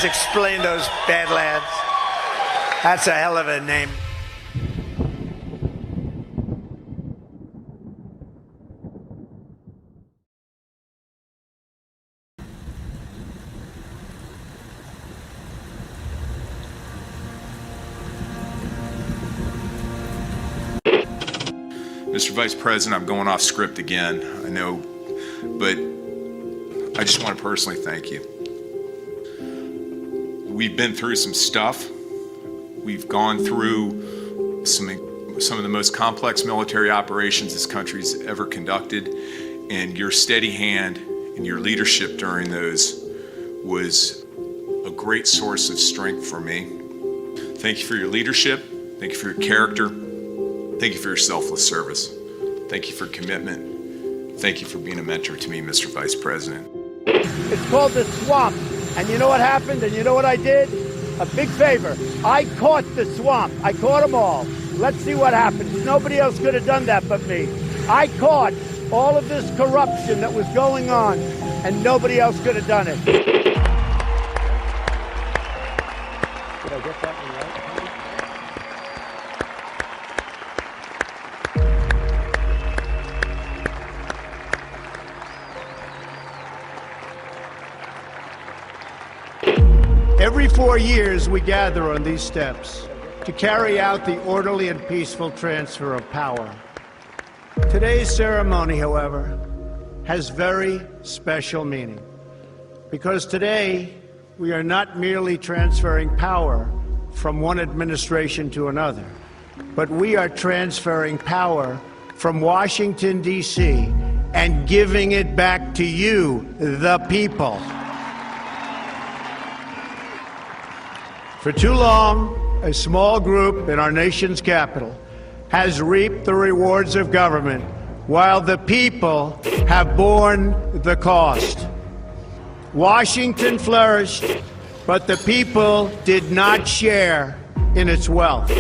Badlands. Explain those Badlands. That's a hell of a name. Mr. Vice President, I'm going off script again, I know, but I just want to personally thank you. We've been through some stuff. We've gone through some of the most complex military operations this country's ever conducted, and your steady hand and your leadership during those was a great source of strength for me. Thank you for your leadership. Thank you for your character. Thank you for your selfless service. Thank you for commitment. Thank you for being a mentor to me, Mr. Vice President. It's called the swamp. And you know what happened? And you know what I did? A big favor. I caught the swamp. I caught them all. Let's see what happens. Nobody else could have done that but me. I caught all of this corruption that was going on, and nobody else could have done it. Did I get that one right? Every 4 years, we gather on these steps to carry out the orderly and peaceful transfer of power. Today's ceremony, however, has very special meaning, because today we are not merely transferring power from one administration to another, but we are transferring power from Washington, D.C., and giving it back to you, the people. For too long, a small group in our nation's capital has reaped the rewards of government, while the people have borne the cost. Washington flourished, but the people did not share in its wealth.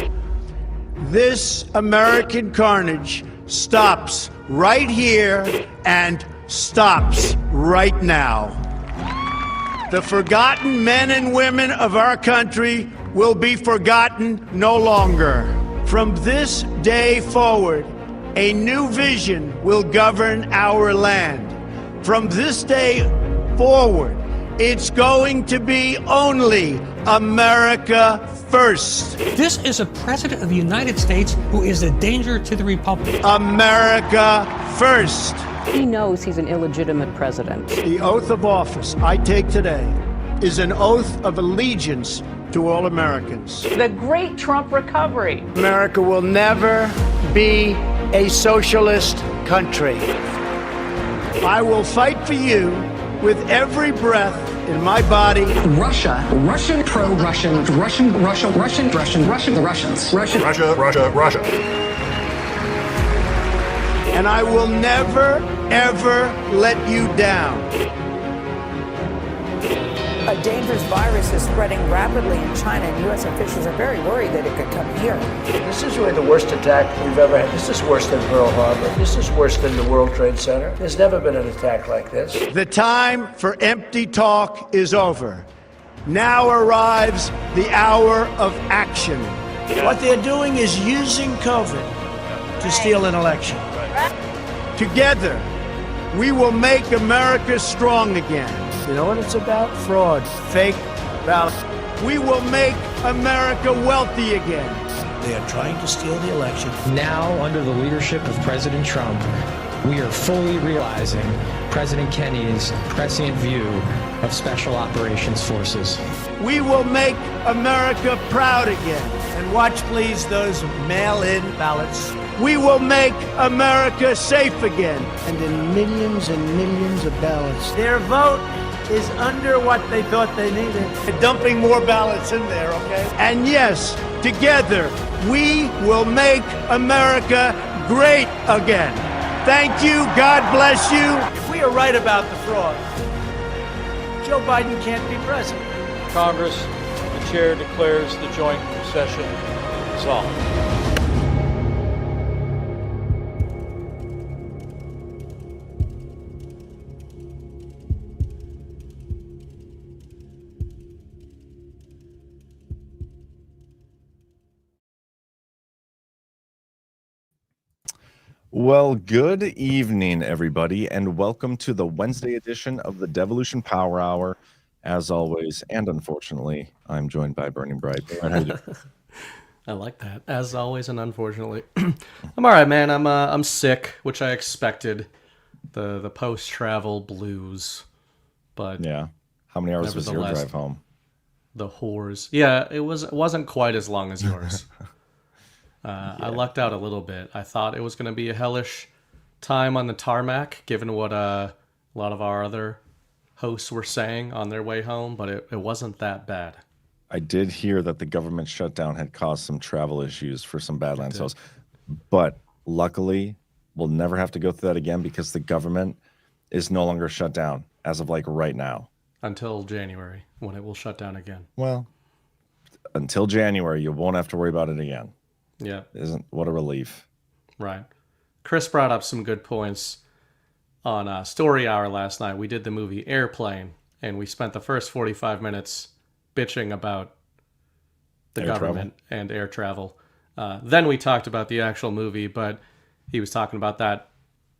This American carnage stops right here and stops right now. The forgotten men and women of our country will be forgotten no longer. From this day forward, a new vision will govern our land. From this day forward, it's going to be only America first. This is a president of the United States who is a danger to the republic. America first. He knows he's an illegitimate president. The oath of office I take today is an oath of allegiance to all Americans. The great Trump recovery. America will never be a socialist country. I will fight for you with every breath in my body. Russia, Russian, pro-Russian, Russian, Russia, Russian, Russian, Russian, the Russians. Russian. Russia, Russia, Russia. And I will never, ever let you down. A dangerous virus is spreading rapidly in China, and U.S. officials are very worried that it could come here. This is really the worst attack we've ever had. This is worse than Pearl Harbor. This is worse than the World Trade Center. There's never been an attack like this. The time for empty talk is over. Now arrives the hour of action. What they're doing is using COVID to steal an election. Together, we will make America strong again. You know what it's about? Fraud, fake ballots. We will make America wealthy again. They are trying to steal the election. Now, under the leadership of President Trump, we are fully realizing President Kennedy's prescient view of Special Operations Forces. We will make America proud again. And watch, please, those mail-in ballots. We will make America safe again. And in millions and millions of ballots, their vote is under what they thought they needed. They're dumping more ballots in there, okay? And yes, together, we will make America great again. Thank you. God bless you. If we are right about the fraud, Joe Biden can't be president. Congress, the chair declares the joint session dissolved. Well, good evening, everybody, and welcome to the Wednesday edition of the Devolution Power Hour. As always, and unfortunately, I'm joined by Burning Bright. How you doing? I like that. As always, and unfortunately, I'm all right, man. I'm sick, which I expected. The post-travel blues, but Yeah. How many hours was your nevertheless, drive home? the whores. Yeah, it wasn't quite as long as yours. I lucked out a little bit. I thought it was going to be a hellish time on the tarmac, given what a lot of our other hosts were saying on their way home, but it wasn't that bad. I did hear that the government shutdown had caused some travel issues for some Badlands hosts, but luckily, we'll never have to go through that again because the government is no longer shut down as of like right now. Until January, when it will shut down again. Well, until January, you won't have to worry about it again. Yeah. What a relief. Right. Chris brought up some good points on Story Hour last night. We did the movie Airplane, and we spent the first 45 minutes bitching about the government and air travel. Then we talked about the actual movie, but he was talking about that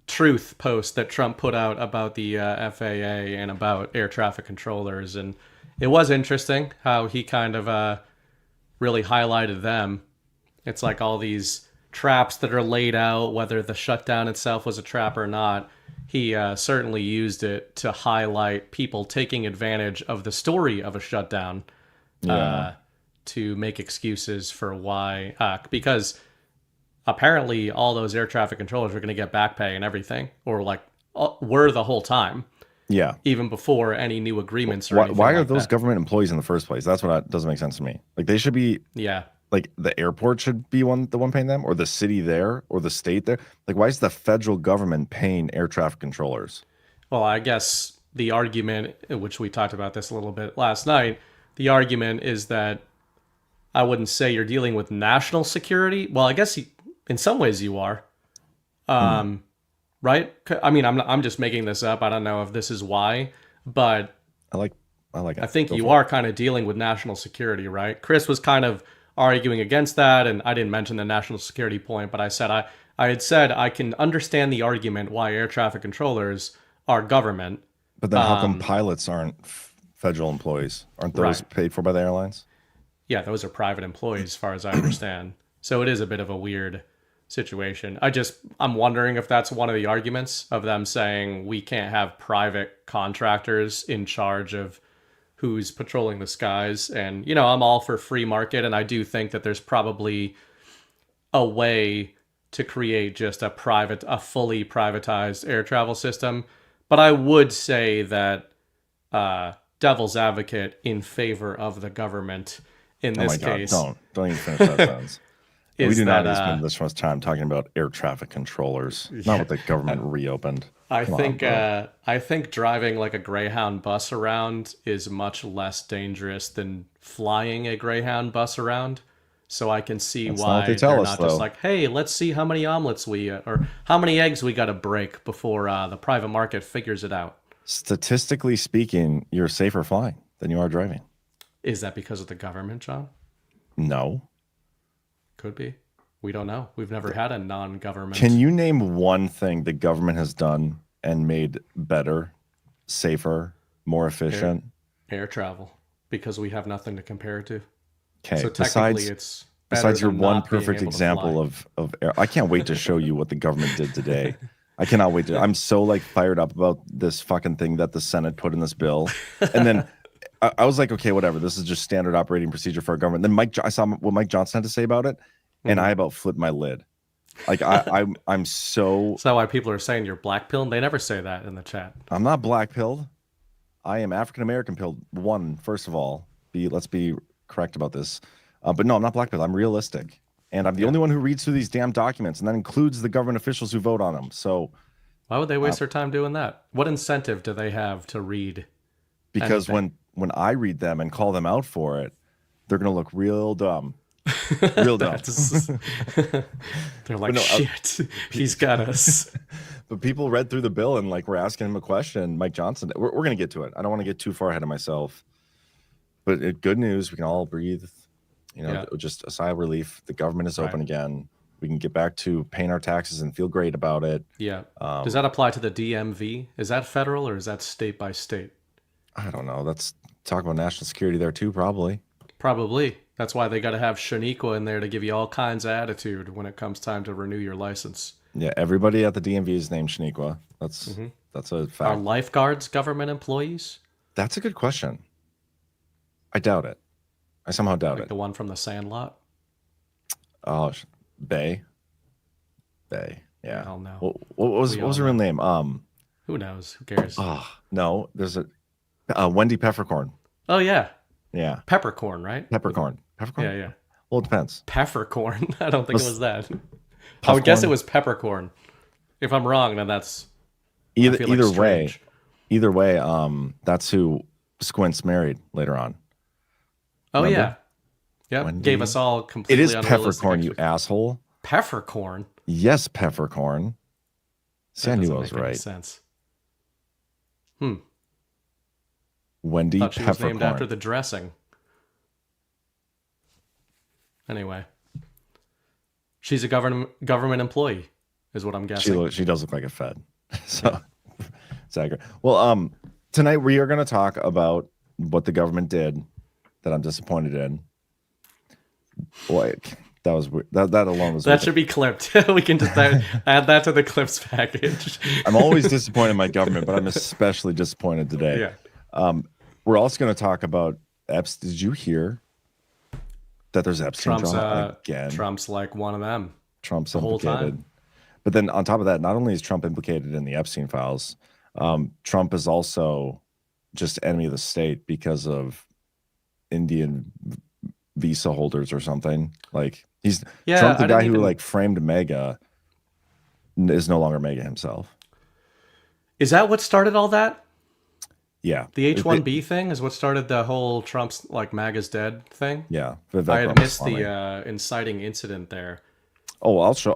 truth post that Trump put out about the FAA and about air traffic controllers. And it was interesting how he kind of really highlighted them. It's like all these traps that are laid out, whether the shutdown itself was a trap or not. He certainly used it to highlight people taking advantage of the story of a shutdown to make excuses for why. Because apparently all those air traffic controllers are going to get back pay and everything, or like were the whole time. Yeah. Even before any new agreements or anything why are like those that. government employees in the first place? That's what doesn't make sense to me. Like they should be. Yeah. Like the airport should be the one paying them, or the city there, or the state there. Like, why is the federal government paying air traffic controllers? Well, I guess the argument, which we talked about this a little bit last night, the argument is that I wouldn't say you're dealing with national security. Well, I guess in some ways you are, right? I mean, I'm just making this up. I don't know if this is why, but I like it. I think you are kind of dealing with national security, right? Chris was kind of arguing against that, and I didn't mention the national security point, but I said I had said I can understand the argument why air traffic controllers are government. But then how come pilots aren't federal employees? Aren't those paid for by the airlines? Yeah, those are private employees, as far as I understand. So it is a bit of a weird situation. I'm wondering if that's one of the arguments of them saying we can't have private contractors in charge of who's patrolling the skies. And, you know, I'm all for free market, and I do think that there's probably a way to create just a fully privatized air travel system. But I would say that devil's advocate in favor of the government in this case. Don't even finish that sentence. We do not spend this much time talking about air traffic controllers, not what the government reopened. I think driving like a Greyhound bus around is much less dangerous than flying a Greyhound bus around. So I can see why they're not just like, hey, let's see how many omelets or how many eggs we got to break before the private market figures it out. Statistically speaking, you're safer flying than you are driving. Is that because of the government, John? No. Could be. We don't know. We've never had a non-government. Can you name one thing the government has done and made better, safer, more efficient? Air travel, because we have nothing to compare it to. Okay. So technically, it's better besides your than one not being perfect able to example of air. I can't wait to show you what the government did today. I cannot wait to. I'm so like fired up about this fucking thing that the Senate put in this bill, and then. I was like, okay, whatever. This is just standard operating procedure for our government. Then I saw what Mike Johnson had to say about it, and I about flipped my lid. Like I'm so. Is that why people are saying you're black pilled? They never say that in the chat. I'm not black pilled. I am African American pilled. First of all, let's be correct about this. But no, I'm not black pilled. I'm realistic, and I'm the only one who reads through these damn documents, and that includes the government officials who vote on them. So, why would they waste their time doing that? What incentive do they have to read? Because when I read them and call them out for it, they're going to look real dumb. Real dumb. They're like, shit, he's got us. But people read through the bill and like we're asking him a question. Mike Johnson, we're going to get to it. I don't want to get too far ahead of myself. But good news, we can all breathe. Just a sigh of relief. The government is open again. We can get back to paying our taxes and feel great about it. Yeah. Does that apply to the DMV? Is that federal or is that state by state? I don't know. Let's talk about national security there too, probably. Probably. That's why they got to have Shaniqua in there to give you all kinds of attitude when it comes time to renew your license. Yeah, everybody at the DMV is named Shaniqua. That's a fact. Are lifeguards government employees? That's a good question. I doubt it. I somehow doubt Like it. the one from the Sandlot? Oh, Bay. Yeah. Hell no. What was her real name? Who knows? Who cares? Oh, no. There's a Wendy Peppercorn. Oh, yeah. Yeah. Peppercorn, right? Peppercorn. Peppercorn? Yeah. Well, it depends. Peppercorn? I don't think it was that. I would guess it was peppercorn. If I'm wrong, then that's either way. Either way, that's who Squint's married later on. Oh, Remember? yeah. Yep. Wendy? Gave us all completely It is unrealistic Peppercorn, you asshole. Peppercorn? Yes, Peppercorn. See, I knew I was Make any right. sense. Wendy Thought she was named Peppercorn. after the dressing. Anyway. She's a government employee, is what I'm guessing. She does look like a Fed. So it's accurate. Well, tonight we are going to talk about what the government did that I'm disappointed in. Boy, that was weird. That alone was that weird. should be clipped. We can just add that to the clips package. I'm always disappointed in my government, but I'm especially disappointed today. Yeah. We're also going to talk about Epstein. Did you hear that there's Epstein drama again? Trump's like one of them. Trump's the whole implicated. time. But then on top of that, not only is Trump implicated in the Epstein files, Trump is also just enemy of the state because of Indian visa holders or something. Like Trump, the guy who like framed Mega, is no longer Mega himself. Is that what started all that? Yeah. The H-1B thing is what started the whole Trump's like MAGA's dead thing. Yeah. I had missed the inciting incident there. Oh, I'll show.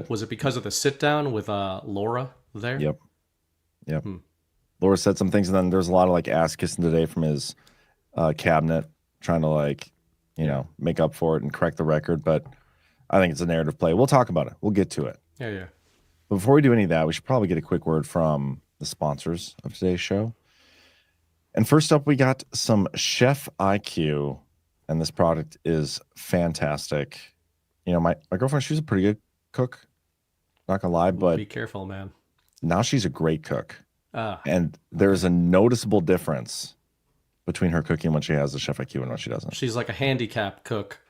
Was it because of the sit down with Laura there? Yep. Laura said some things, and then there's a lot of like ass kissing today from his cabinet, trying to like, make up for it and correct the record. But I think it's a narrative play. We'll talk about it. We'll get to it. Yeah. But before we do any of that, we should probably get a quick word from the sponsors of today's show. And first up, we got some Chef IQ, and this product is fantastic. My girlfriend, she's a pretty good cook, not gonna lie, but be careful, man. Now she's a great cook. And there's a noticeable difference between her cooking when she has the Chef IQ and when she doesn't. She's like a handicap cook.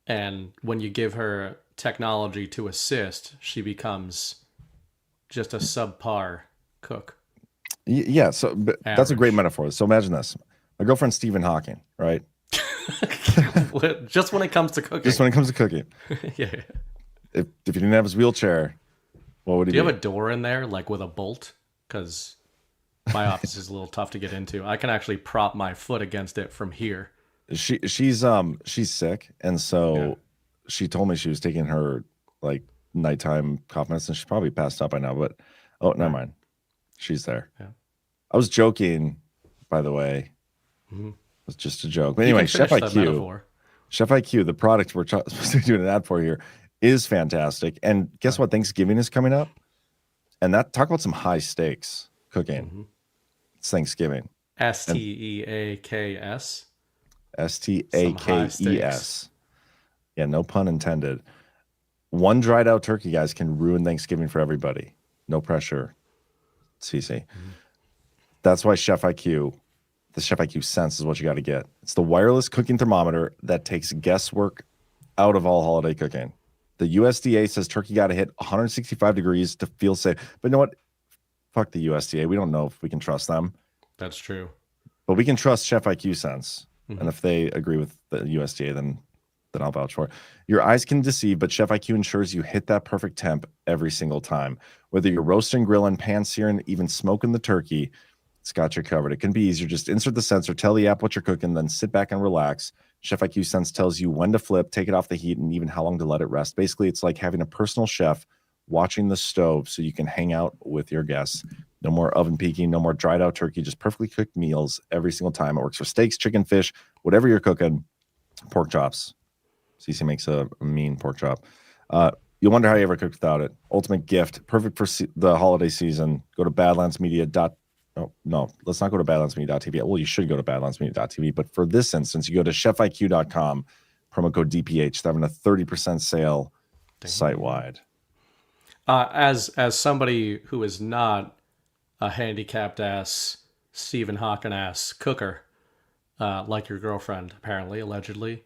And when you give her technology to assist, she becomes just a subpar cook. Yeah, so that's a great metaphor. So imagine this. My girlfriend's Stephen Hawking, right? Just when it comes to cooking. Just when it comes to cooking. Yeah. If he didn't have his wheelchair, what would he do? Do you have a door in there, like with a bolt? Because my office is a little tough to get into. I can actually prop my foot against it from here. She's sick, and so she told me she was taking her like nighttime cough medicine. She's probably passed out by now, but never mind. She's there. Yeah. I was joking, by the way. It was just a joke. But anyway, Chef IQ, the product we're supposed to be doing an ad for here, is fantastic. And guess what? Thanksgiving is coming up. And talk about some high stakes cooking. It's Thanksgiving. STEAKS. STAKES. Yeah, no pun intended. One dried out turkey, guys, can ruin Thanksgiving for everybody. No pressure, CC. That's why Chef IQ, the Chef IQ Sense is what you got to get. It's the wireless cooking thermometer that takes guesswork out of all holiday cooking. The USDA says turkey got to hit 165 degrees to feel safe. But you know what? Fuck the USDA. We don't know if we can trust them. That's true. But we can trust Chef IQ Sense. And if they agree with the USDA, then I'll vouch for it. Your eyes can deceive, but Chef IQ ensures you hit that perfect temp every single time. Whether you're roasting, grilling, pan-searing, even smoking the turkey, it's got you covered. It can be easier. Just insert the sensor, tell the app what you're cooking, then sit back and relax. Chef IQ Sense tells you when to flip, take it off the heat, and even how long to let it rest. Basically, it's like having a personal chef watching the stove so you can hang out with your guests. No more oven peaking, no more dried out turkey, just perfectly cooked meals every single time. It works for steaks, chicken, fish, whatever you're cooking. Pork chops. CC makes a mean pork chop. You'll wonder how you ever cooked without it. Ultimate gift, perfect for the holiday season. Go to badlandsmedia. Oh, no, let's not go to badlandsmedia.tv. Well, you should go to badlandsmedia.tv, but for this instance, you go to chefiq.com, promo code DPH. They're having a 30% sale site-wide. As somebody who is not a handicapped ass, Stephen Hawking ass cooker, like your girlfriend, apparently, allegedly,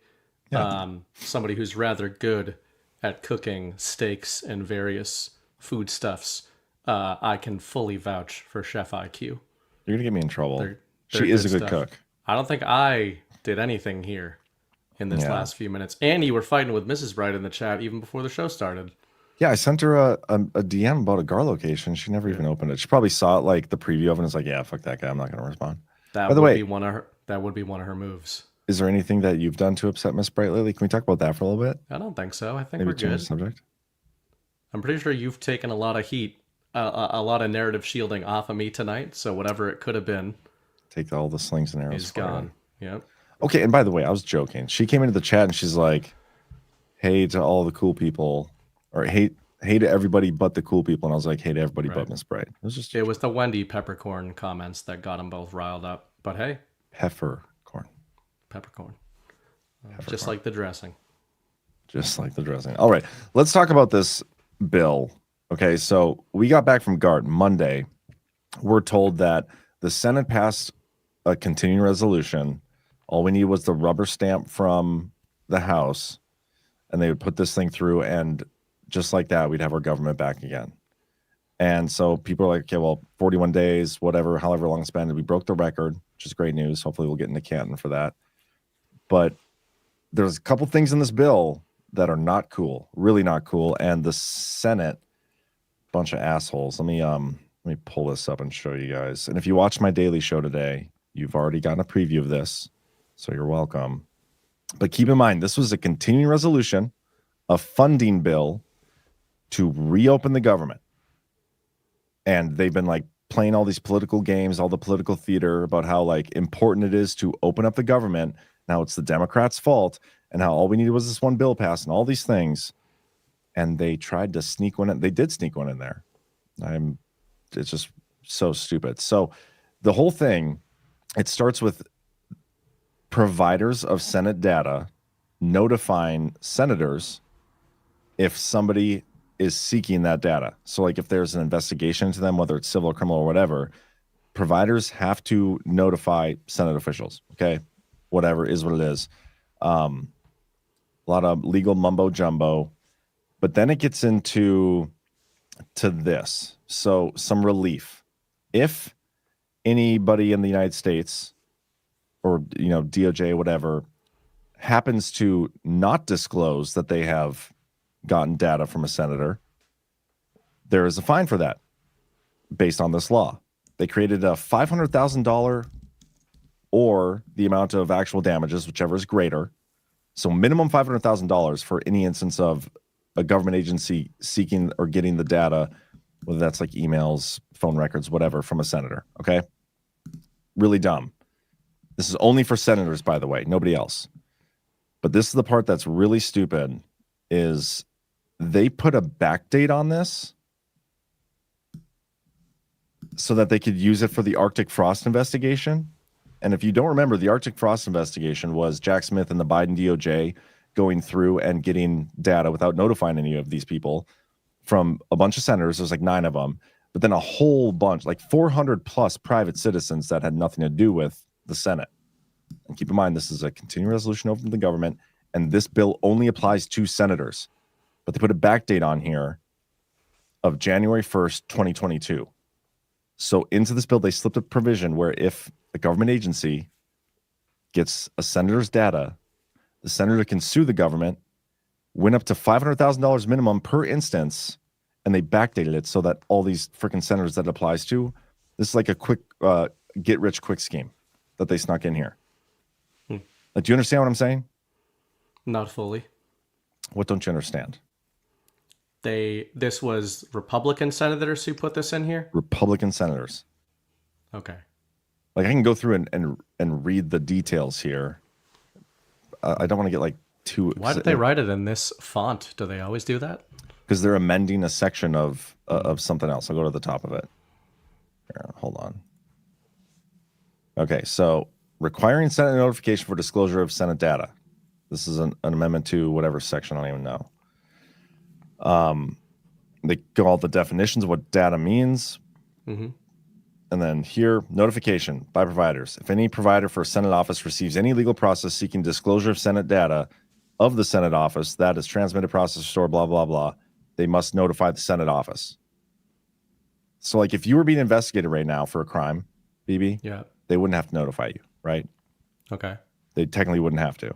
somebody who's rather good at cooking steaks and various foodstuffs, I can fully vouch for Chef IQ. You're going to get me in trouble. They're she is a good stuff. cook. I don't think I did anything here in this last few minutes. And you were fighting with Mrs. Bright in the chat even before the show started. Yeah, I sent her a DM about a GAR location. She never even opened it. She probably saw it, like the preview of it, and was like, yeah, fuck that guy. I'm not going to respond. That By the would way, be one of her moves. Is there anything that you've done to upset Miss Bright lately? Can we talk about that for a little bit? I don't think so. I think Maybe we're change good. the subject. I'm pretty sure you've taken a lot of heat, a lot of narrative shielding off of me tonight. So whatever it could have been, take all the slings and arrows. Is gone. Yep. Okay, and by the way, I was joking. She came into the chat and she's like, "Hey to all the cool people," or "Hey to everybody but the cool people," and I was like, "Hey to everybody but Miss Bright." It was the Wendy Peppercorn comments that got them both riled up. But hey, Peppercorn. Just like the dressing. Just like the dressing. All right, let's talk about this bill. Okay, so we got back from GART Monday. We're told that the Senate passed a continuing resolution. All we need was the rubber stamp from the House, and they would put this thing through, and just like that, we'd have our government back again. And so people are like, okay, well, 41 days, whatever, however long it's been. We broke the record, which is great news. Hopefully we'll get into Canton for that. But there's a couple things in this bill that are not cool, really not cool. And the Senate, bunch of assholes. Let me pull this up and show you guys. And if you watch my daily show today, you've already gotten a preview of this, so you're welcome. But keep in mind, this was a continuing resolution, a funding bill to reopen the government. And they've been like playing all these political games, all the political theater about how like important it is to open up the government. Now it's the Democrats' fault, and how all we needed was this one bill passed and all these things. And they tried to sneak one in. They did sneak one in there. It's just so stupid. So the whole thing, it starts with providers of Senate data notifying senators if somebody is seeking that data. So like if there's an investigation into them, whether it's civil or criminal or whatever, providers have to notify Senate officials. Okay, whatever is what it is. A lot of legal mumbo jumbo, but then it gets into this. So some relief. If anybody in the United States or DOJ, whatever, happens to not disclose that they have gotten data from a senator, there is a fine for that based on this law. They created a $500,000 or the amount of actual damages, whichever is greater. So minimum $500,000 for any instance of a government agency seeking or getting the data, whether that's like emails, phone records, whatever, from a senator. Okay. Really dumb. This is only for senators, by the way, nobody else. But this is the part that's really stupid, is they put a back date on this so that they could use it for the Arctic frost investigation. And if you don't remember, the Arctic frost investigation was Jack Smith and the Biden DOJ going through and getting data without notifying any of these people from a bunch of senators. There's like 9 of them, but then a whole bunch, like 400 plus private citizens that had nothing to do with the Senate. And keep in mind, this is a continuing resolution open to the government, and this bill only applies to senators. But they put a back date on here of January 1st, 2022. So into this bill, they slipped a provision where if a government agency gets a senator's data, the senator can sue the government, win up to $500,000 minimum per instance, and they backdated it so that all these freaking senators that it applies to, this is like a quick get-rich-quick scheme that they snuck in here. Like, do you understand what I'm saying? Not fully. What don't you understand? This was Republican senators who put this in here? Republican senators. Okay. Like, I can go through and read the details here. I don't want to get like Why did they write it in this font? Do they always do that? Because they're amending a section of something else. I'll go to the top of it. Here, hold on. Okay, so requiring Senate notification for disclosure of Senate data. This is an amendment to whatever section, I don't even know. They call it the definitions of what data means. Mm-hmm. And then here, notification by providers. If any provider for a Senate office receives any legal process seeking disclosure of Senate data of the Senate office that is transmitted, processed, stored, blah, blah, blah, they must notify the Senate office. So, like, if you were being investigated right now for a crime, BB, yeah, they wouldn't have to notify you, right? Okay. They technically wouldn't have to.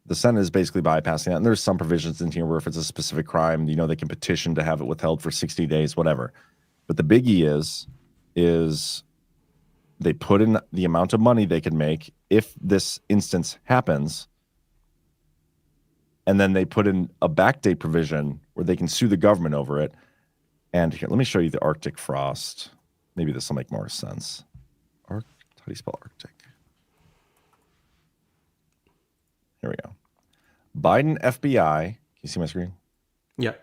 The Senate is basically bypassing that. And there's some provisions in here where if it's a specific crime, you know, they can petition to have it withheld for 60 days, whatever. But the biggie is they put in the amount of money they can make if this instance happens. And then they put in a backdate provision where they can sue the government over it. And here, let me show you the Arctic frost. Maybe this will make more sense. How do you spell Arctic? Here we go. Biden FBI. Can you see my screen? Yeah.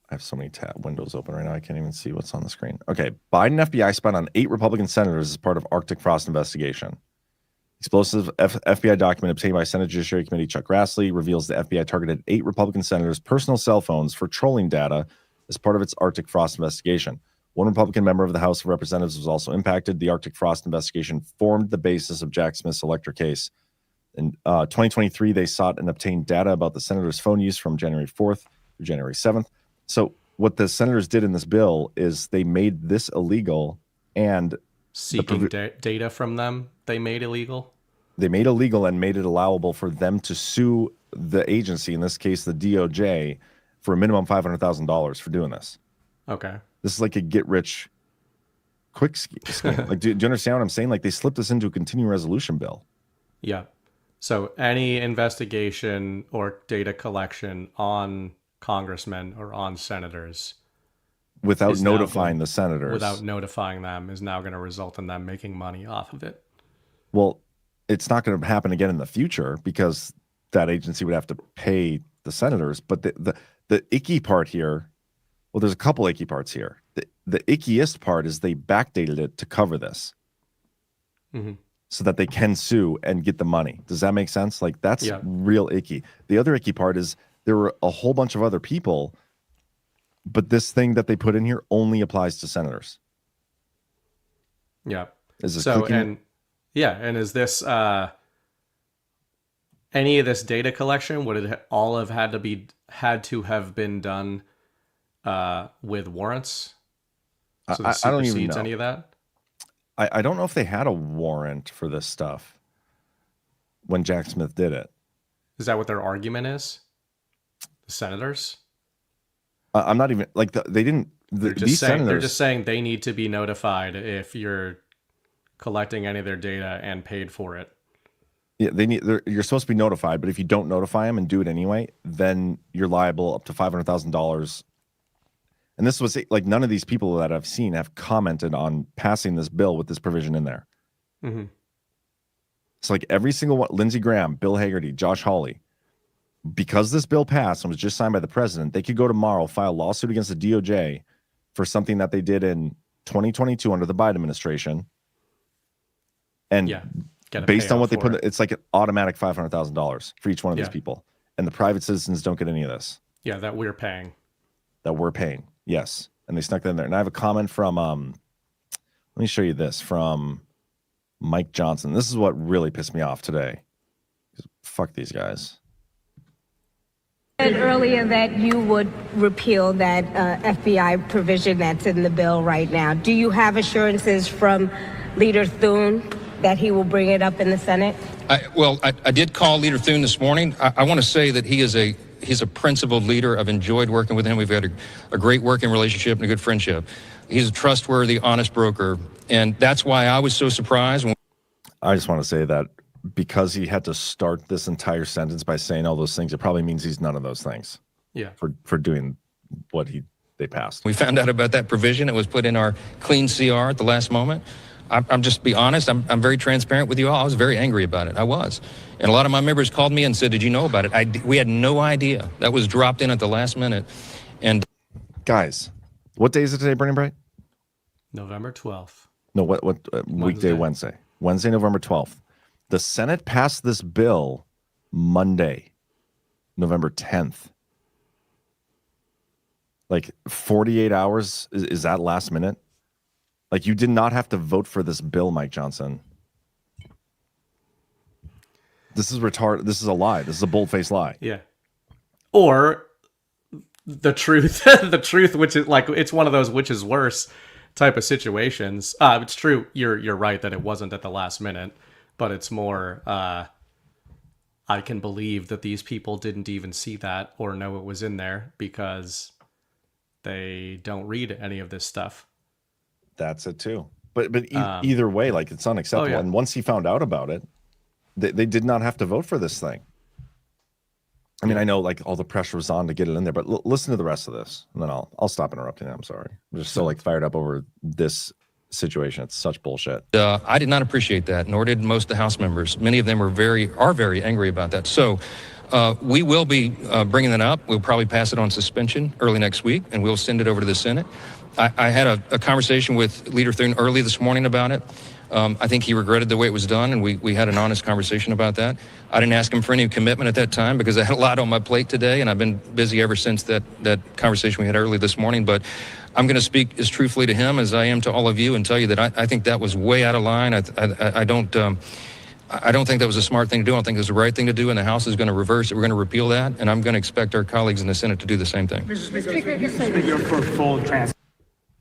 I have so many windows open right now. I can't even see what's on the screen. Okay. Biden FBI spied on 8 Republican senators as part of Arctic frost investigation. Explosive FBI document obtained by Senate Judiciary Committee Chuck Grassley reveals the FBI targeted 8 Republican senators' personal cell phones for trolling data as part of its Arctic frost investigation. One Republican member of the House of Representatives was also impacted. The Arctic frost investigation formed the basis of Jack Smith's Electra case. In 2023, they sought and obtained data about the senator's phone use from January 4th through January 7th. So what the senators did in this bill is they made this illegal, and seeking data from them, they made illegal? They made illegal and made it allowable for them to sue the agency, in this case, the DOJ, for a minimum $500,000 for doing this. Okay. This is like a get-rich-quick scheme. Like, do you understand what I'm saying? Like, they slipped this into a continuing resolution bill. Yeah. So any investigation or data collection on congressmen or on senators without notifying the senators, without notifying them, is now going to result in them making money off of it. Well, it's not going to happen again in the future because that agency would have to pay the senators. But the icky part here, well, there's a couple icky parts here. The ickiest part is they backdated it to cover this. Mm-hmm. So that they can sue and get the money. Does that make sense? Like, that's real icky. The other icky part is there were a whole bunch of other people, but this thing that they put in here only applies to senators. Yeah. Is this and is this any of this data collection, would it all have had to have been done with warrants? So I don't even know any of that. I don't know if they had a warrant for this stuff when Jack Smith did it. Is that what their argument is? The senators? I'm not even like they didn't. They're just saying they need to be notified if you're collecting any of their data and paid for it. Yeah, you're supposed to be notified, but if you don't notify them and do it anyway, then you're liable up to $500,000. And this was like none of these people that I've seen have commented on passing this bill with this provision in there. Mm-hmm. It's like every single one, Lindsey Graham, Bill Hagerty, Josh Hawley, because this bill passed and was just signed by the president, they could go tomorrow, file a lawsuit against the DOJ for something that they did in 2022 under the Biden administration. And based on what they put, it's like an automatic $500,000 for each one of these people. And the private citizens don't get any of this. Yeah, that we're paying. Yes. And they snuck that in there. And I have a comment from, let me show you this, from Mike Johnson. This is what really pissed me off today. Fuck these guys. Said earlier that you would repeal that FBI provision that's in the bill right now. Do you have assurances from Leader Thune that he will bring it up in the Senate? I did call Leader Thune this morning. I want to say that he's a principled leader. I've enjoyed working with him. We've had a great working relationship and a good friendship. He's a trustworthy, honest broker. And that's why I was so surprised. I just want to say that because he had to start this entire sentence by saying all those things, it probably means he's none of those things. Yeah. For doing what they passed. We found out about that provision. It was put in our clean CR at the last moment. I'm just be honest. I'm very transparent with you all. I was very angry about it. I was. And a lot of my members called me and said, did you know about it? We had no idea. That was dropped in at the last minute. And guys, what day is it today, Burning Bright? November 12th. No, what weekday? Wednesday, November 12th. The Senate passed this bill Monday, November 10th. Like 48 hours, is that last minute? Like, you did not have to vote for this bill, Mike Johnson. This is retarded. This is a lie. This is a bold-faced lie. Yeah. Or the truth, the truth, which is like, it's one of those which is worse type of situations. It's true. You're right that it wasn't at the last minute, but it's more, I can believe that these people didn't even see that or know it was in there because they don't read any of this stuff. That's it too. But either way, like, it's unacceptable. Oh, yeah. And once he found out about it, they did not have to vote for this thing. I mean, I know like all the pressure was on to get it in there, but listen to the rest of this, and then I'll stop interrupting. I'm sorry. I'm just so like fired up over this situation. It's such bullshit. I did not appreciate that, nor did most of the House members. Many of them are very angry about that. So we will be bringing that up. We'll probably pass it on suspension early next week, and we'll send it over to the Senate. I had a conversation with Leader Thune early this morning about it. I think he regretted the way it was done, and we had an honest conversation about that. I didn't ask him for any commitment at that time because I had a lot on my plate today, and I've been busy ever since that conversation we had early this morning. But I'm going to speak as truthfully to him as I am to all of you and tell you that I think that was way out of line. I don't think that was a smart thing to do. I don't think it was the right thing to do, and the House is going to reverse it. We're going to repeal that, and I'm going to expect our colleagues in the Senate to do the same thing. Mr. Speaker, for full transparency.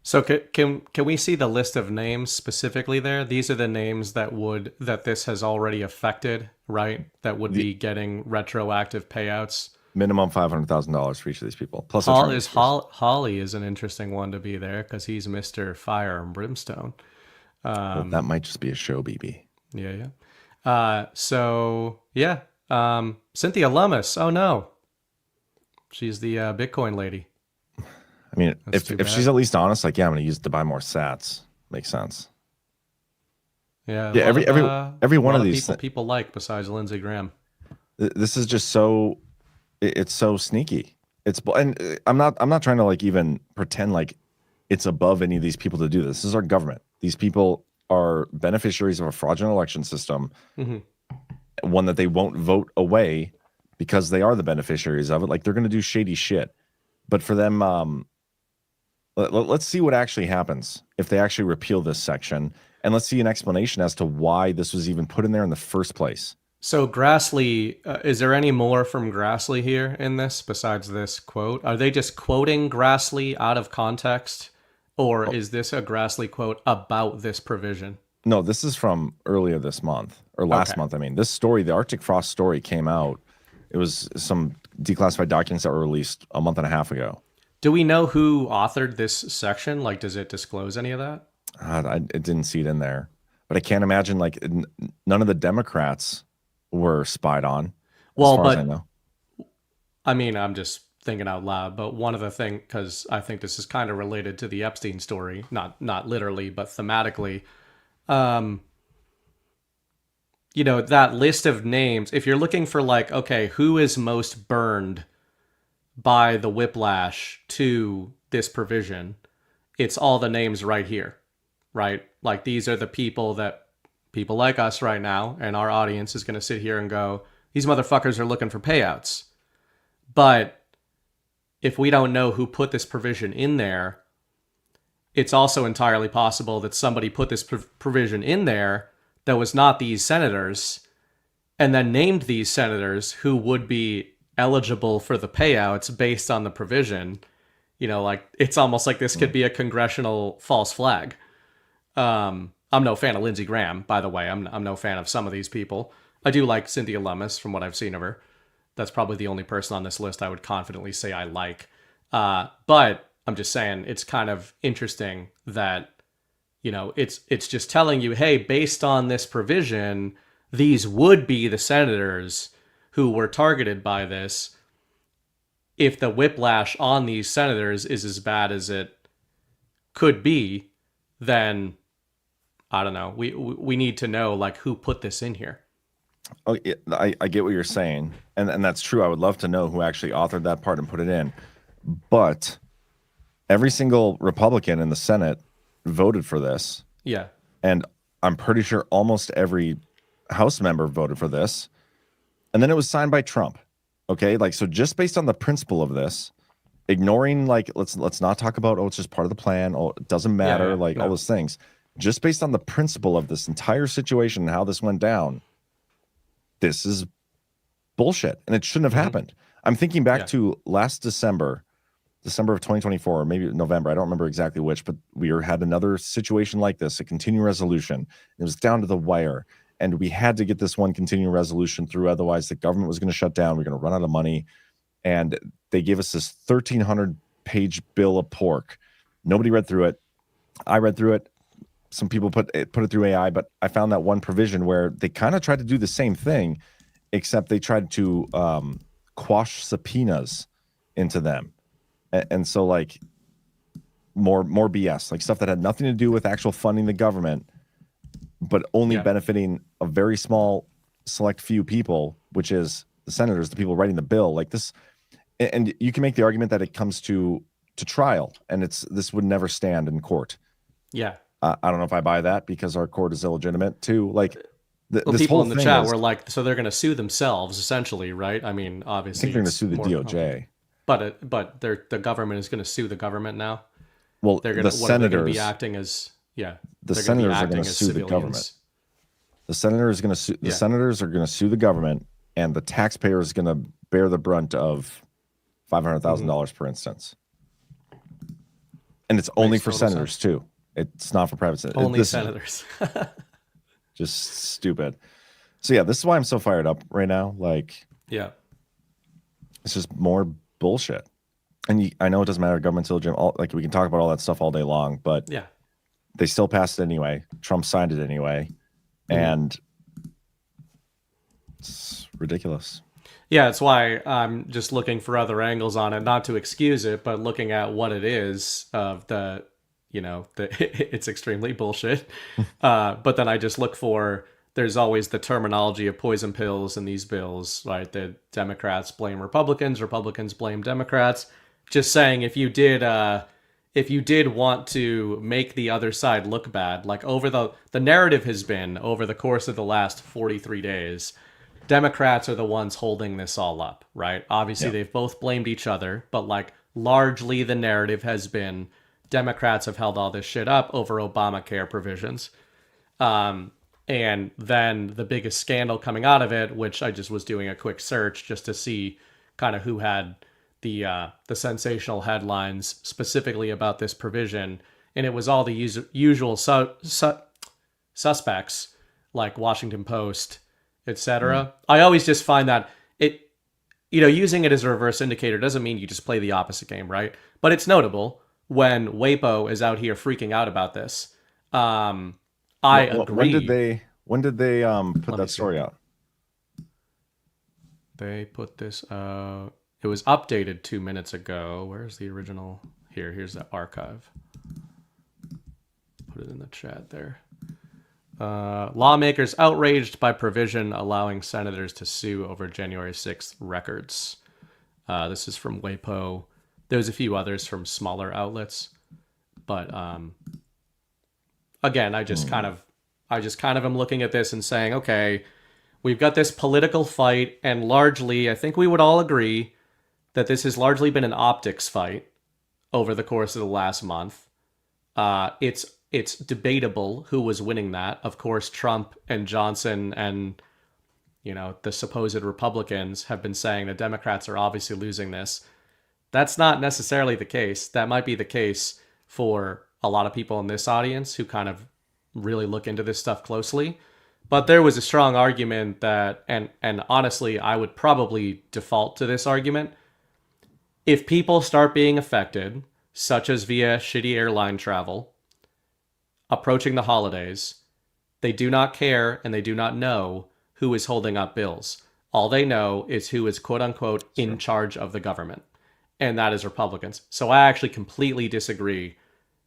So can we see the list of names specifically there? These are the names that this has already affected, right? That would be getting retroactive payouts. Minimum $500,000 for each of these people. Plus, Holly is an interesting one to be there because he's Mr. Fire and Brimstone. Well, that might just be a show, BB. Yeah. Cynthia Lummis. Oh no, she's the Bitcoin lady. I mean, if she's at least honest, like, yeah, I'm going to use it to buy more sats. Makes sense. Yeah. Every one of these people like besides Lindsey Graham. This is just so, it's so sneaky. And I'm not trying to like even pretend like it's above any of these people to do this. This is our government. These people are beneficiaries of a fraudulent election system, one that they won't vote away because they are the beneficiaries of it. Like, they're going to do shady shit. But for them, let's see what actually happens if they actually repeal this section, and let's see an explanation as to why this was even put in there in the first place. So Grassley, is there any more from Grassley here in this besides this quote? Are they just quoting Grassley out of context, or is this a Grassley quote about this provision? No, this is from earlier this month, or last month. I mean, this story, the Arctic Frost story, came out. It was some declassified documents that were released a month and a half ago. Do we know who authored this section? Like, does it disclose any of that? I didn't see it in there, but I can't imagine like none of the Democrats were spied on. Well, as I know. I mean, I'm just thinking out loud, but one of the things, because I think this is kind of related to the Epstein story, not literally, but thematically. You know, that list of names, if you're looking for like, okay, who is most burned by the whiplash to this provision, it's all the names right here, right? Like, these are the people that people like us right now, and our audience is going to sit here and go, these motherfuckers are looking for payouts. But if we don't know who put this provision in there, it's also entirely possible that somebody put this provision in there that was not these senators, and then named these senators who would be eligible for the payouts based on the provision. You know, like, it's almost like this could be a congressional false flag. I'm no fan of Lindsey Graham, by the way. I'm no fan of some of these people. I do like Cynthia Lummis from what I've seen of her. That's probably the only person on this list I would confidently say I like. But I'm just saying, it's kind of interesting that, you know, it's just telling you, hey, based on this provision, these would be the senators who were targeted by this. If the whiplash on these senators is as bad as it could be, then I don't know. We need to know like who put this in here. Oh, yeah, I get what you're saying, and that's true. I would love to know who actually authored that part and put it in, but every single Republican in the Senate voted for this. Yeah, and I'm pretty sure almost every House member voted for this, and then it was signed by Trump. Okay, like so, just based on the principle of this, ignoring like let's not talk about it's just part of the plan. Oh, it doesn't matter. All those things. Just based on the principle of this entire situation and how this went down. This is bullshit, and it shouldn't have happened. I'm thinking back to last December of 2024, or maybe November. I don't remember exactly which, but we had another situation like this, a continuing resolution. It was down to the wire, and we had to get this one continuing resolution through. Otherwise, the government was going to shut down. We're going to run out of money, and they gave us this 1,300-page bill of pork. Nobody read through it. I read through it. Some people put it through AI, but I found that one provision where they kind of tried to do the same thing, except they tried to quash subpoenas into them. And so like more BS, like stuff that had nothing to do with actual funding the government, but only benefiting a very small select few people, which is the senators, the people writing the bill. Like this, and you can make the argument that it comes to trial, and this would never stand in court. Yeah. I don't know if I buy that because our court is illegitimate too. Like this people whole in the thing chat were like, so they're going to sue themselves essentially, right? I mean, I obviously think they're going to sue the DOJ. But the government is going to sue the government now. Well, they're going to be acting as the senators are going to sue the government. The senators going to sue the senators are going to sue the government, and the taxpayer is going to bear the brunt of $500,000 per instance. And it's only for senators too. It's not for private senators. Only senators. Just stupid. So yeah, this is why I'm so fired up right now. Like, yeah, it's just more bullshit. And I know it doesn't matter. Government's illegitimate. Like we can talk about all that stuff all day long, but yeah, they still passed it anyway. Trump signed it anyway, and it's ridiculous. Yeah, that's why I'm just looking for other angles on it, not to excuse it, but looking at what it is of it's extremely bullshit. But then I just look for, there's always the terminology of poison pills in these bills, right? The Democrats blame Republicans, Republicans blame Democrats. Just saying, if you did want to make the other side look bad, like over the narrative has been over the course of the last 43 days, Democrats are the ones holding this all up, right? Obviously, they've both blamed each other, but like largely the narrative has been Democrats have held all this shit up over Obamacare provisions. And then the biggest scandal coming out of it, which I just was doing a quick search just to see kind of who had the sensational headlines specifically about this provision, and it was all the usual suspects like Washington Post, etc. I always just find that using it as a reverse indicator doesn't mean you just play the opposite game, right? But it's notable when WAPO is out here freaking out about this. I agree. When did they put that story out? They put this it was updated 2 minutes ago. Where's the original? Here's the archive. Put it in the chat there. Lawmakers outraged by provision allowing senators to sue over January 6th records. This is from WAPO. There's a few others from smaller outlets, but again, I just kind of am looking at this and saying, okay, we've got this political fight, and largely, I think we would all agree that this has largely been an optics fight over the course of the last month. It's debatable who was winning that. Of course, Trump and Johnson and the supposed Republicans have been saying the Democrats are obviously losing this. That's not necessarily the case. That might be the case for a lot of people in this audience who kind of really look into this stuff closely. But there was a strong argument that, and honestly, I would probably default to this argument. If people start being affected, such as via shitty airline travel, approaching the holidays, they do not care and they do not know who is holding up bills. All they know is who is quote unquote in charge of the government. And that is Republicans. So I actually completely disagree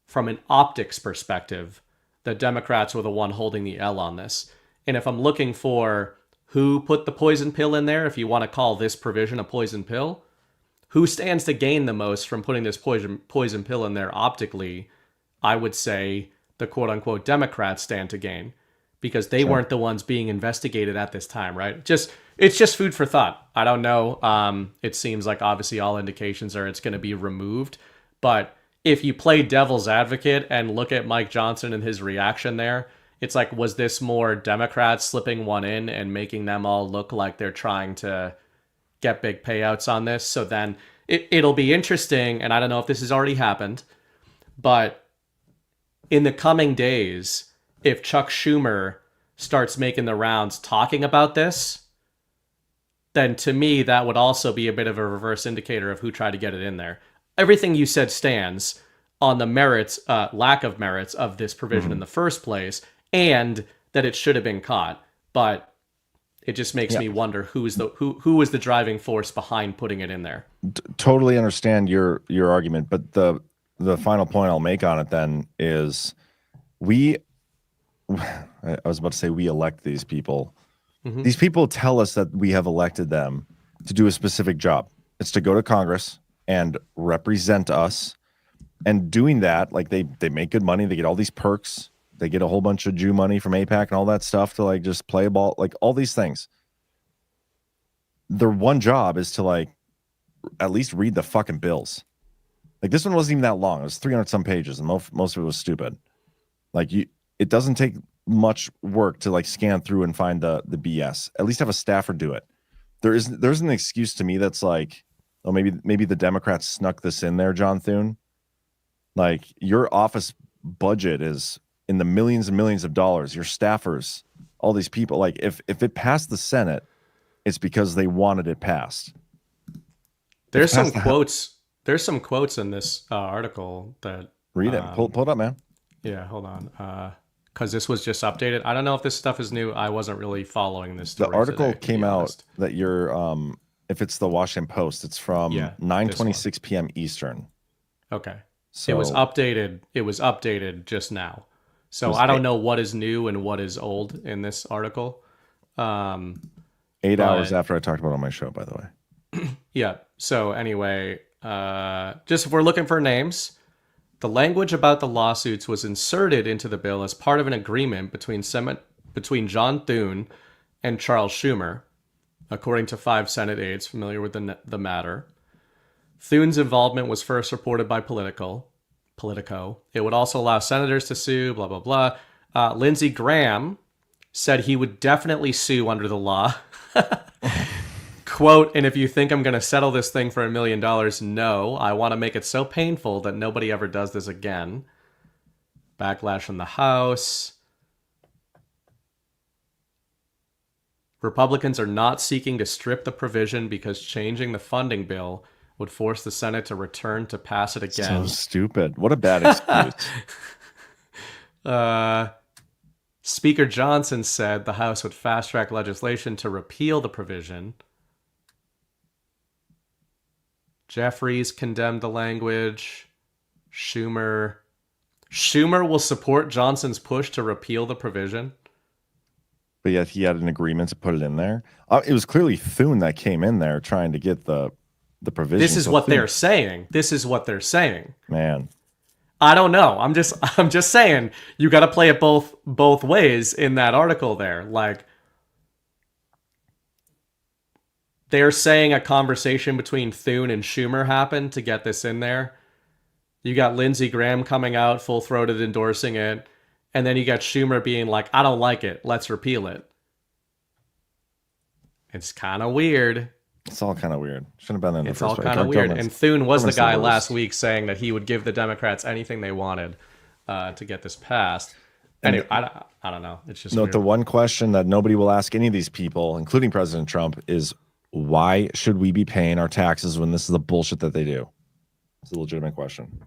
from an optics perspective the Democrats were the one holding the L on this. And if I'm looking for who put the poison pill in there, if you want to call this provision a poison pill, who stands to gain the most from putting this poison pill in there optically, I would say the quote-unquote Democrats stand to gain, because they weren't the ones being investigated at this time, right? It's just food for thought. I don't know. It seems like obviously all indications are it's going to be removed. But if you play devil's advocate and look at Mike Johnson and his reaction there, it's like, was this more Democrats slipping one in and making them all look like they're trying to get big payouts on this? So then it'll be interesting, and I don't know if this has already happened, but in the coming days, if Chuck Schumer starts making the rounds talking about this, then to me, that would also be a bit of a reverse indicator of who tried to get it in there. Everything you said stands on the merits, lack of merits of this provision in the first place, and that it should have been caught. But it just makes me wonder who was the driving force behind putting it in there. Totally understand your argument, but the final point I'll make on it then is I was about to say we elect these people. Mm-hmm. These people tell us that we have elected them to do a specific job. It's to go to Congress and represent us. And doing that, like they make good money. They get all these perks. They get a whole bunch of Jew money from AIPAC and all that stuff to like just play a ball, like all these things. Their one job is to like at least read the fucking bills. Like this one wasn't even that long. It was 300 some pages, and most of it was stupid. Like it doesn't take much work to like scan through and find the BS. At least have a staffer do it. There's an excuse to me that's like, oh, maybe the Democrats snuck this in there, John Thune. Like your office budget is in the millions and millions of dollars. Your staffers, all these people, like if it passed the Senate, it's because they wanted it passed. There's some quotes. There's some quotes in this article that read it. Pull it up, man. Yeah, hold on. Because this was just updated. I don't know if this stuff is new. I wasn't really following this story. The article today, came out that you're if it's the Washington Post, it's from 9:26 p.m. Eastern. Okay. So it was updated. It was updated just now. So I don't know what is new and what is old in this article. 8 hours after I talked about it on my show, by the way. Yeah. So anyway, just if we're looking for names, the language about the lawsuits was inserted into the bill as part of an agreement between John Thune and Charles Schumer, according to 5 Senate aides familiar with the matter. Thune's involvement was first reported by Politico. It would also allow senators to sue, blah, blah, blah. Lindsey Graham said he would definitely sue under the law. Quote, and if you think I'm going to settle this thing for $1 million, no, I want to make it so painful that nobody ever does this again. Backlash from the House. Republicans are not seeking to strip the provision because changing the funding bill would force the Senate to return to pass it again. So stupid. What a bad excuse. Speaker Johnson said the House would fast-track legislation to repeal the provision. Jeffries condemned the language. Schumer will support Johnson's push to repeal the provision. But yet he had an agreement to put it in there. It was clearly Thune that came in there trying to get the provision. This is what they're saying. This is what they're saying. Man, I don't know. I'm just saying you got to play it both ways in that article there. Like they're saying a conversation between Thune and Schumer happened to get this in there. You got Lindsey Graham coming out full-throated endorsing it, and then you got Schumer being like, "I don't like it. Let's repeal it." It's kind of weird. It's all kind of weird. Shouldn't have been in the It's first all place. kind of weird. And Thune was the guy last week saying that he would give the Democrats anything they wanted to get this passed. Anyway, I don't know. It's just weird. The one question that nobody will ask any of these people, including President Trump, is why should we be paying our taxes when this is the bullshit that they do? It's a legitimate question.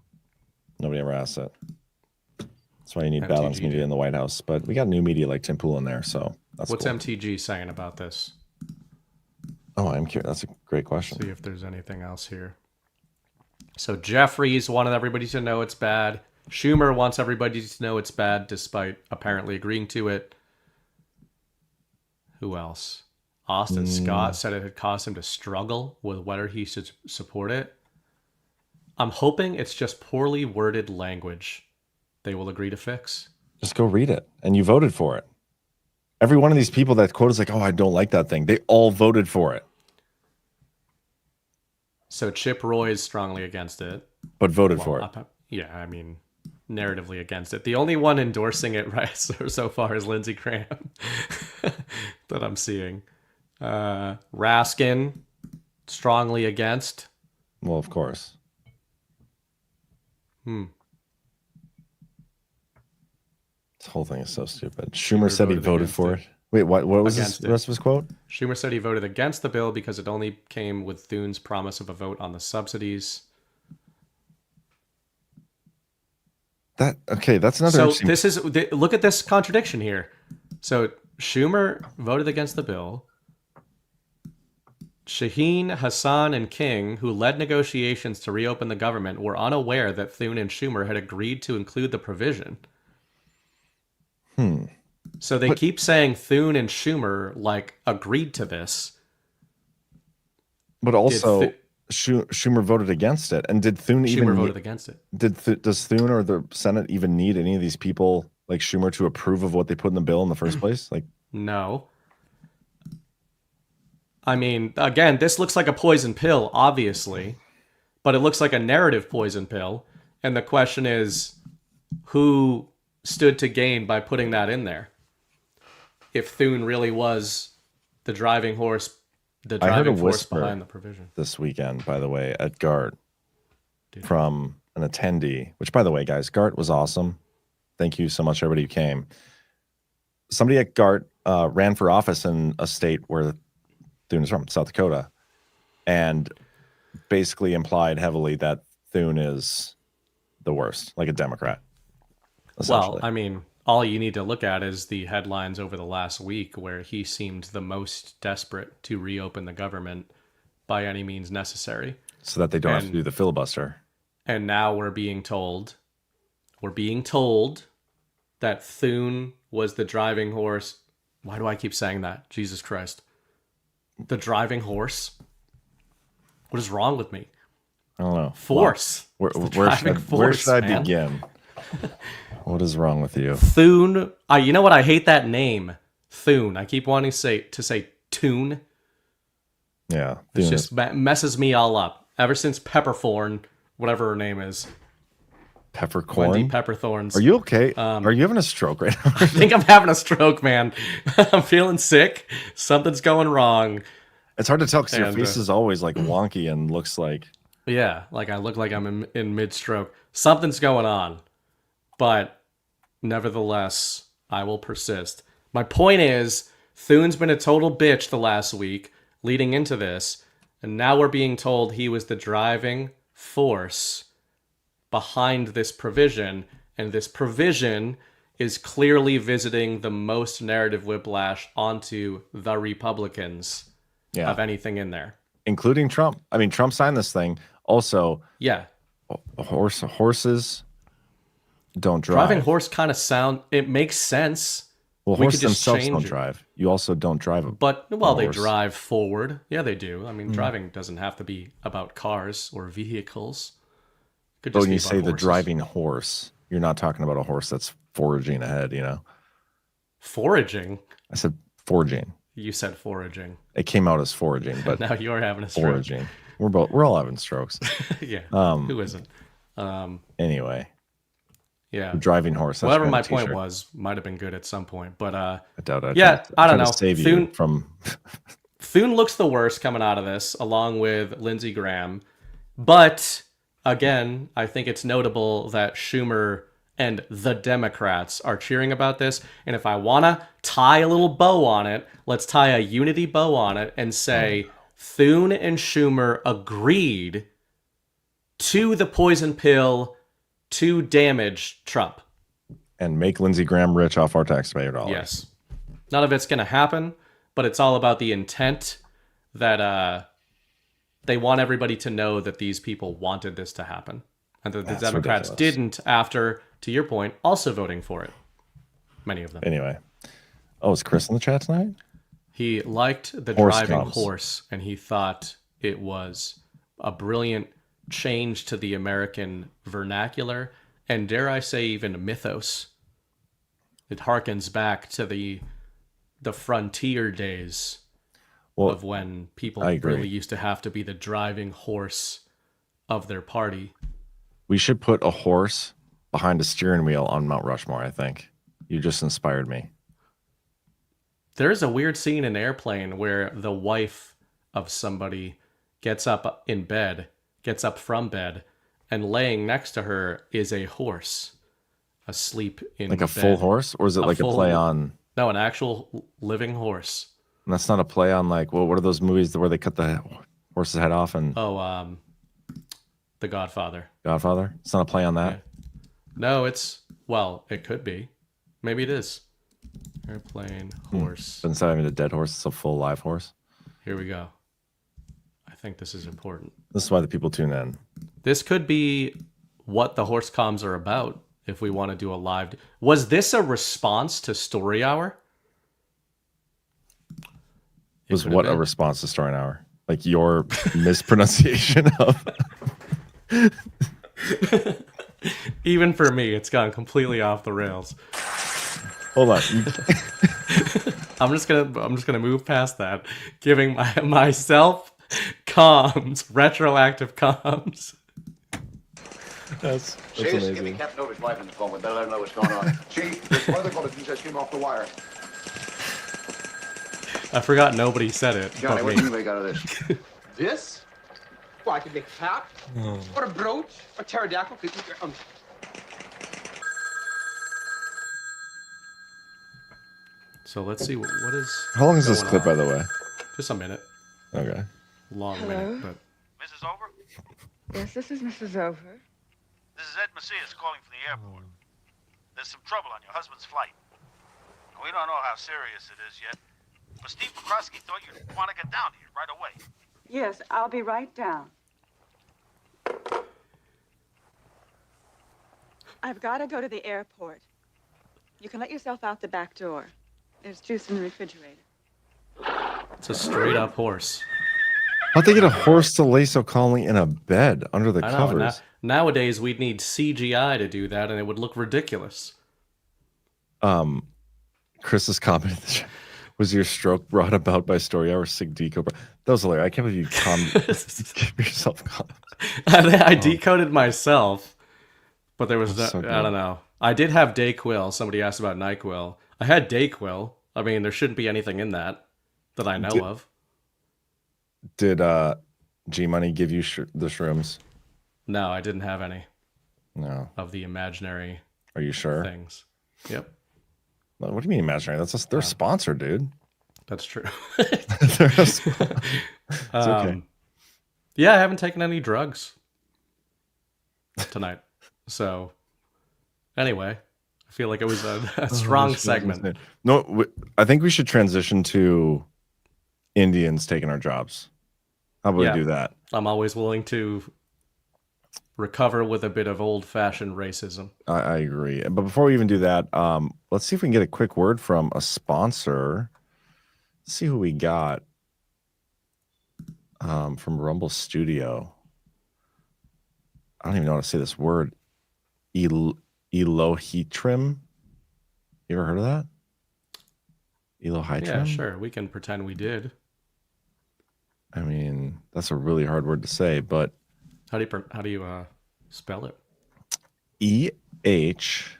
Nobody ever asks it. That's why you need balanced media in the White House. But we got new media like Tim Pool in there, so that's What's cool. MTG saying about this? Oh, I'm curious. That's a great question. See if there's anything else here. So Jeffries wanted everybody to know it's bad. Schumer wants everybody to know it's bad despite apparently agreeing to it. Who else? Austin Scott said it had caused him to struggle with whether he should support it. I'm hoping it's just poorly worded language they will agree to fix. Just go read it. And you voted for it. Every one of these people that quote is like, oh, I don't like that thing. They all voted for it. So Chip Roy is strongly against it. But voted for it. Yeah, I mean, narratively against it. The only one endorsing it right so far is Lindsey Graham that I'm seeing. Raskin, strongly against. Well, of course. This whole thing is so stupid. Schumer said he voted for it. Wait, what was the rest of his quote? Schumer said he voted against the bill because it only came with Thune's promise of a vote on the subsidies. That's another. So this is look at this contradiction here. So Schumer voted against the bill. Shaheen, Hassan, and King, who led negotiations to reopen the government, were unaware that Thune and Schumer had agreed to include the provision. So they keep saying Thune and Schumer agreed to this. But also, Schumer voted against it. And did Thune Schumer voted against it. Does Thune or the Senate even need any of these people like Schumer to approve of what they put in the bill in the first place? No. I mean, again, this looks like a poison pill, obviously, but it looks like a narrative poison pill. And the question is, who stood to gain by putting that in there? If Thune really was the driving force behind the provision. This weekend, by the way, at GART from an attendee, which, by the way, guys, GART was awesome. Thank you so much, everybody who came. Somebody at GART ran for office in a state where Thune is from, South Dakota, and basically implied heavily that Thune is the worst, like a Democrat. Well, I mean, all you need to look at is the headlines over the last week where he seemed the most desperate to reopen the government by any means necessary. So that they don't have to do the filibuster. And now we're being told that Thune was the driving horse. Why do I keep saying that? Jesus Christ. The driving horse? What is wrong with me? I don't know. Force. Well, where should I begin? What is wrong with you? Thune. You know what? I hate that name. Thune. I keep wanting to say tune. Yeah. It just messes me all up. Ever since Pepperthorn, whatever her name is. Peppercorn? Wendy Pepperthorns. Are you okay? Are you having a stroke right now? I think I'm having a stroke, man. I'm feeling sick. Something's going wrong. It's hard to tell because your face is always wonky and looks like... Yeah, I look like I'm in mid-stroke. Something's going on. But nevertheless, I will persist. My point is, Thune's been a total bitch the last week leading into this, and now we're being told he was the driving force behind this provision, and this provision is clearly visiting the most narrative whiplash onto the Republicans of anything in there. Including Trump. I mean, Trump signed this thing. Also, horses don't drive. Driving horse kind of it makes sense. Well, horses themselves don't drive. You also don't drive them. But, they drive forward. Yeah, they do. I mean, driving doesn't have to be about cars or vehicles. But when you say the driving horse, you're not talking about a horse that's foraging ahead, Foraging? I said foraging. You said foraging. It came out as foraging, but now you're having a stroke. Foraging. We're all having strokes. Yeah. Who isn't? Anyway. Yeah. The driving horse. Whatever my point was might have been good at some point, but I doubt it. I don't know. Save you from Thune looks the worst coming out of this, along with Lindsey Graham. But again, I think it's notable that Schumer and the Democrats are cheering about this. And if I want to tie a little bow on it, let's tie a unity bow on it and say Thune and Schumer agreed to the poison pill to damage Trump. And make Lindsey Graham rich off our taxpayer dollars. Yes. None of it's going to happen, but it's all about the intent that they want everybody to know that these people wanted this to happen. And the That's Democrats ridiculous. didn't after, to your point, also voting for it. Many of them. Anyway. Oh, is Chris in the chat tonight? He liked the Horse driving comes. horse, and he thought it was a brilliant change to the American vernacular, and dare I say even mythos. It harkens back to the frontier days of when people really used to have to be the driving horse of their party. We should put a horse behind a steering wheel on Mount Rushmore, I think. You just inspired me. There's a weird scene in Airplane where the wife of somebody gets up from bed, and laying next to her is a horse asleep in Like a bed. full horse? Or is it like a play on... No, an actual living horse. And that's not a play on like, well, what are those movies where they cut the horse's head off and... Oh, The Godfather. Godfather? It's not a play on that? Yeah. No, well, it could be. Maybe it is. Airplane, horse. But instead of having a dead horse, it's a full live horse. Here we go. I think this is important. This is why the people tune in. This could be what the horse comms are about if we want to do a live... Was this a response to Story Hour? Was what a response to Story Hour? Like your mispronunciation of... Even for me, it's gone completely off the rails. Hold on. I'm just gonna move past that. Giving myself comms, retroactive comms. That's Chase, amazing. give me Captain Over's wife on the phone. We better let him know what's going on. Chief, there's weather bulletins that came off the wire. I forgot nobody said it. Johnny, but what me. do you make out of this? This? Well, I could make a cap, or a brooch, a pterodactyl. So let's see what is. How long is this going clip, on. by the way? Just a minute. Okay. Long Hello? minute, but Mrs. Over? Yes, this is Mrs. Over. This is Ed Macias calling from the airport. There's some trouble on your husband's flight. We don't know how serious it is yet, but Steve McCroskey thought you'd want to get down here right away. Yes, I'll be right down. I've got to go to the airport. You can let yourself out the back door. There's juice in the refrigerator. it's a straight up horse. How'd they get a horse to lay so calmly in a bed under the I know. covers? Nowadays, we'd need CGI to do that, and it would look ridiculous. Chris's comment in the chat, was your stroke brought about by Story Hour Sig Deco? That was hilarious. I can't believe you give yourself comments. I decoded myself, but there was That's so I don't know. I did have Dayquil. Somebody asked about NyQuil. I had Dayquil. I mean, there shouldn't be anything in that I know of. Did G Money give you the shrooms? No, I didn't have any. No. Of the imaginary. Are you sure? Things. Yep. What do you mean imaginary? They're sponsored, dude. That's true. It's okay. Yeah, I haven't taken any drugs tonight. So, anyway, I feel like it was a strong segment. No, I think we should transition to Indians taking our jobs. How about we do that? I'm always willing to recover with a bit of old-fashioned racism. I agree. But before we even do that, let's see if we can get a quick word from a sponsor. Let's see who we got from Rumble Studio. I don't even know how to say this word. Elohitrim. You ever heard of that? Elohitrim? Yeah, sure. We can pretend we did. I mean, that's a really hard word to say, but how do you spell it? Elohitrim.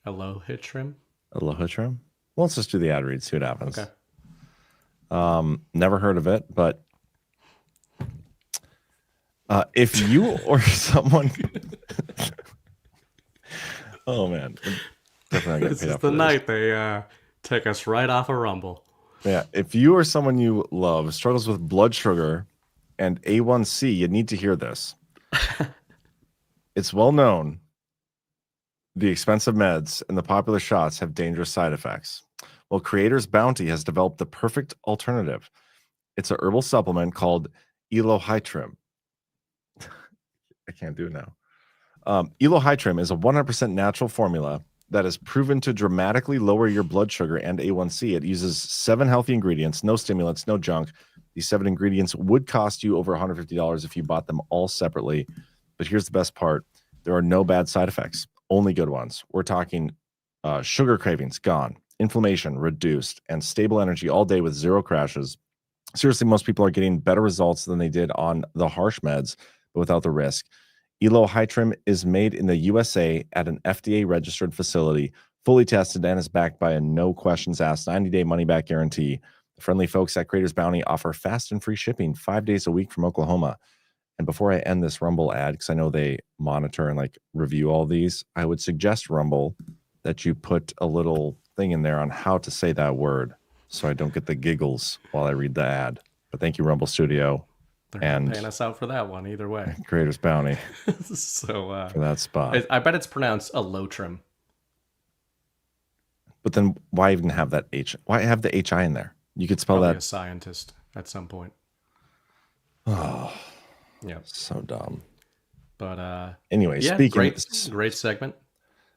Elohitrim? Elohitrim? Well, let's just do the ad read, see what happens. Okay. Never heard of it, but if you or someone oh man, definitely this is the night they take us right off of Rumble. Yeah, if you or someone you love struggles with blood sugar and A1C, you need to hear this. It's well known the expensive meds and the popular shots have dangerous side effects. Well, Creator's Bounty has developed the perfect alternative. It's a herbal supplement called Elohitrim. I can't do it now. Elohitrim is a 100% natural formula that is proven to dramatically lower your blood sugar and A1C. It uses 7 healthy ingredients, no stimulants, no junk. These 7 ingredients would cost you over $150 if you bought them all separately. But here's the best part. There are no bad side effects, only good ones. We're talking sugar cravings gone, inflammation reduced, and stable energy all day with 0 crashes. Seriously, most people are getting better results than they did on the harsh meds, but without the risk. Elohitrim is made in the USA at an FDA-registered facility, fully tested, and is backed by a no questions asked 90-day money-back guarantee. The friendly folks at Creators Bounty offer fast and free shipping 5 days a week from Oklahoma. And before I end this Rumble ad, because I know they monitor and like review all these, I would suggest, Rumble, that you put a little thing in there on how to say that word so I don't get the giggles while I read the ad. But thank you, Rumble Studio. They're not paying us out for that one either way. Creators Bounty. So for that spot. I bet it's pronounced Elotrim. But then why even have that H? Why have the HI in there? You could spell Probably that. A scientist at some point. Oh, yeah, so dumb. But anyway, yeah, speaking great segment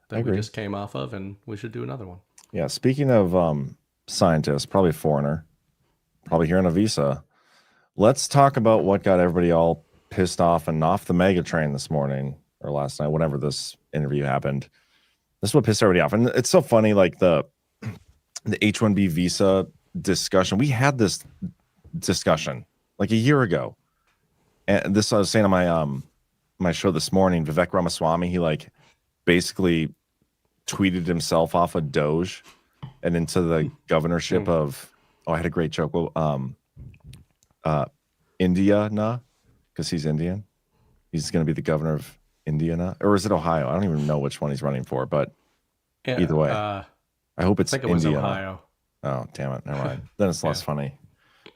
that we just came off of, and we should do another one. Yeah, speaking of scientists, probably a foreigner, probably here on a visa. Let's talk about what got everybody all pissed off and off the mega train this morning or last night, whenever this interview happened. This is what pissed everybody off, and it's so funny. Like the H-1B visa discussion, we had this discussion like a year ago, and this I was saying on my show this morning. Vivek Ramaswamy, he like basically tweeted himself off of Doge and into the governorship of. Oh, I had a great joke. Well, Indiana, because he's Indian. He's going to be the governor of Indiana, or is it Ohio? I don't even know which one he's running for, but either way, I hope it's Indiana. Indiana. Ohio. Oh, damn it! Never mind. Then it's less funny.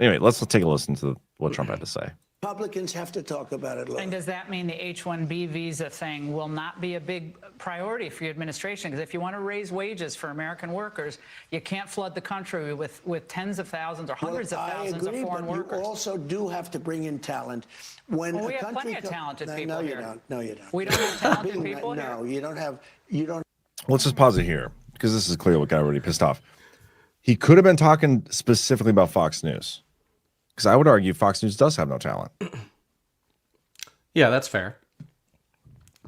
Anyway, let's take a listen to what Trump had to say. Republicans have to talk about it. And does that mean the H-1B visa thing will not be a big priority for your administration? Because if you want to raise wages for American workers, you can't flood the country with tens of thousands or hundreds of thousands of foreign workers. You also do have to bring in talent. When we have plenty of talented people here. No, you don't. We don't have talented people here? No, you don't have. You don't. Let's just pause it here because this is clear what got everybody pissed off. He could have been talking specifically about Fox News, because I would argue Fox News does have no talent. Yeah, that's fair.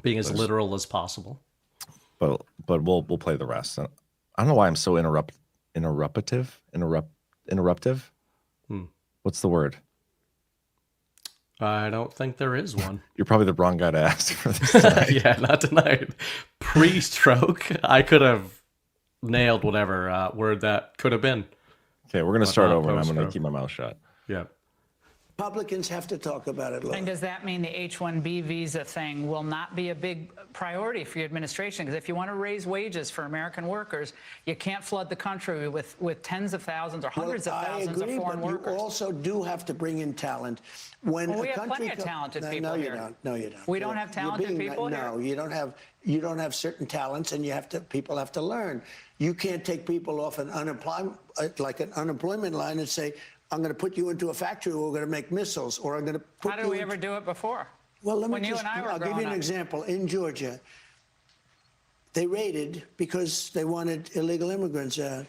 Being as literal as possible. But we'll play the rest. I don't know why I'm so interruptive. What's the word? I don't think there is one. You're probably the wrong guy to ask for this tonight. Yeah, not tonight. Pre-stroke, I could have nailed whatever word that could have been. Okay, we're going to start over, and I'm going to keep my mouth shut. Yeah. Republicans have to talk about it. And does that mean the H-1B visa thing will not be a big priority for your administration? Because if you want to raise wages for American workers, you can't flood the country with tens of thousands or hundreds of thousands of foreign workers. You also do have to bring in talent. When we have plenty of talented people here. No, you don't. We don't have talented people here? No, you don't have certain talents, and people have to learn. You can't take people off an unemployment line and say, I'm going to put you into a factory where we're going to make missiles, or I'm going to put How did we ever do it before? Well, when you and I were I'll give you an example. In Georgia, they raided because they wanted illegal immigrants out.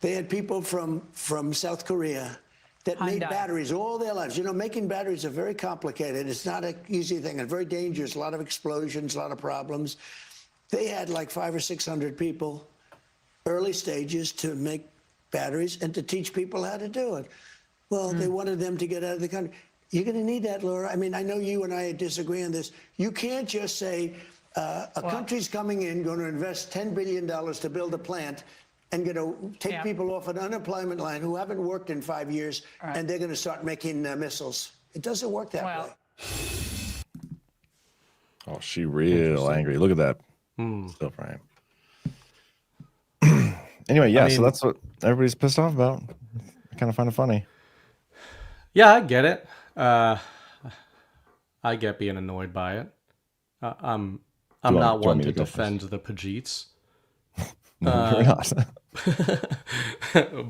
They had people from South Korea that made batteries all their lives. You know, making batteries are very complicated. It's not an easy thing and very dangerous. A lot of explosions, a lot of problems. They had like 500 or 600 people, early stages, to make batteries and to teach people how to do it. Well, they wanted them to get out of the country. You're going to need that, Laura. I mean, I know you and I disagree on this. You can't just say a country's coming in, going to invest $10 billion to build a plant, and going to take people off an unemployment line who haven't worked in 5 years, and they're going to start making missiles. It doesn't work that way. Oh, she real angry. Look at that. Still frame. Anyway, yeah, so that's what everybody's pissed off about. I kind of find it funny. Yeah, I get it. I get being annoyed by it. I'm not one to defend the Pajeets. No, you're not.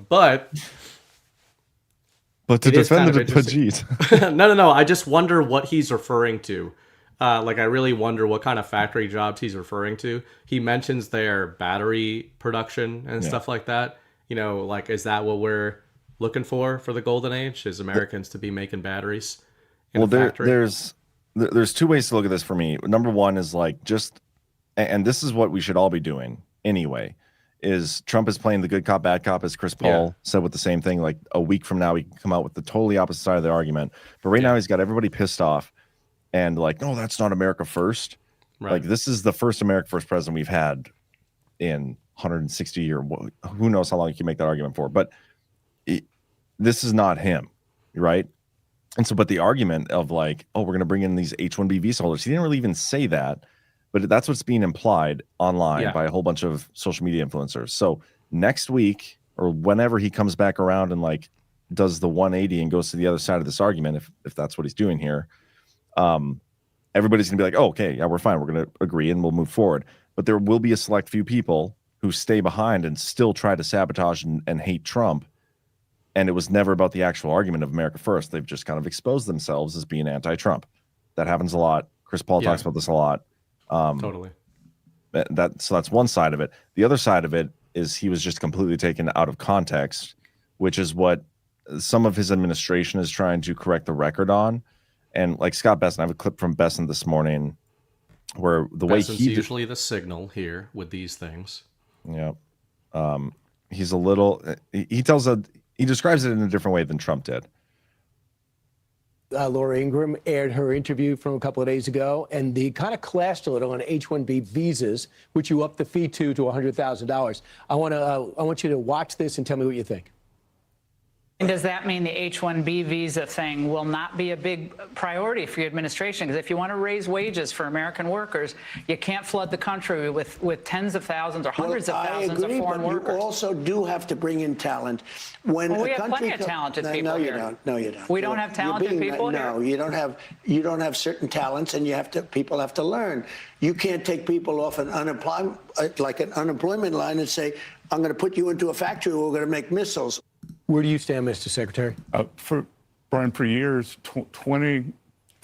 But to defend the Pajit. No. I just wonder what he's referring to. Like, I really wonder what kind of factory jobs he's referring to. He mentions their battery production and stuff like that. You know, like, is that what we're looking for the golden age? Is Americans to be making batteries in a factory? There's two ways to look at this for me. Number one is like and this is what we should all be doing anyway, is Trump is playing the good cop, bad cop, as Chris Paul said with the same thing. Like a week from now, he can come out with the totally opposite side of the argument. But right now he's got everybody pissed off and like, no, that's not America first. Right. Like this is the first America first president we've had in 160 years. Who knows how long you can make that argument for, but this is not him, right? And so, but the argument of like, oh, we're going to bring in these H-1B visa holders, he didn't really even say that, but that's what's being implied online by a whole bunch of social media influencers. So next week or whenever he comes back around and like does the 180 and goes to the other side of this argument, if that's what he's doing here, everybody's gonna be like, oh, okay, yeah, we're fine. We're going to agree and we'll move forward. But there will be a select few people who stay behind and still try to sabotage and hate Trump. And it was never about the actual argument of America first. They've just kind of exposed themselves as being anti-Trump. That happens a lot. Chris Paul talks about this a lot. Totally. So that's one side of it. The other side of it is he was just completely taken out of context, which is what some of his administration is trying to correct the record on. And like Scott Besson, I have a clip from Besson this morning where the way he usually the signal here with these things. Yeah. He's a little, he describes it in a different way than Trump did. Laura Ingraham aired her interview from a couple of days ago, and they kind of clashed a little on H-1B visas, which you upped the fee to $100,000. I want you to watch this and tell me what you think. And does that mean the H-1B visa thing will not be a big priority for your administration? Because if you want to raise wages for American workers, you can't flood the country with tens of thousands or hundreds of thousands of foreign workers. You also do have to bring in talent. When we have plenty of talented people here. No, you don't. We don't have talented people here? No, you don't have certain talents, and people have to learn. You can't take people off an unemployment line and say, I'm going to put you into a factory where we're going to make missiles. Where do you stand, Mr. Secretary? Brian, for years, 20,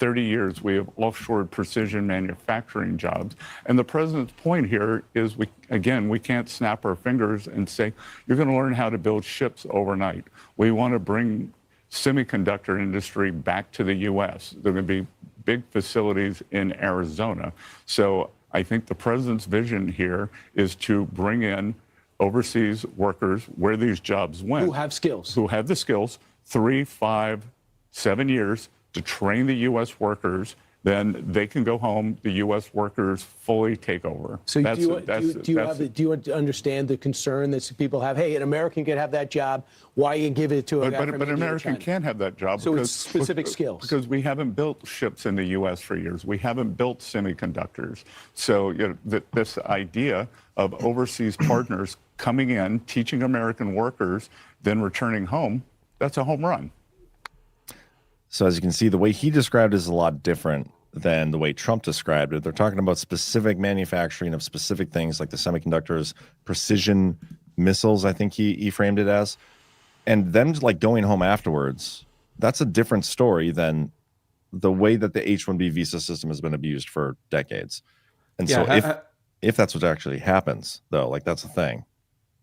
30 years, we have offshored precision manufacturing jobs. And the president's point here is, we can't snap our fingers and say, you're going to learn how to build ships overnight. We want to bring semiconductor industry back to the U.S. There are going to be big facilities in Arizona. So I think the president's vision here is to bring in overseas workers where these jobs went. Who have skills. Who have the skills, 3, 5, 7 years to train the U.S. workers. Then they can go home. The U.S. workers fully take over. So do you understand the concern that people have? Hey, an American could have that job. Why you give it to a guy from But an American can't have that job. So it's specific skills. Because we haven't built ships in the U.S. for years. We haven't built semiconductors. So this idea of overseas partners coming in, teaching American workers, then returning home, that's a home run. So as you can see, the way he described it is a lot different than the way Trump described it. They're talking about specific manufacturing of specific things like the semiconductors, precision missiles, I think he framed it as. And them like going home afterwards, that's a different story than the way that the H-1B visa system has been abused for decades. And so if that's what actually happens, though, like that's the thing.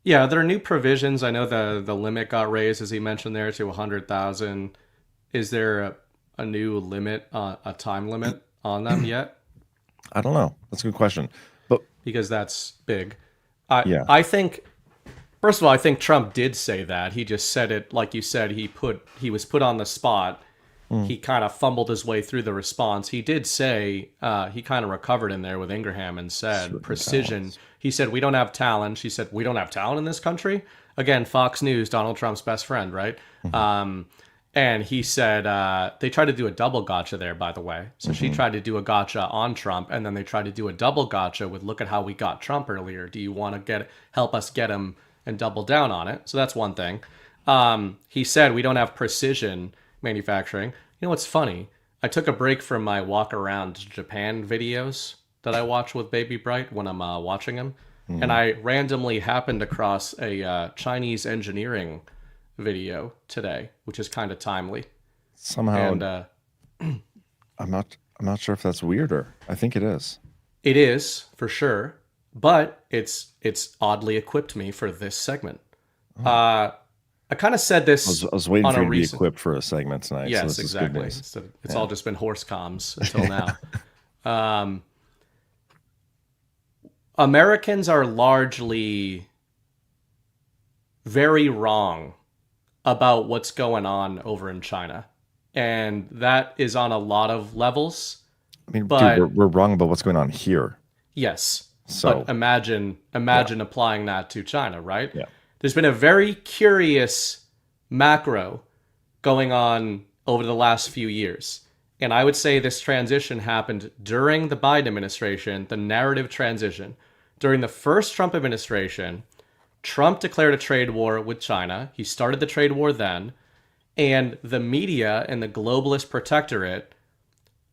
Yeah, there are new provisions. I know the limit got raised, as he mentioned there, to 100,000. Is there a new limit, a time limit on them yet? I don't know. That's a good question. But because that's big. I think, first of all, I think Trump did say that. He just said it, like you said, he was put on the spot. He kind of fumbled his way through the response. He did say, he kind of recovered in there with Ingraham and said, precision. Talents. He said, we don't have talent. She said, we don't have talent in this country? Again, Fox News, Donald Trump's best friend, right? And he said, they tried to do a double gotcha there, by the way. So she tried to do a gotcha on Trump, and then they tried to do a double gotcha with, look at how we got Trump earlier. Do you want to help us get him and double down on it? So that's one thing. He said, we don't have precision manufacturing. You know what's funny? I took a break from my walk around Japan videos that I watch with Baby Bright when I'm watching them. and I randomly happened across a Chinese engineering video today, which is kind of timely. Somehow, and I'm not sure if that's weirder. I think it is. It is for sure, but it's oddly equipped me for this segment. I kind of said this. I was waiting for you to be equipped for a segment tonight. Yes, so this exactly. Is good news. It's all just been horse comms until now. Americans are largely very wrong about what's going on over in China. And that is on a lot of levels. I mean, but, dude, we're wrong about what's going on here. Yes. So but imagine applying that to China, right? Yeah. There's been a very curious macro going on over the last few years. And I would say this transition happened during the Biden administration, the narrative transition. During the first Trump administration, Trump declared a trade war with China. He started the trade war then. And the media and the globalist protectorate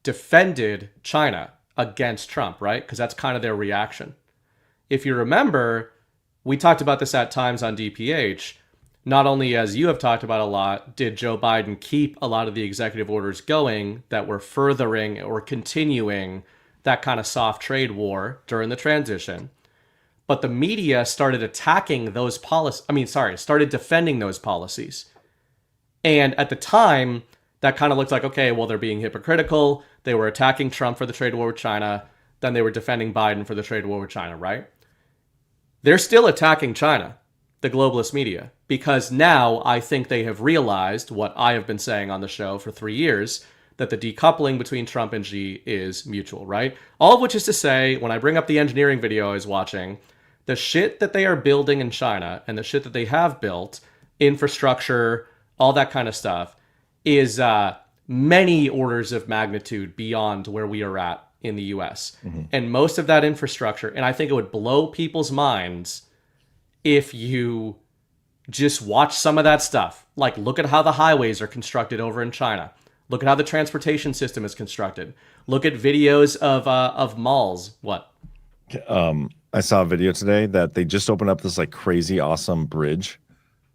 defended China against Trump, right? Because that's kind of their reaction. If you remember, we talked about this at times on DPH. Not only, as you have talked about a lot, did Joe Biden keep a lot of the executive orders going that were furthering or continuing that kind of soft trade war during the transition, but the media started attacking those started defending those policies. And at the time, that kind of looked like, okay, well, they're being hypocritical. They were attacking Trump for the trade war with China. Then they were defending Biden for the trade war with China, right? They're still attacking China, the globalist media, because now I think they have realized what I have been saying on the show for 3 years, that the decoupling between Trump and Xi is mutual, right? All of which is to say, when I bring up the engineering video I was watching, the shit that they are building in China and the shit that they have built, infrastructure, all that kind of stuff, is many orders of magnitude beyond where we are at in the US. Mm-hmm. And most of that infrastructure, and I think it would blow people's minds if you just watch some of that stuff. Like, look at how the highways are constructed over in China. Look at how the transportation system is constructed. Look at videos of malls. What? I saw a video today that they just opened up this like crazy awesome bridge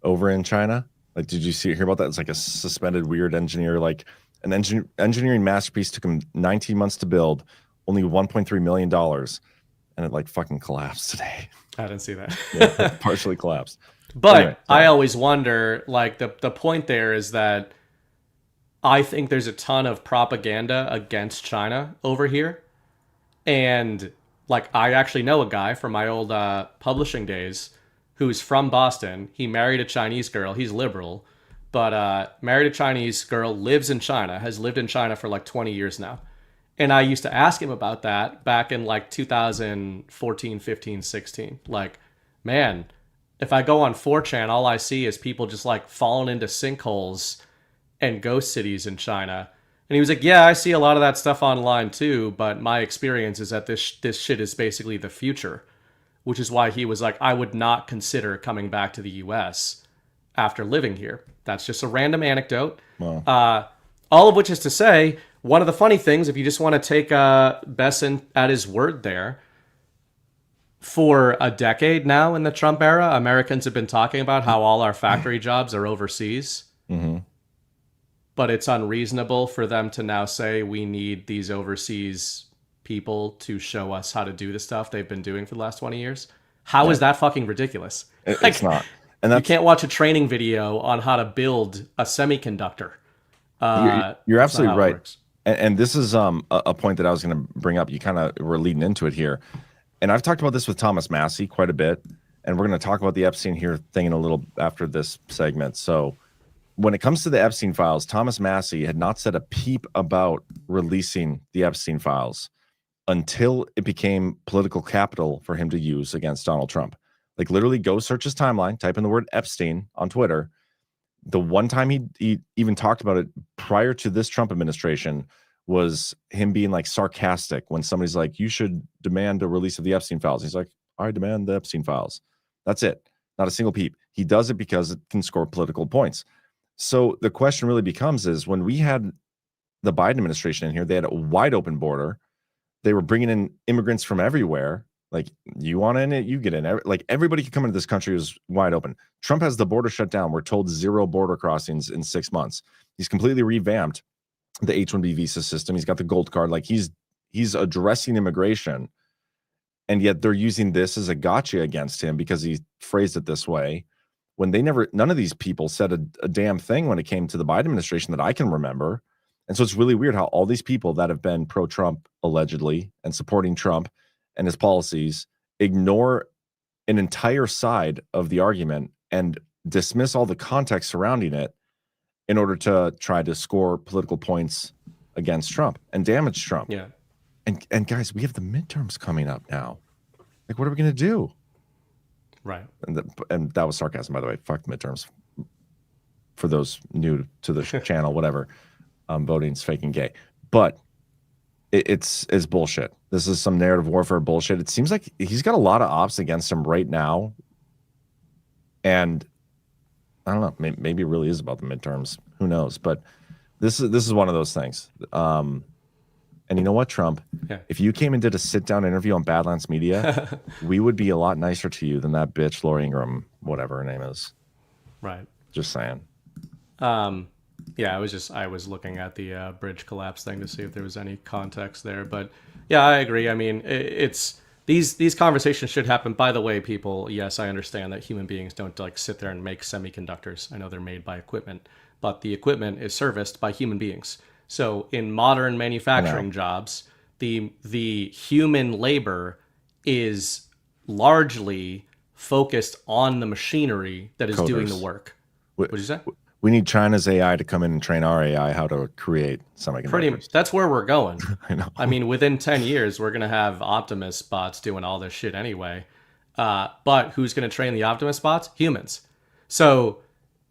over in China. Like, did you hear about that? It's like a suspended weird engineer, like an engineering masterpiece. Took him 19 months to build, only $1.3 million, and it like fucking collapsed today. I didn't see that. Yeah, partially collapsed. But anyway, I always wonder, like, the point there is that I think there's a ton of propaganda against China over here. And, like, I actually know a guy from my old publishing days who's from Boston. He married a Chinese girl. He's liberal. But married a Chinese girl, lives in China, has lived in China for, like, 20 years now. And I used to ask him about that back in, like, 2014, 15, 16. Like, man, if I go on 4chan, all I see is people just, like, falling into sinkholes and ghost cities in China. And he was like, yeah, I see a lot of that stuff online too, but my experience is that this shit is basically the future, which is why he was like, I would not consider coming back to the US after living here. That's just a random anecdote. Wow. All of which is to say, one of the funny things, if you just want to take Besson at his word there, for a decade now in the Trump era, Americans have been talking about how all our factory jobs are overseas. Mm-hmm. But it's unreasonable for them to now say we need these overseas people to show us how to do the stuff they've been doing for the last 20 years. How is that fucking ridiculous? It's not. And you can't watch a training video on how to build a semiconductor. You're absolutely right. And this is a point that I was going to bring up. You kind of were leading into it here. And I've talked about this with Thomas Massey quite a bit. And we're going to talk about the Epstein here thing in a little after this segment. So when it comes to the Epstein files, Thomas Massey had not said a peep about releasing the Epstein files until it became political capital for him to use against Donald Trump. Like, literally go search his timeline, type in the word Epstein on Twitter. The one time he even talked about it prior to this Trump administration was him being like sarcastic when somebody's like, you should demand a release of the Epstein files. He's like, I demand the Epstein files. That's it. Not a single peep. He does it because it can score political points. So the question really becomes is when we had the Biden administration in here, they had a wide open border. They were bringing in immigrants from everywhere. Like, you want in it, you get in. Like, everybody can come into this country is wide open. Trump has the border shut down. We're told 0 border crossings in 6 months. He's completely revamped the H-1B visa system. He's got the gold card. Like, he's addressing immigration, and yet they're using this as a gotcha against him because he phrased it this way. When none of these people said a damn thing when it came to the Biden administration that I can remember. And so it's really weird how all these people that have been pro-Trump allegedly and supporting Trump and his policies ignore an entire side of the argument and dismiss all the context surrounding it in order to try to score political points against Trump and damage Trump. Yeah. And guys, we have the midterms coming up now. Like, what are we going to do? Right. And that was sarcasm, by the way. Fuck midterms. For those new to the channel, whatever. Voting's fake and gay. But it's bullshit. This is some narrative warfare bullshit. It seems like he's got a lot of ops against him right now. And I don't know. Maybe it really is about the midterms. Who knows? But this is one of those things. And you know what, Trump? Yeah. If you came and did a sit-down interview on Badlands Media, we would be a lot nicer to you than that bitch Lori Ingram, whatever her name is. Right. Just saying. Yeah, I was looking at the bridge collapse thing to see if there was any context there. But yeah, I agree. I mean, it's these conversations should happen. By the way, people, yes, I understand that human beings don't like sit there and make semiconductors. I know they're made by equipment, but the equipment is serviced by human beings. So in modern manufacturing jobs, the human labor is largely focused on the machinery that is doing the work. What did you say? We need China's AI to come in and train our AI how to create semiconductors. Pretty much. That's where we're going. I know. I mean, within 10 years, we're going to have Optimus bots doing all this shit anyway. But who's going to train the Optimus bots? Humans. So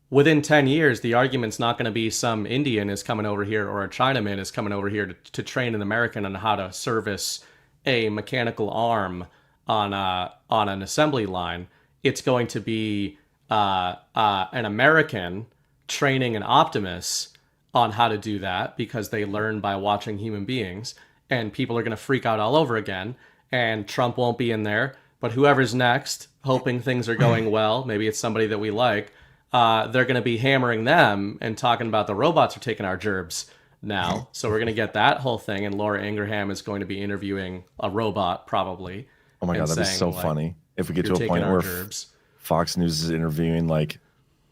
within 10 years, the argument's not going to be some Indian is coming over here or a Chinaman is coming over here to train an American on how to service a mechanical arm on an assembly line. It's going to be an American training an Optimus on how to do that because they learn by watching human beings, and people are going to freak out all over again, and Trump won't be in there, but whoever's next, hoping things are going well, maybe it's somebody that we like, they're going to be hammering them and talking about the robots are taking our gerbs now. So we're going to get that whole thing, and Laura Ingraham is going to be interviewing a robot probably. Oh my God, that'd be so funny if we get to a point where Fox News is interviewing like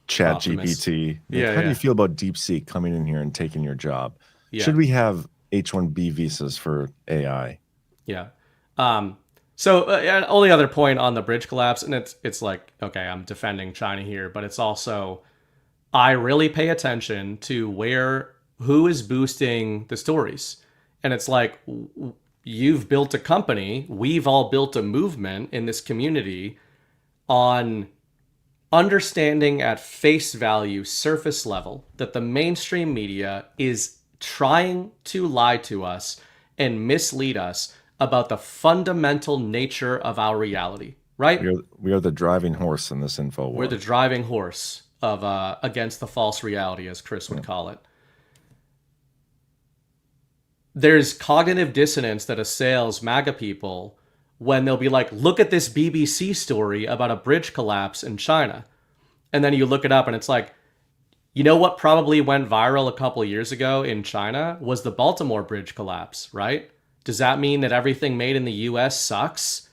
Chat GPT. Like, how do you feel about DeepSeek coming in here and taking your job? Yeah. Should we have H-1B visas for AI? Yeah. So only other point on the bridge collapse, and it's like, okay, I'm defending China here, but it's also, I really pay attention to who is boosting the stories. And it's like, you've built a company, we've all built a movement in this community on understanding at face value, surface level, that the mainstream media is trying to lie to us and mislead us about the fundamental nature of our reality, right? We are the driving horse in this info war. We're the driving horse of against the false reality, as Chris would call it. There's cognitive dissonance that assails MAGA people when they'll be like, look at this BBC story about a bridge collapse in China. And then you look it up and it's like, you know what probably went viral a couple of years ago in China was the Baltimore bridge collapse, right? Does that mean that everything made in the US sucks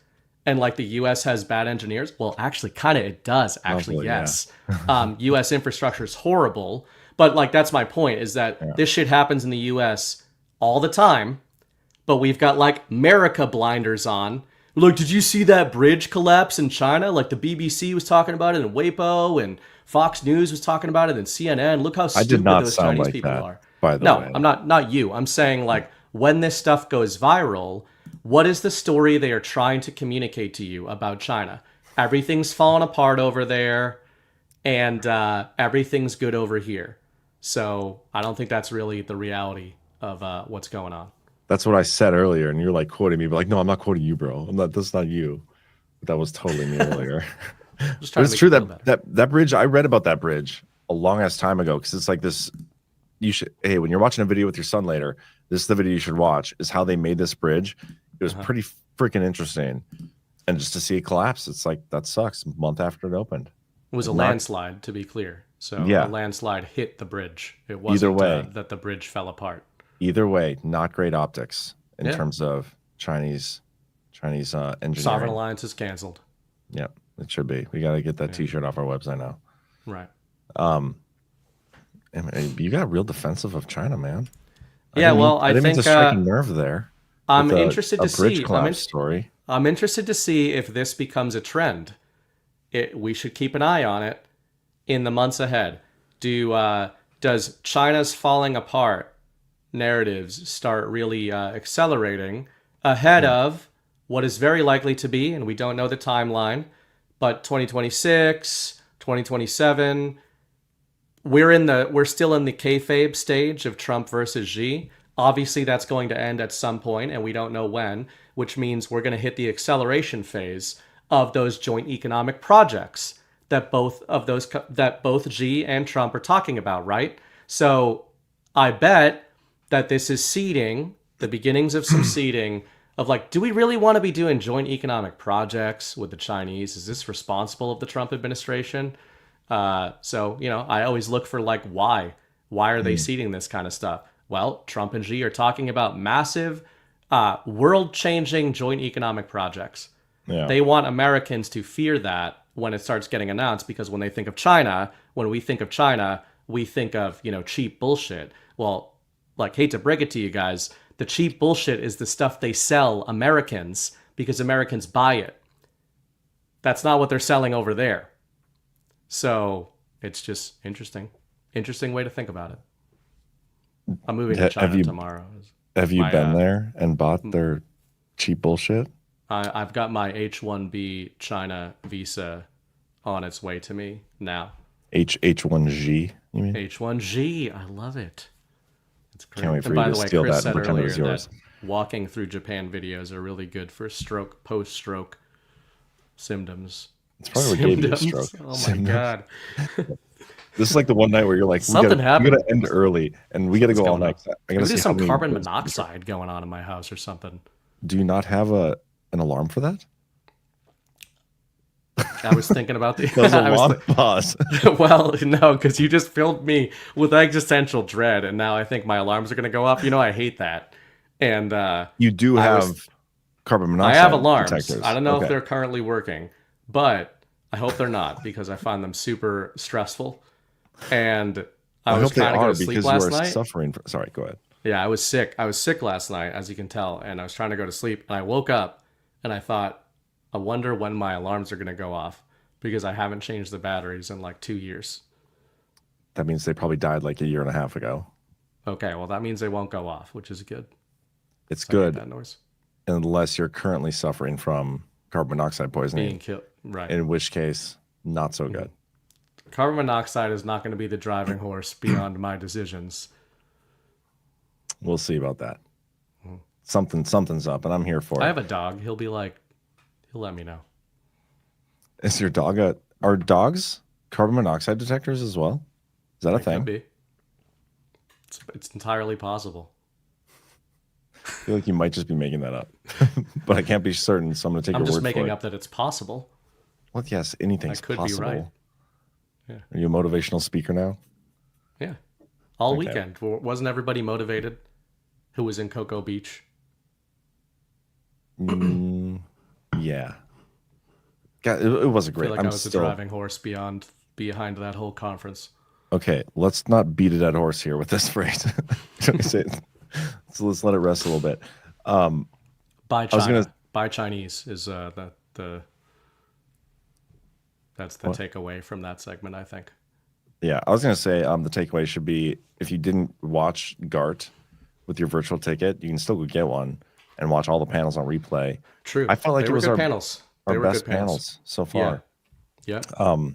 and like the US has bad engineers? Well, actually, kind of it does, actually, yes. Yeah. US infrastructure is horrible. But like, that's my point, is that this shit happens in the US all the time, but we've got like America blinders on. Look, did you see that bridge collapse in China? Like the BBC was talking about it, and Weibo and Fox News was talking about it, and CNN. Look how stupid those Chinese people are. By the way. I'm not you. I'm saying like when this stuff goes viral, what is the story they are trying to communicate to you about China? Everything's falling apart over there, and everything's good over here. So I don't think that's really the reality of what's going on. That's what I said earlier, and you're like quoting me, but like, no, I'm not quoting you, bro. That's not you. That was totally me earlier. But it's true that bridge. I read about that bridge a long ass time ago because it's like this. You should, hey, when you're watching a video with your son later, this is the video you should watch. Is how they made this bridge. It was pretty freaking interesting. And just to see it collapse, it's like, that sucks. A month after it opened. It was a landslide, to be clear. So Yeah. a landslide hit the bridge. It wasn't Either way, that the bridge fell apart. Either way, not great optics in Yeah. terms of Chinese engineering. Sovereign Alliance is canceled. Yep, it should be. We got to get that T-shirt off our website now. Right. And you got real defensive of China, man. Yeah, I didn't mean think to strike a nerve there. I'm with interested to bridge see. collapse story. I'm interested to see if this becomes a trend. We should keep an eye on it in the months ahead. Does China's falling apart narratives start really accelerating ahead of what is very likely to be, and we don't know the timeline, but 2026, 2027, we're still in the kayfabe stage of Trump versus Xi. Obviously, that's going to end at some point, and we don't know when, which means we're going to hit the acceleration phase of those joint economic projects that both Xi and Trump are talking about, right? So I bet that this is seeding, the beginnings of some seeding of like, do we really want to be doing joint economic projects with the Chinese? Is this responsible of the Trump administration? So, I always look for like, why are they seeding this kind of stuff? Well, Trump and Xi are talking about massive, world-changing joint economic projects. Yeah. They want Americans to fear that when it starts getting announced, because when they think of China, when we think of China, we think of, cheap bullshit. Well, like, hate to break it to you guys, the cheap bullshit is the stuff they sell Americans because Americans buy it. That's not what they're selling over there. So it's just interesting. Interesting way to think about it. I'm moving to China tomorrow. Have you been there and bought their cheap bullshit? I've got my H-1B China visa on its way to me now. H1G, you mean? H1G, I love it. It's great. Can't wait for And you by to the way, steal Chris that said and pretend it earlier was yours. that walking through Japan videos are really good for post-stroke symptoms. It's probably what gave you a Symptoms? stroke. Oh my Symptoms. God. This is like the one night where you're like, Something happened. We gotta end early, and we gotta go all night. I Maybe gotta there's see how some many carbon bills- monoxide going on in my house or something. Do you not have an alarm for that? I was thinking about the. That was a long pause. Well, no, because you just filled me with existential dread, and now I think my alarms are going to go off. I hate that. And You do have carbon I monoxide have alarms. detectors. I don't know Okay. if they're currently working, but I hope they're not because I find them super stressful. And I was hope they trying to go are to sleep because last you are night. suffering. Sorry, go ahead. Yeah, I was sick. I was sick last night, as you can tell, and I was trying to go to sleep. And I woke up, and I thought, I wonder when my alarms are going to go off because I haven't changed the batteries in like 2 years. That means they probably died like a year and a half ago. Okay, well that means they won't go off, which is good. It's I hate good that noise. unless you're currently suffering from carbon monoxide poisoning. Being killed, right? In which case, not so good. Carbon monoxide is not going to be the driving horse beyond my decisions. We'll see about that. Something's up, and I'm here for it. I have a dog. He'll let me know. Is your dog are dogs carbon monoxide detectors as well? Is that a thing? Could be. It's entirely possible. I feel like you might just be making that up, but I can't be certain, so I'm going to take I'm your just word making for up that it's possible. Well, yes, anything's I could possible. be right. Yeah. Are you a motivational speaker now? Yeah. All Okay. weekend. Wasn't everybody motivated who was in Cocoa Beach? Yeah. God, it was a I great. feel like I'm I was still the driving horse behind that whole conference. okay. Let's not beat a dead horse here with this phrase. So let's let it rest a little bit. Buy I was China. gonna- Buy Chinese is that's the What? takeaway from that segment, I think. Yeah, I was gonna say the takeaway should be if you didn't watch GART with your virtual ticket, you can still go get one and watch all the panels on replay. True. I felt like They it were was good our panels. They our were best good panels. panels so far. Yeah. Yeah.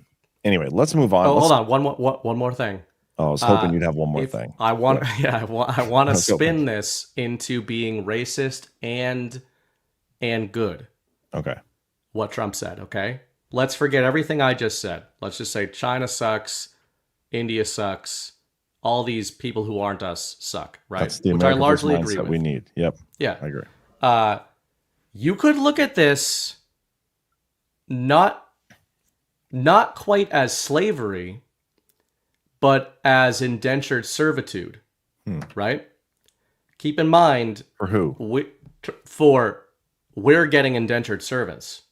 Anyway, let's move on. Oh, Let's- hold on. One more thing. Oh, I was hoping you'd have one more thing. I want to Let's go. spin this into being racist and good. Okay. What Trump said, okay? Let's forget everything I just said. Let's just say China sucks, India sucks, all these people who aren't us suck, right? That's the Which I American first largely agree mindset with. we need. Yep. Yeah. I agree. You could look at this not quite as slavery, but as indentured servitude, right? Keep in mind... For who? We're getting indentured servants.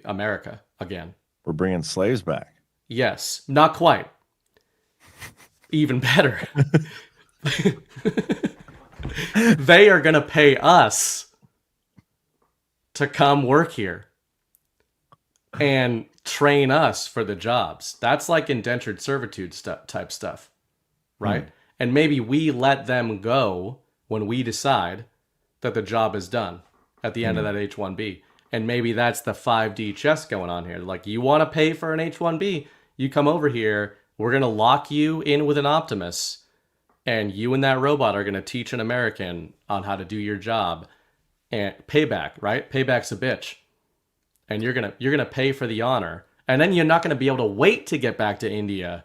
America, again. We're bringing slaves back. Yes, not quite. Even better. They are going to pay us to come work here and train us for the jobs. That's like indentured servitude type stuff, right? And maybe we let them go when we decide that the job is done at the end of that H-1B. And maybe that's the 5D chess going on here. Like, you want to pay for an H-1B, you come over here, we're going to lock you in with an Optimus, and you and that robot are going to teach an American on how to do your job. And payback, right? Payback's a bitch. And you're gonna pay for the honor. And then you're not going to be able to wait to get back to India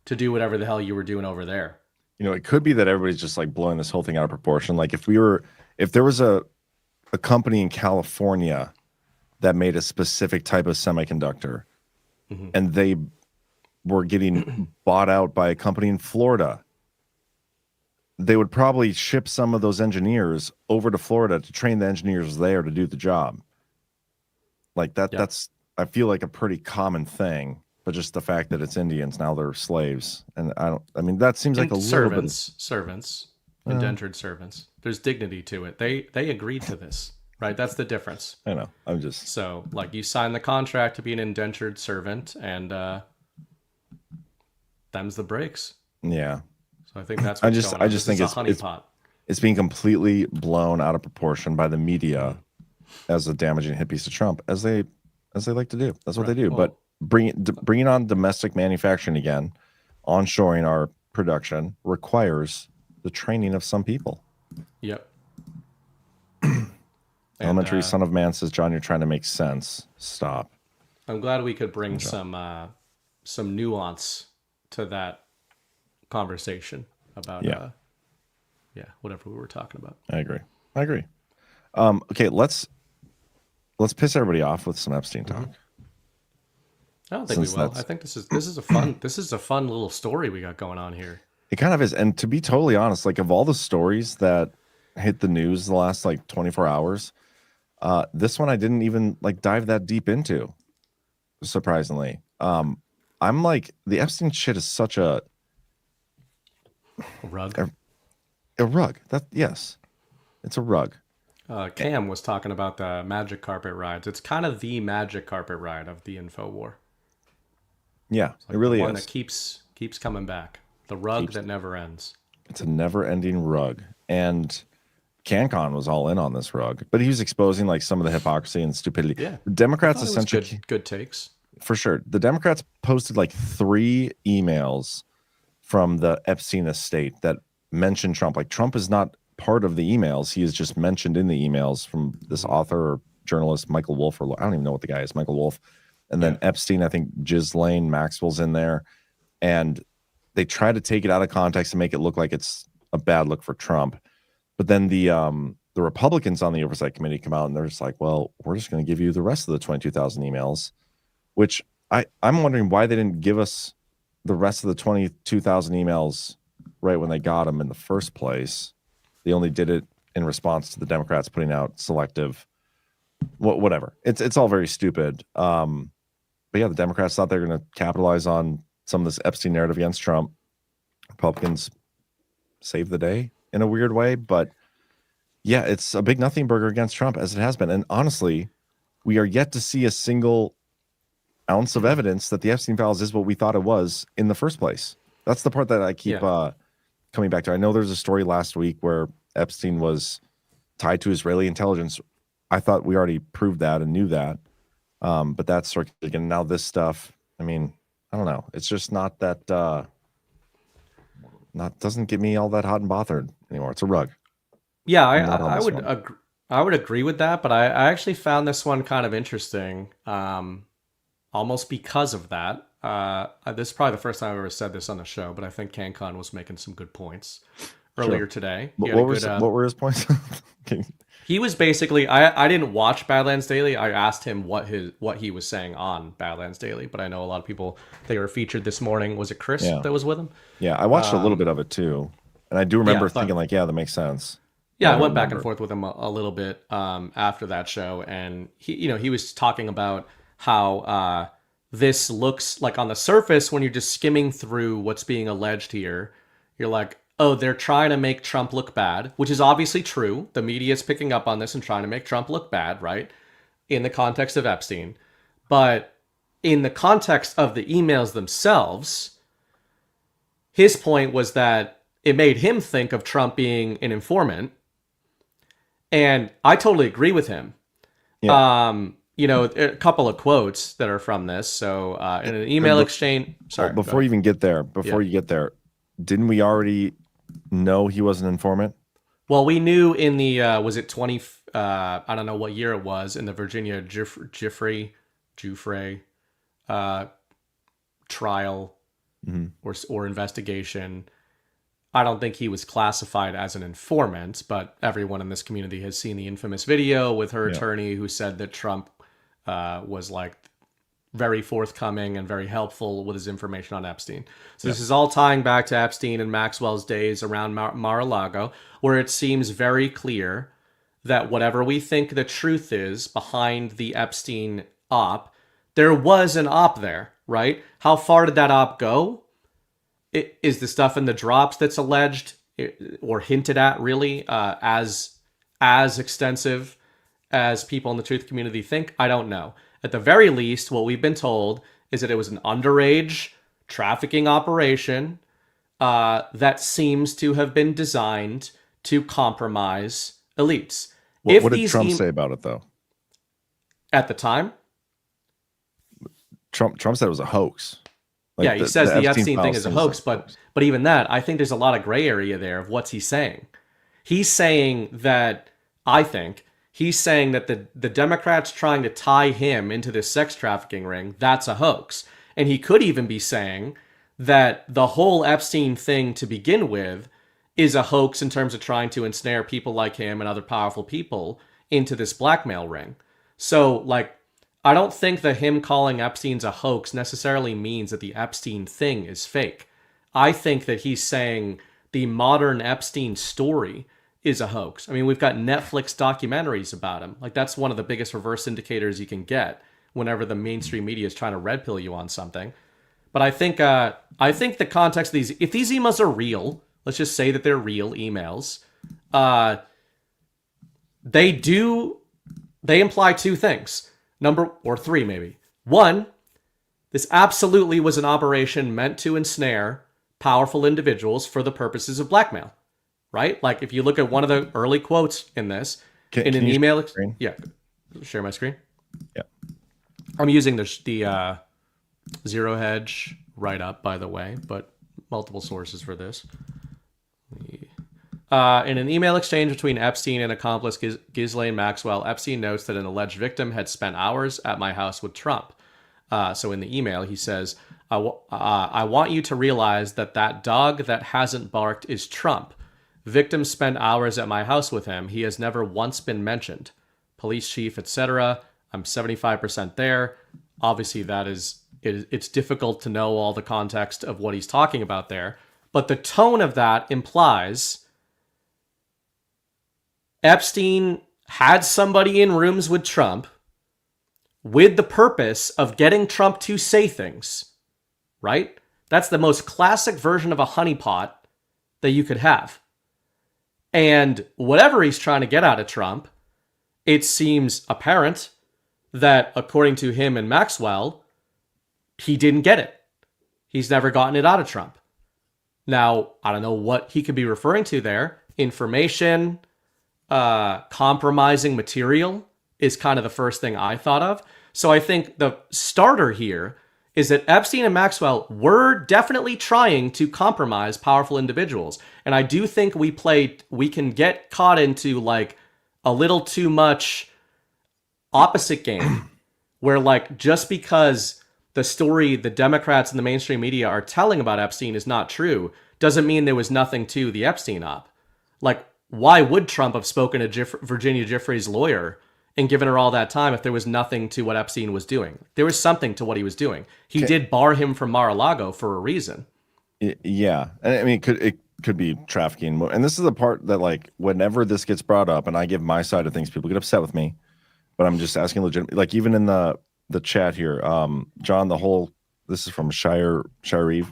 to do whatever the hell you were doing over there. You know, it could be that everybody's just like blowing this whole thing out of proportion. Like if there was a company in California that made a specific type of semiconductor and they were getting bought out by a company in Florida, they would probably ship some of those engineers over to Florida to train the engineers there to do the job. Like that's, I feel like a pretty common thing, but just the fact that it's Indians, now they're slaves. And I mean, that seems like a little bit. Servants, indentured servants. There's dignity to it. They agreed to this, right? That's the difference. I know. I'm just. So like you sign the contract to be an indentured servant and them's the breaks. Yeah. So I think that's what's going on. I just think it's being completely blown out of proportion by the media as a damaging hit piece of Trump, as they like to do. That's what they do. Well, but bringing on domestic manufacturing again, onshoring our production requires the training of some people. Yep. Elementary son of man says, John, you're trying to make sense. Stop. I'm glad we could bring some nuance to that conversation about whatever we were talking about. I agree. Okay, let's piss everybody off with some Epstein talk. I don't think we will. I think this is a fun little story we got going on here. It kind of is. And to be totally honest, like of all the stories that hit the news the last like 24 hours, this one I didn't even like dive that deep into, surprisingly. I'm like, the Epstein shit is such a rug. A rug. Yes. It's a rug. Cam was talking about the magic carpet rides. It's kind of the magic carpet ride of the info war. Yeah, like it really one is. That keeps coming back. The rug that never ends. It's a never-ending rug. And CanCon was all in on this rug, but he was exposing like some of the hypocrisy and stupidity. Yeah. The Democrats essentially good takes. For sure. The Democrats posted like 3 emails from the Epstein estate that mentioned Trump. Like Trump is not part of the emails. He is just mentioned in the emails from this author or journalist, Michael Wolff, or I don't even know what the guy is, Michael Wolff. And then Epstein, I think Ghislaine Maxwell's in there. And they try to take it out of context and make it look like it's a bad look for Trump. But then the Republicans on the Oversight Committee come out and they're just like, well, we're just going to give you the rest of the 22,000 emails, which I'm wondering why they didn't give us the rest of the 22,000 emails right when they got them in the first place. They only did it in response to the Democrats putting out selective, whatever. It's all very stupid. But yeah, the Democrats thought they were going to capitalize on some of this Epstein narrative against Trump. Republicans saved the day in a weird way, but yeah, it's a big nothing burger against Trump, as it has been. And honestly, we are yet to see a single ounce of evidence that the Epstein files is what we thought it was in the first place. That's the part that I keep coming back to. I know there's a story last week where Epstein was tied to Israeli intelligence. I thought we already proved that and knew that. But that's circulating. And now this stuff, I mean, I don't know. It's just not that, doesn't get me all that hot and bothered anymore. It's a rug. Yeah, I would agree with that, but I actually found this one kind of interesting, almost because of that. This is probably the first time I've ever said this on the show, but I think CanCon was making some good points. earlier today. What were his points? He was basically, I didn't watch Badlands Daily. I asked him what he was saying on Badlands Daily, but I know a lot of people, they were featured this morning. Was it Chris that was with him? Yeah, I watched a little bit of it too. And I do remember thinking like, yeah, that makes sense. Yeah, I went back and forth with him a little bit after that show. And he was talking about how this looks like on the surface when you're just skimming through what's being alleged here. You're like, oh, they're trying to make Trump look bad, which is obviously true. The media is picking up on this and trying to make Trump look bad, right? In the context of Epstein. But in the context of the emails themselves, his point was that it made him think of Trump being an informant. And I totally agree with him. Yeah. A couple of quotes that are from this. So in an email exchange... Sorry. Before you even get there, didn't we already know he was an informant? Well, we knew in the, was it 20, I don't know what year it was, in the Virginia Giuffre trial or investigation. I don't think he was classified as an informant, but everyone in this community has seen the infamous video with her attorney who said that Trump was like very forthcoming and very helpful with his information on Epstein. So this is all tying back to Epstein and Maxwell's days around Mar-a-Lago, where it seems very clear that whatever we think the truth is behind the Epstein op, there was an op there, right? How far did that op go? Is the stuff in the drops that's alleged or hinted at really as extensive as people in the truth community think? I don't know. At the very least, what we've been told is that it was an underage trafficking operation that seems to have been designed to compromise elites. What did Trump say about it, though? At the time? Trump said it was a hoax. Like he says the Epstein thing is a hoax, but even that, I think there's a lot of gray area there of what's he saying. He's saying that, he's saying that the Democrats trying to tie him into this sex trafficking ring, that's a hoax. And he could even be saying that the whole Epstein thing to begin with is a hoax in terms of trying to ensnare people like him and other powerful people into this blackmail ring. So, like, I don't think that him calling Epstein's a hoax necessarily means that the Epstein thing is fake. I think that he's saying the modern Epstein story is a hoax. I mean, we've got Netflix documentaries about him. Like, that's one of the biggest reverse indicators you can get whenever the mainstream media is trying to red pill you on something. But I think the context of these, if these emails are real, let's just say that they're real emails, they imply two things. Or three, maybe. One, this absolutely was an operation meant to ensnare powerful individuals for the purposes of blackmail, right? Like, if you look at one of the early quotes in this, in an email... Yeah, share my screen? Yeah. I'm using the Zero Hedge write-up, by the way, but multiple sources for this. In an email exchange between Epstein and accomplice Ghislaine Maxwell, Epstein notes that an alleged victim had spent hours at my house with Trump. So in the email, he says, I want you to realize that dog that hasn't barked is Trump. Victim spent hours at my house with him. He has never once been mentioned. Police chief, etc. I'm 75% there. Obviously, it's difficult to know all the context of what he's talking about there. But the tone of that implies Epstein had somebody in rooms with Trump with the purpose of getting Trump to say things, right? That's the most classic version of a honeypot that you could have. And whatever he's trying to get out of Trump, it seems apparent that, according to him and Maxwell, he didn't get it. He's never gotten it out of Trump. Now, I don't know what he could be referring to there. Information... compromising material is kind of the first thing I thought of. So I think the starter here is that Epstein and Maxwell were definitely trying to compromise powerful individuals. And I do think we can get caught into like a little too much opposite game where, like, just because the story the Democrats and the mainstream media are telling about Epstein is not true doesn't mean there was nothing to the Epstein op. Like, why would Trump have spoken to Virginia Giuffre's lawyer and given her all that time if there was nothing to what Epstein was doing? There was something to what he was doing. He did bar him from Mar-a-Lago for a reason. Yeah. I mean, it could be trafficking. And this is the part that, like, whenever this gets brought up and I give my side of things, people get upset with me. But I'm just asking legitimately, like, even in the chat here, John, this is from Shire Eve,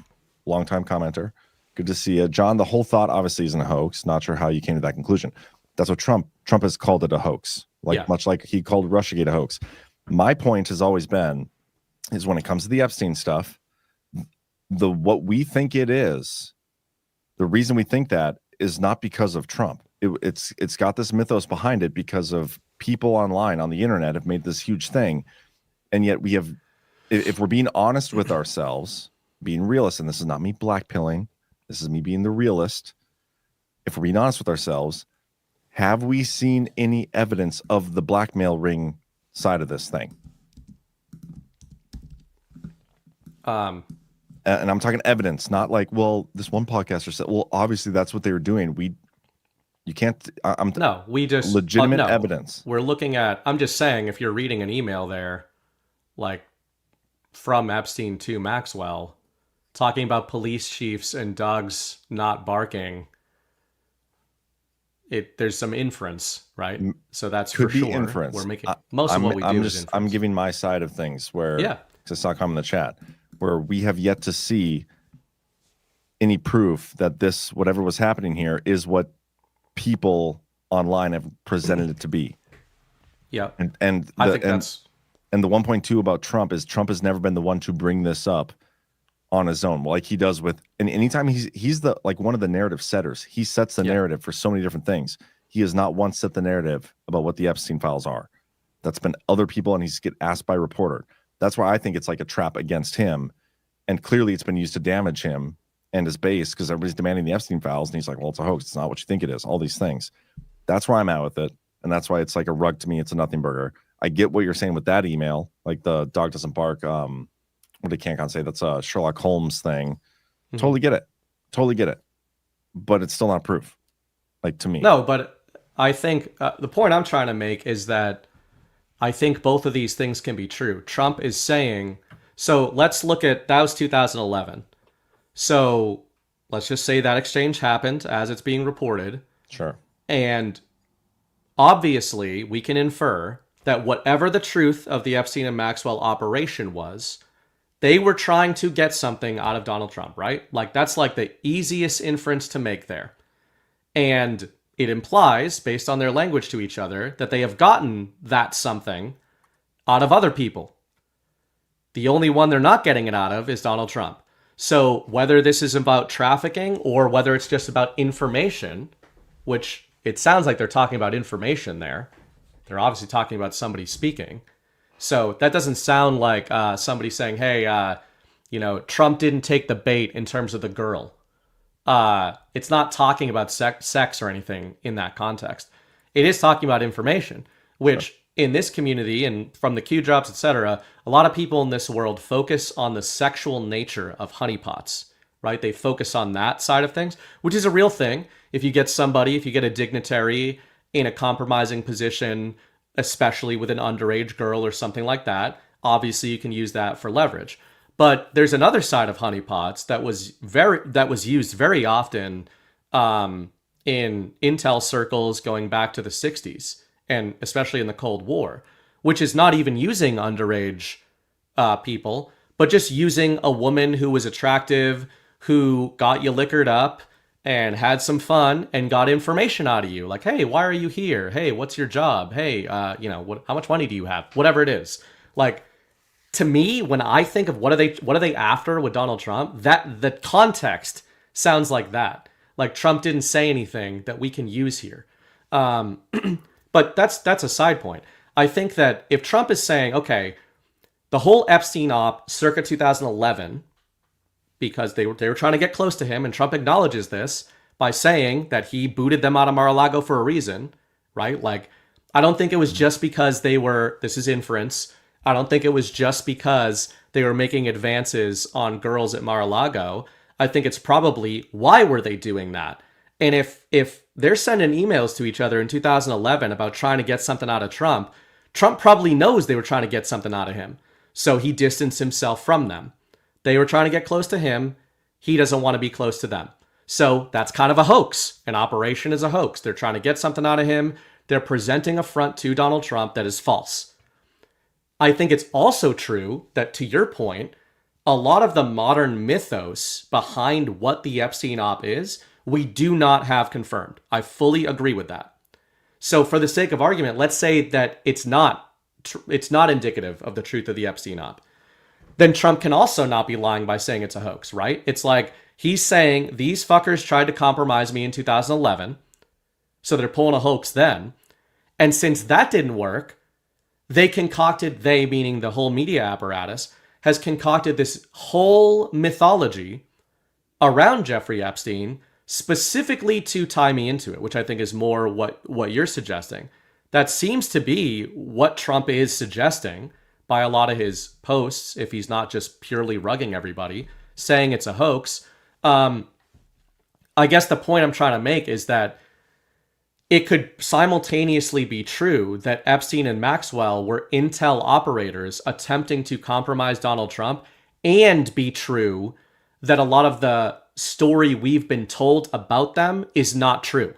longtime commenter. Good to see you. John, the whole thought obviously isn't a hoax. Not sure how you came to that conclusion. That's what Trump has called it a hoax. Much like he called Russiagate a hoax. My point has always been, is when it comes to the Epstein stuff, what we think it is, the reason we think that is not because of Trump. It's got this mythos behind it because of people online on the internet have made this huge thing. And yet we have, if we're being honest with ourselves, being realists, and this is not me blackpilling, this is me being the realist. If we're being honest with ourselves, have we seen any evidence of the blackmail ring side of this thing? And I'm talking evidence, not like, well, this one podcaster said, well, obviously that's what they were doing. You can't. We just legitimate evidence. We're looking at. I'm just saying, if you're reading an email there, like from Epstein to Maxwell, talking about police chiefs and dogs not barking, there's some inference, right? So that's could for be sure. Inference. We're making most of what we do is inference. I'm giving my side of things where because it's not common in the chat, where we have yet to see any proof that this whatever was happening here is what people online have presented it to be. Yeah. And I think that's and the 1.2 about Trump has never been the one to bring this up on his own, like he does with, and anytime he's the, like, one of the narrative setters. He sets the narrative for so many different things. He has not once set the narrative about what the Epstein files are. That's been other people, and he's get asked by a reporter. That's why I think it's like a trap against him, and clearly it's been used to damage him and his base, because everybody's demanding the Epstein files, and he's like, well, it's a hoax. It's not what you think it is. All these things. That's where I'm at with it, and that's why it's like a rug to me. It's a nothing burger. I get what you're saying with that email, like the dog doesn't bark. What did Can't say? That's a Sherlock Holmes thing. Mm-hmm. Totally get it. But it's still not proof, like, to me. No, but I think the point I'm trying to make is that I think both of these things can be true. Trump is saying, so let's look at, that was 2011. So let's just say that exchange happened as it's being reported. Sure. And obviously we can infer that whatever the truth of the Epstein and Maxwell operation was, they were trying to get something out of Donald Trump, right? Like, that's like the easiest inference to make there. And it implies, based on their language to each other, that they have gotten that something out of other people. The only one they're not getting it out of is Donald Trump. So whether this is about trafficking or whether it's just about information, which it sounds like they're talking about information there. They're obviously talking about somebody speaking. So that doesn't sound like somebody saying, hey, Trump didn't take the bait in terms of the girl. It's not talking about sex or anything in that context. It is talking about information, which in this community and from the Q drops, etc., a lot of people in this world focus on the sexual nature of honeypots, right? They focus on that side of things, which is a real thing. If you get a dignitary in a compromising position, especially with an underage girl or something like that, obviously you can use that for leverage. But there's another side of honeypots that was used very often in intel circles going back to the 60s, and especially in the Cold War, which is not even using underage people, but just using a woman who was attractive, who got you liquored up and had some fun and got information out of you. Like, hey, why are you here? Hey, what's your job? Hey, how much money do you have? Whatever it is. Like, to me, when I think of what are they after with Donald Trump, that the context sounds like that. Like, Trump didn't say anything that we can use here. But that's a side point. I think that if Trump is saying, okay, the whole Epstein op circa 2011, because they were trying to get close to him, and Trump acknowledges this by saying that he booted them out of Mar-a-Lago for a reason, right? Like, I don't think it was just because this is inference, I don't think it was just because they were making advances on girls at Mar-a-Lago. I think it's probably, why were they doing that? And if they're sending emails to each other in 2011 about trying to get something out of Trump, Trump probably knows they were trying to get something out of him. So he distanced himself from them. They were trying to get close to him. He doesn't want to be close to them. So that's kind of a hoax. An operation is a hoax. They're trying to get something out of him. They're presenting a front to Donald Trump that is false. I think it's also true that, to your point, a lot of the modern mythos behind what the Epstein op is, we do not have confirmed. I fully agree with that. So for the sake of argument, let's say that it's not indicative of the truth of the Epstein op. Then Trump can also not be lying by saying it's a hoax, right? It's like he's saying these fuckers tried to compromise me in 2011, so they're pulling a hoax then. And since that didn't work, they meaning the whole media apparatus, has concocted this whole mythology around Jeffrey Epstein specifically to tie me into it, which I think is more what you're suggesting. That seems to be what Trump is suggesting by a lot of his posts, if he's not just purely rugging everybody, saying it's a hoax. I guess the point I'm trying to make is that it could simultaneously be true that Epstein and Maxwell were intel operators attempting to compromise Donald Trump, and be true that a lot of the story we've been told about them is not true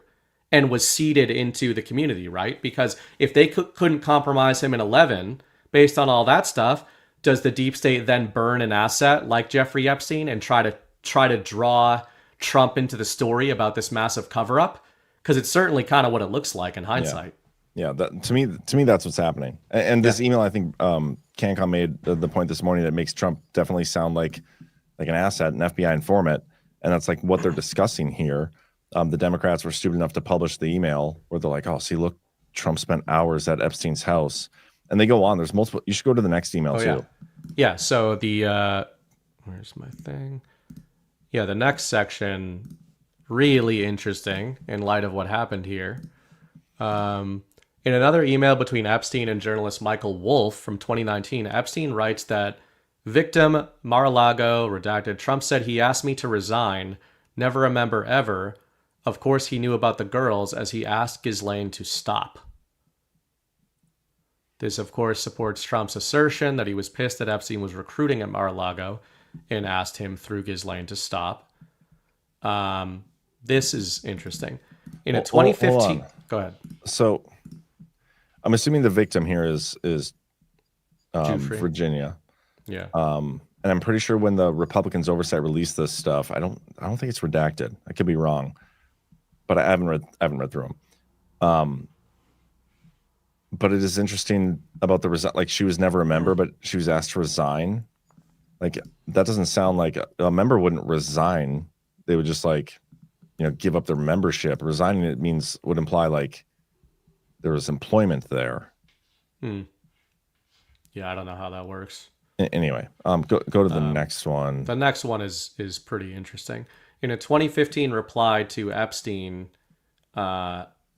and was seeded into the community, right? Because if they couldn't compromise him in 11, based on all that stuff, does the deep state then burn an asset like Jeffrey Epstein and try to draw Trump into the story about this massive cover-up? Because it's certainly kind of what it looks like in hindsight. Yeah, to me, that's what's happening. And this email, I think CanCon made the point this morning that makes Trump definitely sound like an asset, an FBI informant, and that's like what they're discussing here. The Democrats were stupid enough to publish the email where they're like, "Oh, see, look, Trump spent hours at Epstein's house," and they go on. There's multiple. You should go to the next email too. Yeah. So the where's my thing? Yeah, the next section. Really interesting in light of what happened here. In another email between Epstein and journalist Michael Wolff from 2019, Epstein writes that victim Mar-a-Lago, redacted, Trump said he asked me to resign, never remember ever. Of course, he knew about the girls as he asked Ghislaine to stop. This, of course, supports Trump's assertion that he was pissed that Epstein was recruiting at Mar-a-Lago and asked him through Ghislaine to stop. This is interesting. In a 2015, go ahead. So, I'm assuming the victim here is Virginia. Yeah. And I'm pretty sure when the Republicans oversight released this stuff, I don't think it's redacted. I could be wrong, but I haven't read through them. But it is interesting about like she was never a member, but she was asked to resign. Like that doesn't sound like a member wouldn't resign. They would just give up their membership. Resigning would imply like there was employment there. Yeah, I don't know how that works. Anyway, go to the next one. The next one is pretty interesting. In a 2015 reply to Epstein,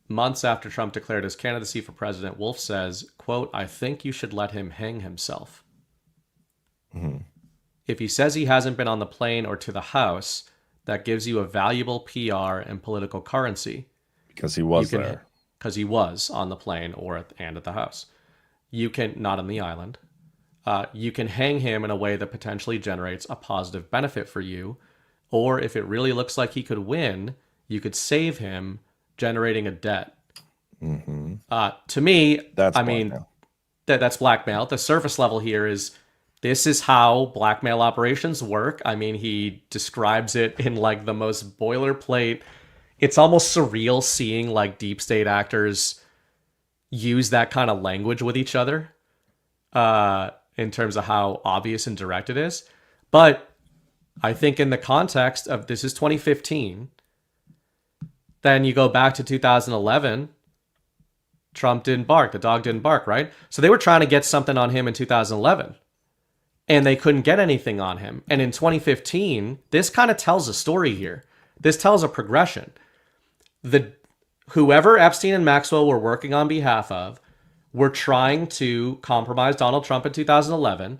months after Trump declared his candidacy for president, Wolff says, quote, "I think you should let him hang himself. Mm-hmm. If he says he hasn't been on the plane or to the House, that gives you a valuable PR and political currency." Because he was there. Because he was on the plane and at the House. You can, not on the island, you can hang him in a way that potentially generates a positive benefit for you. Or if it really looks like he could win, you could save him, generating a debt. Mm-hmm. To me, that's that's blackmail. The surface level here is, this is how blackmail operations work. I mean, he describes it in like the most boilerplate. It's almost surreal seeing like deep state actors use that kind of language with each other in terms of how obvious and direct it is. But I think in the context of this is 2015, then you go back to 2011, Trump didn't bark. The dog didn't bark, right? So they were trying to get something on him in 2011. And they couldn't get anything on him. And in 2015, this kind of tells a story here. This tells a progression. Whoever Epstein and Maxwell were working on behalf of were trying to compromise Donald Trump in 2011.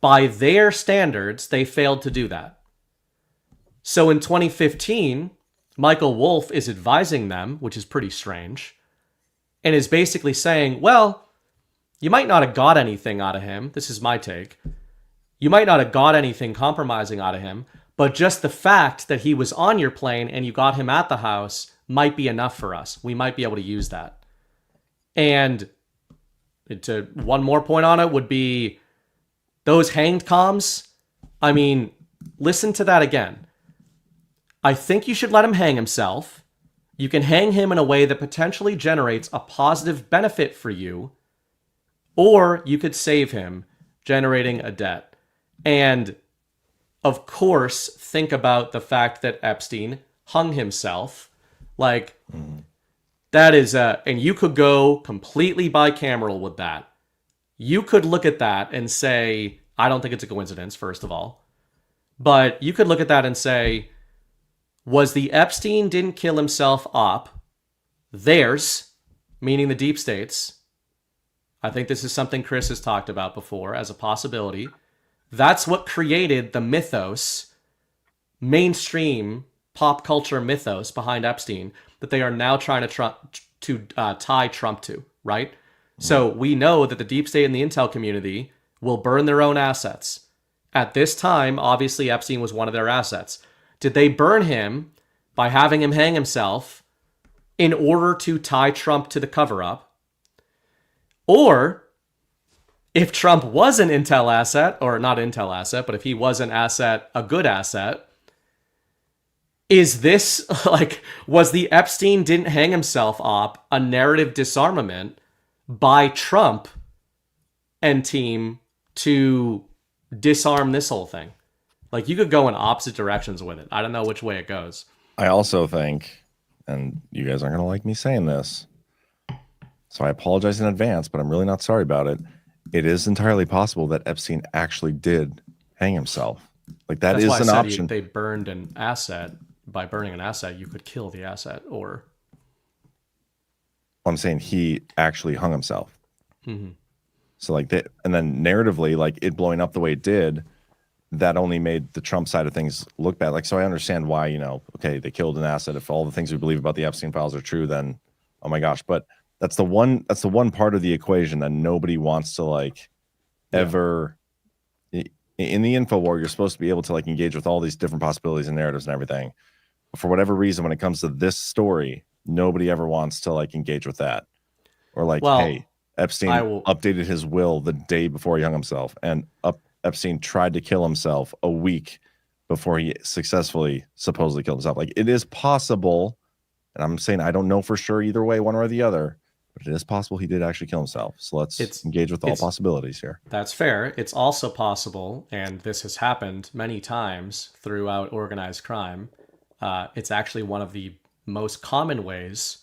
By their standards, they failed to do that. So in 2015, Michael Wolff is advising them, which is pretty strange, and is basically saying, well, you might not have got anything out of him. This is my take. You might not have got anything compromising out of him, but just the fact that he was on your plane and you got him at the house might be enough for us. We might be able to use that. And to one more point on it would be those hanged comms. I mean, listen to that again. I think you should let him hang himself. You can hang him in a way that potentially generates a positive benefit for you, or you could save him, generating a debt. And of course, think about the fact that Epstein hung himself. Like, that is and you could go completely bicameral with that. You could look at that and say, I don't think it's a coincidence, first of all. But you could look at that and say, was the Epstein didn't kill himself op theirs, meaning the deep states? I think this is something Chris has talked about before as a possibility. That's what created the mythos, mainstream pop culture mythos behind Epstein that they are now trying to tie Trump to, right? So we know that the deep state and the intel community will burn their own assets. At this time, obviously, Epstein was one of their assets. Did they burn him by having him hang himself in order to tie Trump to the cover-up? Or if Trump was an intel asset, or not intel asset, but if he was an asset, a good asset, is this, like, was the Epstein didn't hang himself op a narrative disarmament by Trump and team to disarm this whole thing? Like, you could go in opposite directions with it. I don't know which way it goes. I also think, and you guys aren't going to like me saying this, so I apologize in advance, but I'm really not sorry about it. It is entirely possible that Epstein actually did hang himself. Like, that's is an option. They burned an asset. By burning an asset, you could kill the asset, or... I'm saying he actually hung himself. Mm-hmm. So, like, that, and then narratively, like, it blowing up the way it did, that only made the Trump side of things look bad. Like, so I understand why, you know, okay, they killed an asset. If all the things we believe about the Epstein files are true, then, oh my gosh. But that's the one part of the equation that nobody wants to, like, ever... In the info war, you're supposed to be able to, like, engage with all these different possibilities and narratives and everything. But for whatever reason, when it comes to this story, nobody ever wants to, like, engage with that. Or, like, well, hey, Epstein updated his will the day before he hung himself, and Epstein tried to kill himself a week before he successfully supposedly killed himself. Like, it is possible, and I'm saying I don't know for sure either way, one or the other, but it is possible he did actually kill himself. So let's engage with all possibilities here. That's fair. It's also possible, and this has happened many times throughout organized crime. It's actually one of the most common ways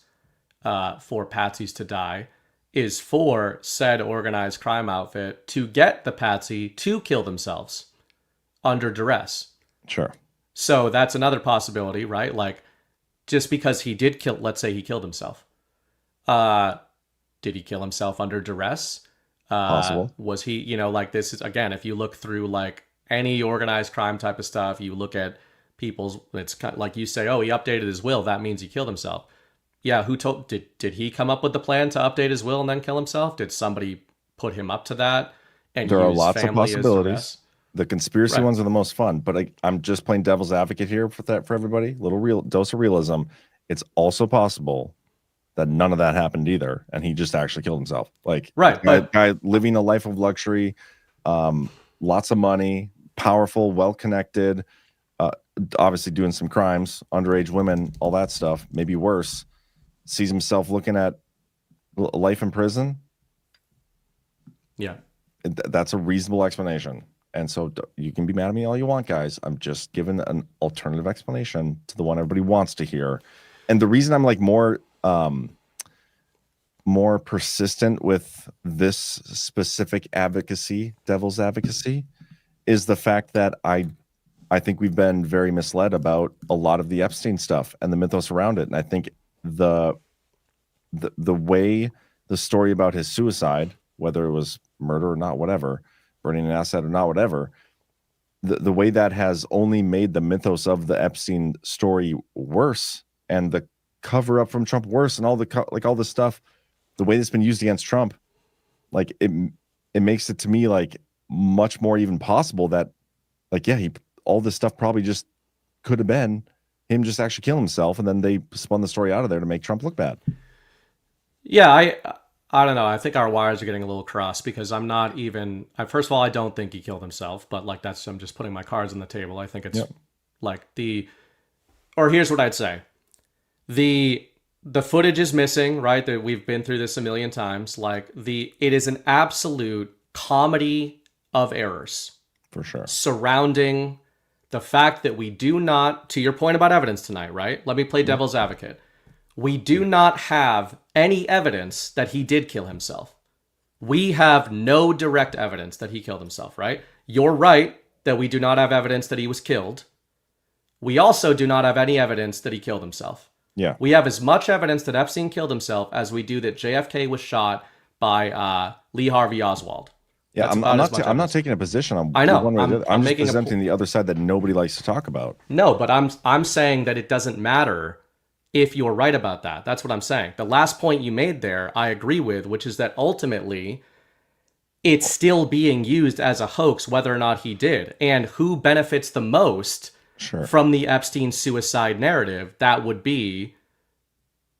for patsies to die is for said organized crime outfit to get the patsy to kill themselves under duress. Sure. So that's another possibility, right? Like, just because he did kill, let's say he killed himself. Did he kill himself under duress? Possible. Was he, you know, like, this is, again, if you look through, like, any organized crime type of stuff, you look at people's, it's kind of like you say, oh, he updated his will, that means he killed himself. Yeah, who told, did he come up with the plan to update his will and then kill himself? Did somebody put him up to that? And there are lots of possibilities. The conspiracy ones are the most fun, but I'm just playing devil's advocate here for that, for everybody. Little real dose of realism. It's also possible that none of that happened either, and he just actually killed himself. Like, guy living a life of luxury, lots of money, powerful, well-connected, obviously doing some crimes, underage women, all that stuff, maybe worse, sees himself looking at life in prison. Yeah. That's a reasonable explanation. And so you can be mad at me all you want, guys. I'm just giving an alternative explanation to the one everybody wants to hear. And the reason I'm, like, more persistent with this specific advocacy, devil's advocacy, is the fact that I think we've been very misled about a lot of the Epstein stuff and the mythos around it. And I think the way the story about his suicide, whether it was murder or not, whatever, burning an asset or not, whatever, the way that has only made the mythos of the Epstein story worse, and the cover up from Trump worse, and all the like all this stuff, the way it's been used against Trump, like it makes it to me like much more even possible that, like, yeah, all this stuff probably just could have been him just actually killing himself, and then they spun the story out of there to make Trump look bad. Yeah, I don't know. I think our wires are getting a little crossed, because I'm not even. First of all, I don't think he killed himself, but like I'm just putting my cards on the table. I think it's like or here's what I'd say: the footage is missing, right? That we've been through this a million times. Like it is an absolute comedy of errors, for sure, surrounding the fact that we do not. To your point about evidence tonight, right? Let me play devil's advocate. We do not have any evidence that he did kill himself. We have no direct evidence that he killed himself, right? You're right that we do not have evidence that he was killed. We also do not have any evidence that he killed himself. Yeah. We have as much evidence that Epstein killed himself as we do that JFK was shot by Lee Harvey Oswald. Yeah, I'm not taking a position on I know. one way or the other. I'm just making presenting the other side that nobody likes to talk about. No, but I'm saying that it doesn't matter if you're right about that. That's what I'm saying. The last point you made there, I agree with, which is that ultimately it's still being used as a hoax, whether or not he did. And who benefits the most from the Epstein suicide narrative? That would be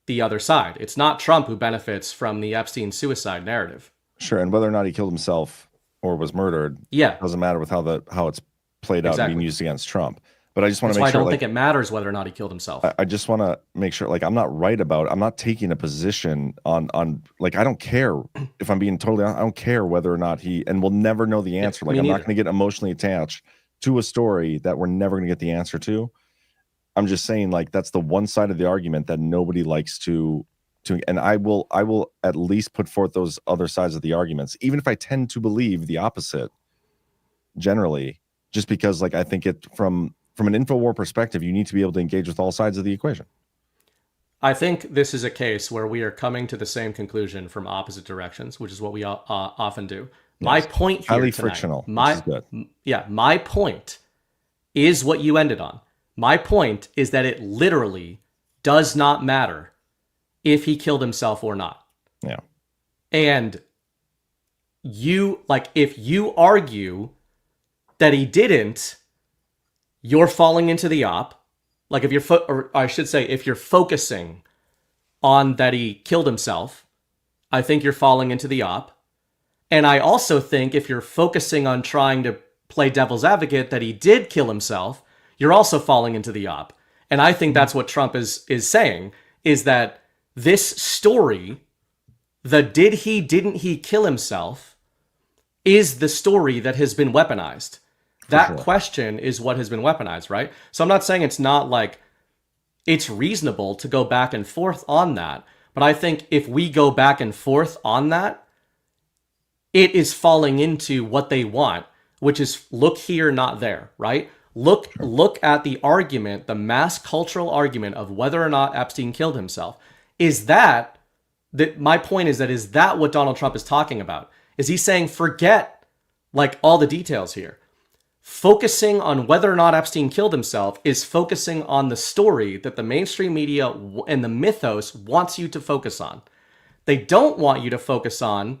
the other side. It's not Trump who benefits from the Epstein suicide narrative. Sure, and whether or not he killed himself or was murdered, doesn't matter with how it's played out and being used against Trump. But I just want to make sure. That's why I don't think it matters whether or not he killed himself. I just want to make sure, like, I'm not right about. I'm not taking a position on like, I don't care if I'm being totally honest. I don't care whether or not and we'll never know the answer. Like, I'm not going to get emotionally attached to a story that we're never going to get the answer to. I'm just saying, like, that's the one side of the argument that nobody likes to, and I will at least put forth those other sides of the arguments, even if I tend to believe the opposite generally, just because, like, I think it from an InfoWar perspective, you need to be able to engage with all sides of the equation. I think this is a case where we are coming to the same conclusion from opposite directions, which is what we often do. My point here highly tonight, frictional. My point is what you ended on. My point is that it literally does not matter if he killed himself or not. Yeah. And if you argue that he didn't, you're falling into the op. Like, if if you're focusing on that he killed himself, I think you're falling into the op. And I also think if you're focusing on trying to play devil's advocate that he did kill himself, you're also falling into the op. And I think that's what Trump is saying, is that this story, the didn't he kill himself, is the story that has been weaponized. That question is what has been weaponized, right? So I'm not saying it's not like it's reasonable to go back and forth on that. But I think if we go back and forth on that, it is falling into what they want, which is look here, not there, right? Look at the argument, the mass cultural argument of whether or not Epstein killed himself. My point is that what Donald Trump is talking about? Is he saying forget like all the details here? Focusing on whether or not Epstein killed himself is focusing on the story that the mainstream media and the mythos wants you to focus on. They don't want you to focus on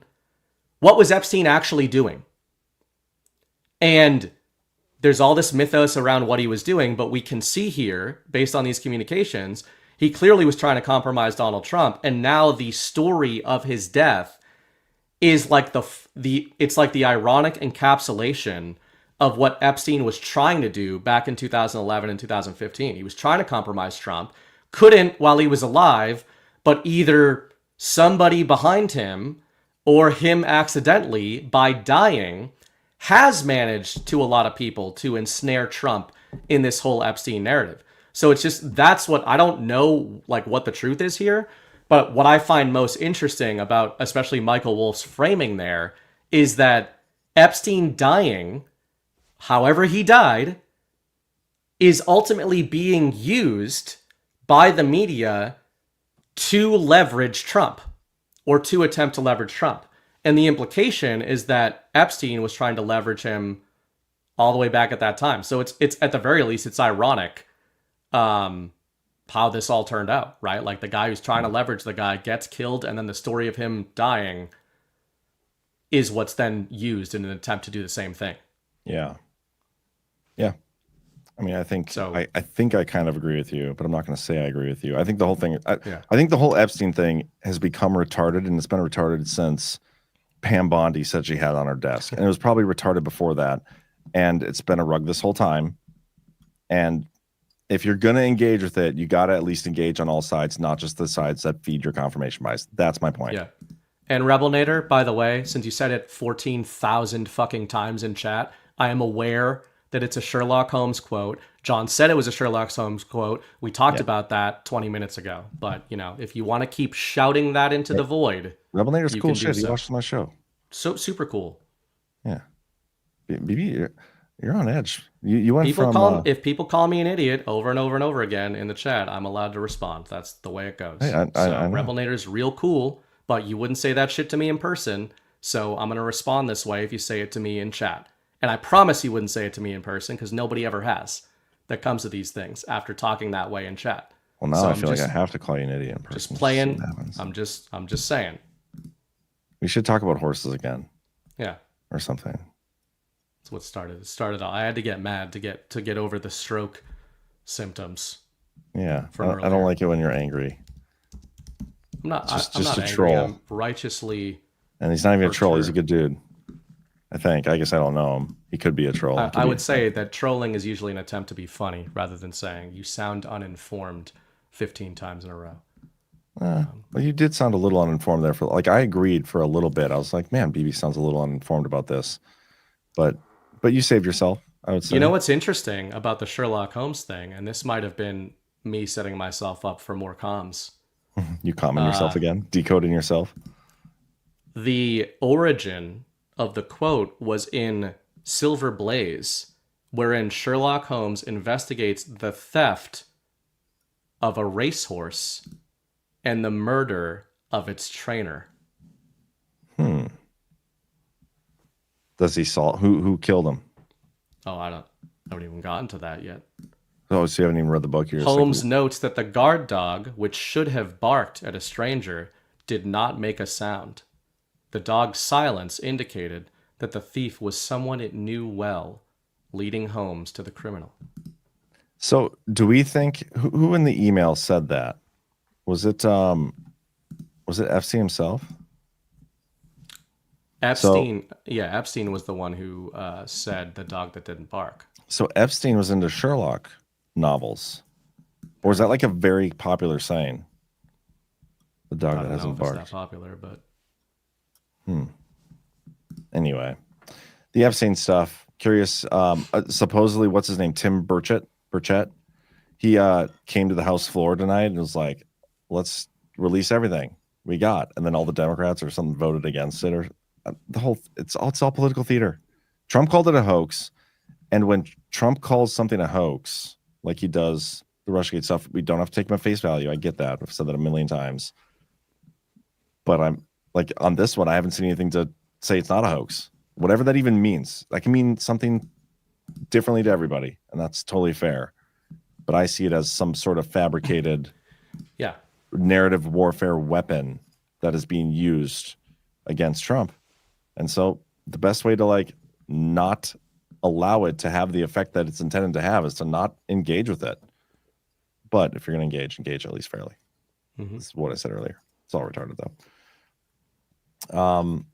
what was Epstein actually doing. And there's all this mythos around what he was doing, but we can see here, based on these communications, he clearly was trying to compromise Donald Trump. And now the story of his death is like it's like the ironic encapsulation of what Epstein was trying to do back in 2011 and 2015. He was trying to compromise Trump, couldn't while he was alive, but either somebody behind him or him accidentally, by dying, has managed to a lot of people to ensnare Trump in this whole Epstein narrative. So it's just, that's what, I don't know like what the truth is here, but what I find most interesting about especially Michael Wolff's framing there is that Epstein dying, however he died, is ultimately being used by the media to leverage Trump, or to attempt to leverage Trump. And the implication is that Epstein was trying to leverage him all the way back at that time. So it's at the very least, it's ironic how this all turned out, right? Like the guy who's trying to leverage the guy gets killed, and then the story of him dying is what's then used in an attempt to do the same thing. Yeah. Yeah. I mean, I think so. I think I kind of agree with you, but I'm not going to say I agree with you. I think the whole thing, I think the whole Epstein thing has become retarded, and it's been retarded since Pam Bondi said she had on her desk. And it was probably retarded before that. And it's been a rug this whole time. And if you're going to engage with it, you got to at least engage on all sides, not just the sides that feed your confirmation bias. That's my point. Yeah. And Rebelnator, by the way, since you said it 14,000 fucking times in chat, I am aware that it's a Sherlock Holmes quote. John said it was a Sherlock Holmes quote. We talked about that 20 minutes ago. But, you know, if you want to keep shouting that into the void, Rebelnator's cool shit. He watched my show. So super cool. Yeah. BB, you're on edge. You went people from... if people call me an idiot over and over and over again in the chat, I'm allowed to respond. That's the way it goes. Hey, I know. Rebelnator's real cool, but you wouldn't say that shit to me in person, so I'm going to respond this way if you say it to me in chat. And I promise you wouldn't say it to me in person, because nobody ever has that comes to these things after talking that way in chat. Well, now I feel like I have to call you an idiot in person. Just playing. I'm just saying. We should talk about horses again. Yeah. Or something. That's what started. It started all. I had to get mad to get over the stroke symptoms. Yeah. I don't like it when you're angry. I'm not. Just I'm not a angry. troll. I'm righteously. And he's not even a troll. He's a good dude. I think. I guess I don't know him. He could be a troll. I would say that trolling is usually an attempt to be funny rather than saying you sound uninformed 15 times in a row. Well, you did sound a little uninformed there. I agreed for a little bit. I was like, man, BB sounds a little uninformed about this. But you saved yourself, I would say. You know what's interesting about the Sherlock Holmes thing, and this might have been me setting myself up for more comms. You calming yourself again? Decoding yourself? The origin of the quote was in Silver Blaze, wherein Sherlock Holmes investigates the theft of a racehorse and the murder of its trainer. Does he solve who killed him? Oh, I haven't even gotten to that yet. Oh, so you haven't even read the book. Holmes notes that the guard dog, which should have barked at a stranger, did not make a sound. The dog's silence indicated that the thief was someone it knew well, leading Holmes to the criminal. So do we think who in the email said that? Was it FC himself? Epstein, Epstein was the one who said the dog that didn't bark. So Epstein was into Sherlock novels, or is that like a very popular saying? The dog that hasn't barked. It's that popular, but anyway, the Epstein stuff. Curious. Supposedly, what's his name? Tim Burchett. He came to the House floor tonight and was like, "Let's release everything we got," and then all the Democrats or something voted against it, or it's all political theater. Trump called it a hoax, and when Trump calls something a hoax, like he does the Russiagate stuff, we don't have to take him at face value. I get that. I've said that a million times, but I'm like on this one, I haven't seen anything to say it's not a hoax. Whatever that even means, that can mean something differently to everybody, and that's totally fair. But I see it as some sort of fabricated, narrative warfare weapon that is being used against Trump. And so the best way to not allow it to have the effect that it's intended to have is to not engage with it. But if you're going to engage at least fairly. That's what I said earlier. It's all retarded though.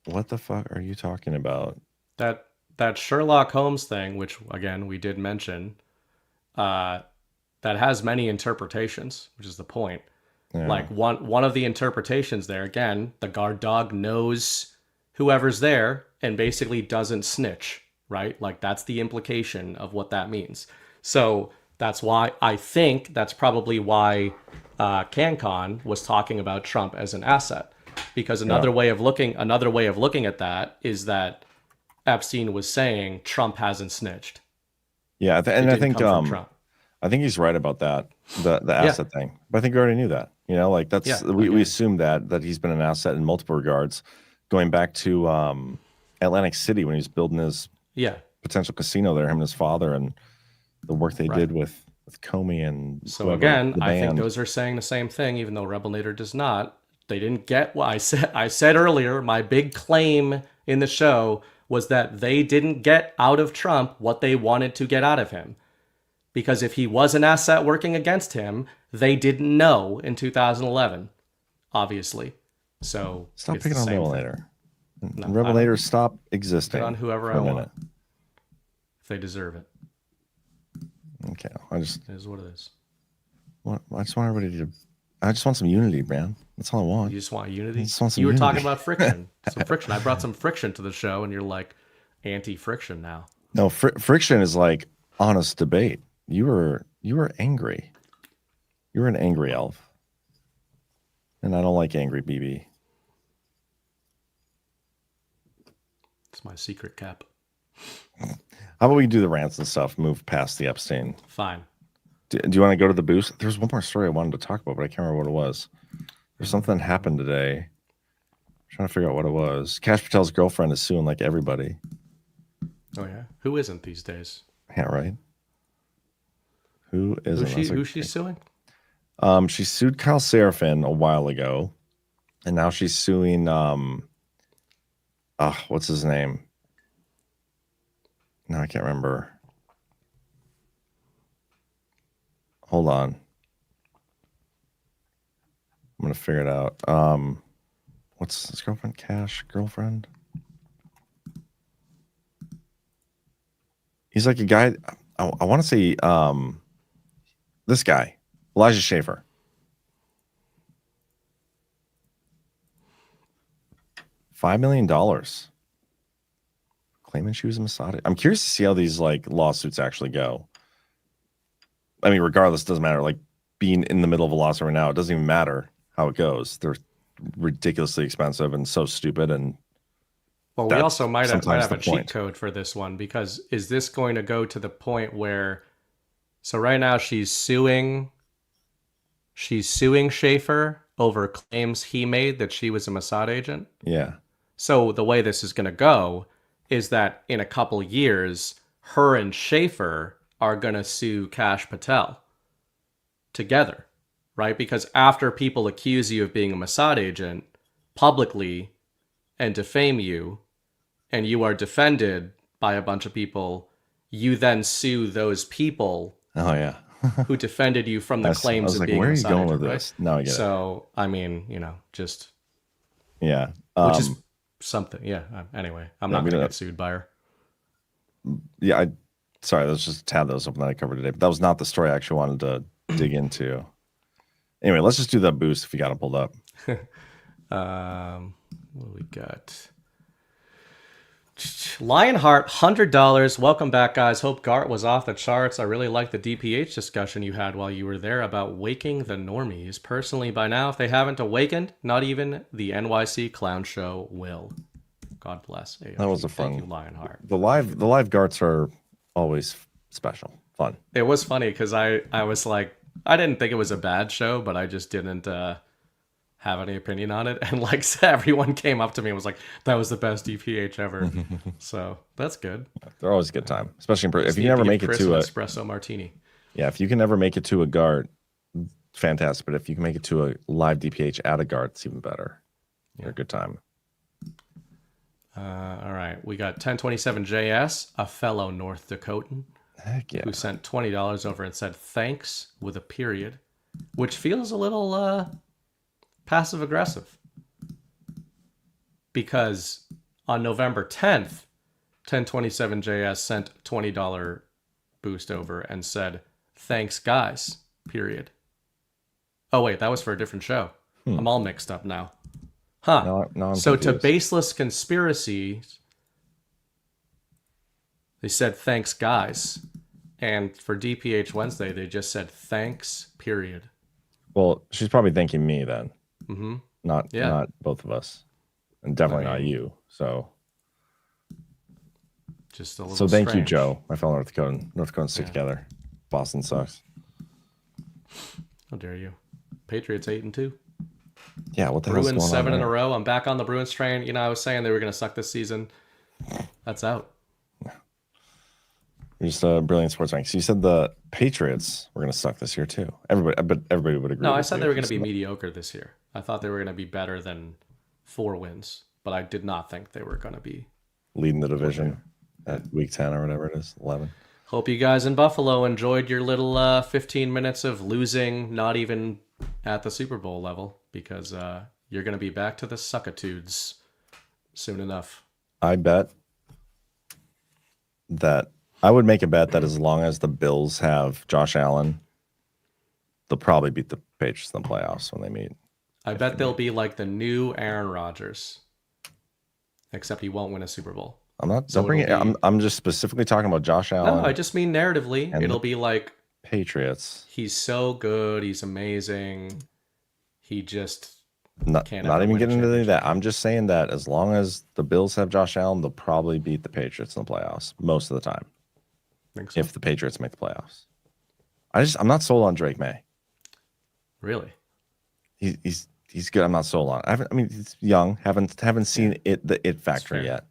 What the fuck are you talking about? That Sherlock Holmes thing, which again we did mention, that has many interpretations, which is the point. Yeah. Like one of the interpretations there, again, the guard dog knows whoever's there and basically doesn't snitch, right? Like that's the implication of what that means. So that's why I think that's probably why CanCon was talking about Trump as an asset, because another way of looking at that is that Epstein was saying Trump hasn't snitched. Yeah, and I think he's right about that, the asset thing. But I think we already knew that. You know, like that's we assumed that he's been an asset in multiple regards, going back to Atlantic City when he was building his potential casino there, him and his father, and the work they did with Comey and so again, I think those are saying the same thing, even though Rebelnator does not. They didn't get what I said. I said earlier, my big claim in the show was that they didn't get out of Trump what they wanted to get out of him. Because if he was an asset working against him, they didn't know in 2011, obviously. So stop picking on Revelator. No, Revelator, stop existing. Pick on whoever I want. If they deserve it. Okay, it is what it is. I just want everybody to. I just want some unity, man. That's all I want. You just want unity? I just want some you were unity. talking about friction. Some friction. I brought some friction to the show, and you're like anti-friction now. No, friction is like honest debate. You were angry. You were an angry elf. And I don't like angry BB. It's my secret cap. How about we do the rants and stuff, move past the Epstein? Fine. Do you want to go to the boost? There's one more story I wanted to talk about, but I can't remember what it was. There's something that happened today. I'm trying to figure out what it was. Kash Patel's girlfriend is suing like everybody. Oh, yeah? Who isn't these days? Yeah, right? Who isn't? Who's she suing? She sued Kyle Seraphin a while ago, and now she's suing, what's his name? No, I can't remember. Hold on. I'm going to figure it out. What's his girlfriend? Kash girlfriend? He's like a guy. I want to say this guy, Elijah Schaffer. $5 million. Claiming she was a Mossad. I'm curious to see how these like lawsuits actually go. I mean, regardless, it doesn't matter. Like being in the middle of a lawsuit right now, it doesn't even matter how it goes. They're ridiculously expensive and so stupid. And well, we also might have a cheat code for this one, because is this going to go to the point where? So right now she's suing Schaffer over claims he made that she was a Mossad agent. Yeah. So the way this is going to go is that in a couple years, her and Schaffer are going to sue Kash Patel together, right? Because after people accuse you of being a Mossad agent publicly and defame you, and you are defended by a bunch of people, you then sue those people who defended you from the claims of being a Mossad agent. Where are you going with this? No, I get it. So, I mean, just... Yeah. Which is something, yeah. Anyway, I'm not going to get sued by her. Yeah, sorry, that's just a tab that was something that I covered today. But that was not the story I actually wanted to dig into. Anyway, let's just do that boost if you got it pulled up. What do we got? Lionheart, $100. Welcome back, guys. Hope Gart was off the charts. I really liked the DPH discussion you had while you were there about waking the normies. Personally, by now, if they haven't awakened, not even the NYC Clown Show will. God bless. AFC. That was a fun. Thank you, Lionheart. The live Garts are always special, fun. It was funny because I was like, I didn't think it was a bad show, but I just didn't have any opinion on it. And like everyone came up to me and was like, that was the best DPH ever. So that's good. They're always a good time, especially if you can never make it to an espresso martini. Yeah, if you can never make it to a Gart, fantastic. But if you can make it to a live DPH at a Gart, it's even better. You're a good time. All right, we got 1027JS, a fellow North Dakotan, who sent $20 over and said thanks with a period, which feels a little passive aggressive, because on November 10th, 1027JS sent $20 boost over and said thanks guys, period. Oh wait, that was for a different show. I'm all mixed up now. Huh. No, I'm so confused. to baseless conspiracies, they said thanks guys, and for DPH Wednesday they just said thanks, period. Well, she's probably thanking me then. Mm-hmm. Not both of us, and definitely not you. So just a little. So thank you, strange. Joe, my fellow North Dakotan. North Dakotans stick together. Boston sucks. How dare you? Patriots 8-2. Yeah, what the hell's Bruins going 7 on in a there? row. I'm back on the Bruins train. You know, I was saying they were going to suck this season. That's out. Just brilliant sports ranks. So you said the Patriots were going to suck this year too. Everybody would agree. No, I said they were going to be mediocre this year. I thought they were going to be better than 4 wins, but I did not think they were going to be leading the division at week 10 or whatever it is, 11. Hope you guys in Buffalo enjoyed your little 15 minutes of losing, not even at the Super Bowl level, because you're going to be back to the suckitudes soon enough. I bet that I would make a bet that as long as the Bills have Josh Allen, they'll probably beat the Patriots in the playoffs when they meet. I bet they'll be like the new Aaron Rodgers, except he won't win a Super Bowl. I'm not. So I'm just specifically talking about Josh Allen. No, I just mean narratively. It'll be like Patriots. He's so good. He's amazing. He just not even getting into that. I'm just saying that as long as the Bills have Josh Allen, they'll probably beat the Patriots in the playoffs most of the time. Think so? If the Patriots make the playoffs, I'm not sold on Drake May. Really? He's good. I'm not sold on. I mean, he's young. Haven't seen the it factor yet.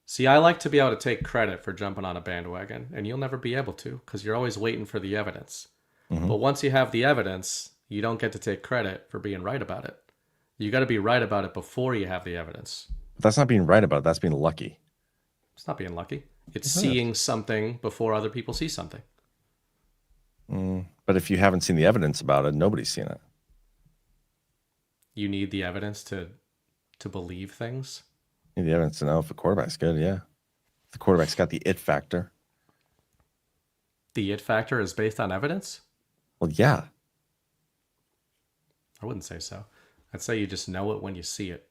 See, I like to be able to take credit for jumping on a bandwagon, and you'll never be able to because you're always waiting for the evidence. But once you have the evidence, you don't get to take credit for being right about it. You got to be right about it before you have the evidence. But that's not being right about it. That's being lucky. It's not being lucky. It's seeing something before other people see something. But if you haven't seen the evidence about it, nobody's seen it. You need the evidence to believe things. You need the evidence to know if the quarterback's good. Yeah, if the quarterback's got the it factor. The it factor is based on evidence? Well, yeah. I wouldn't say so. I'd say you just know it when you see it.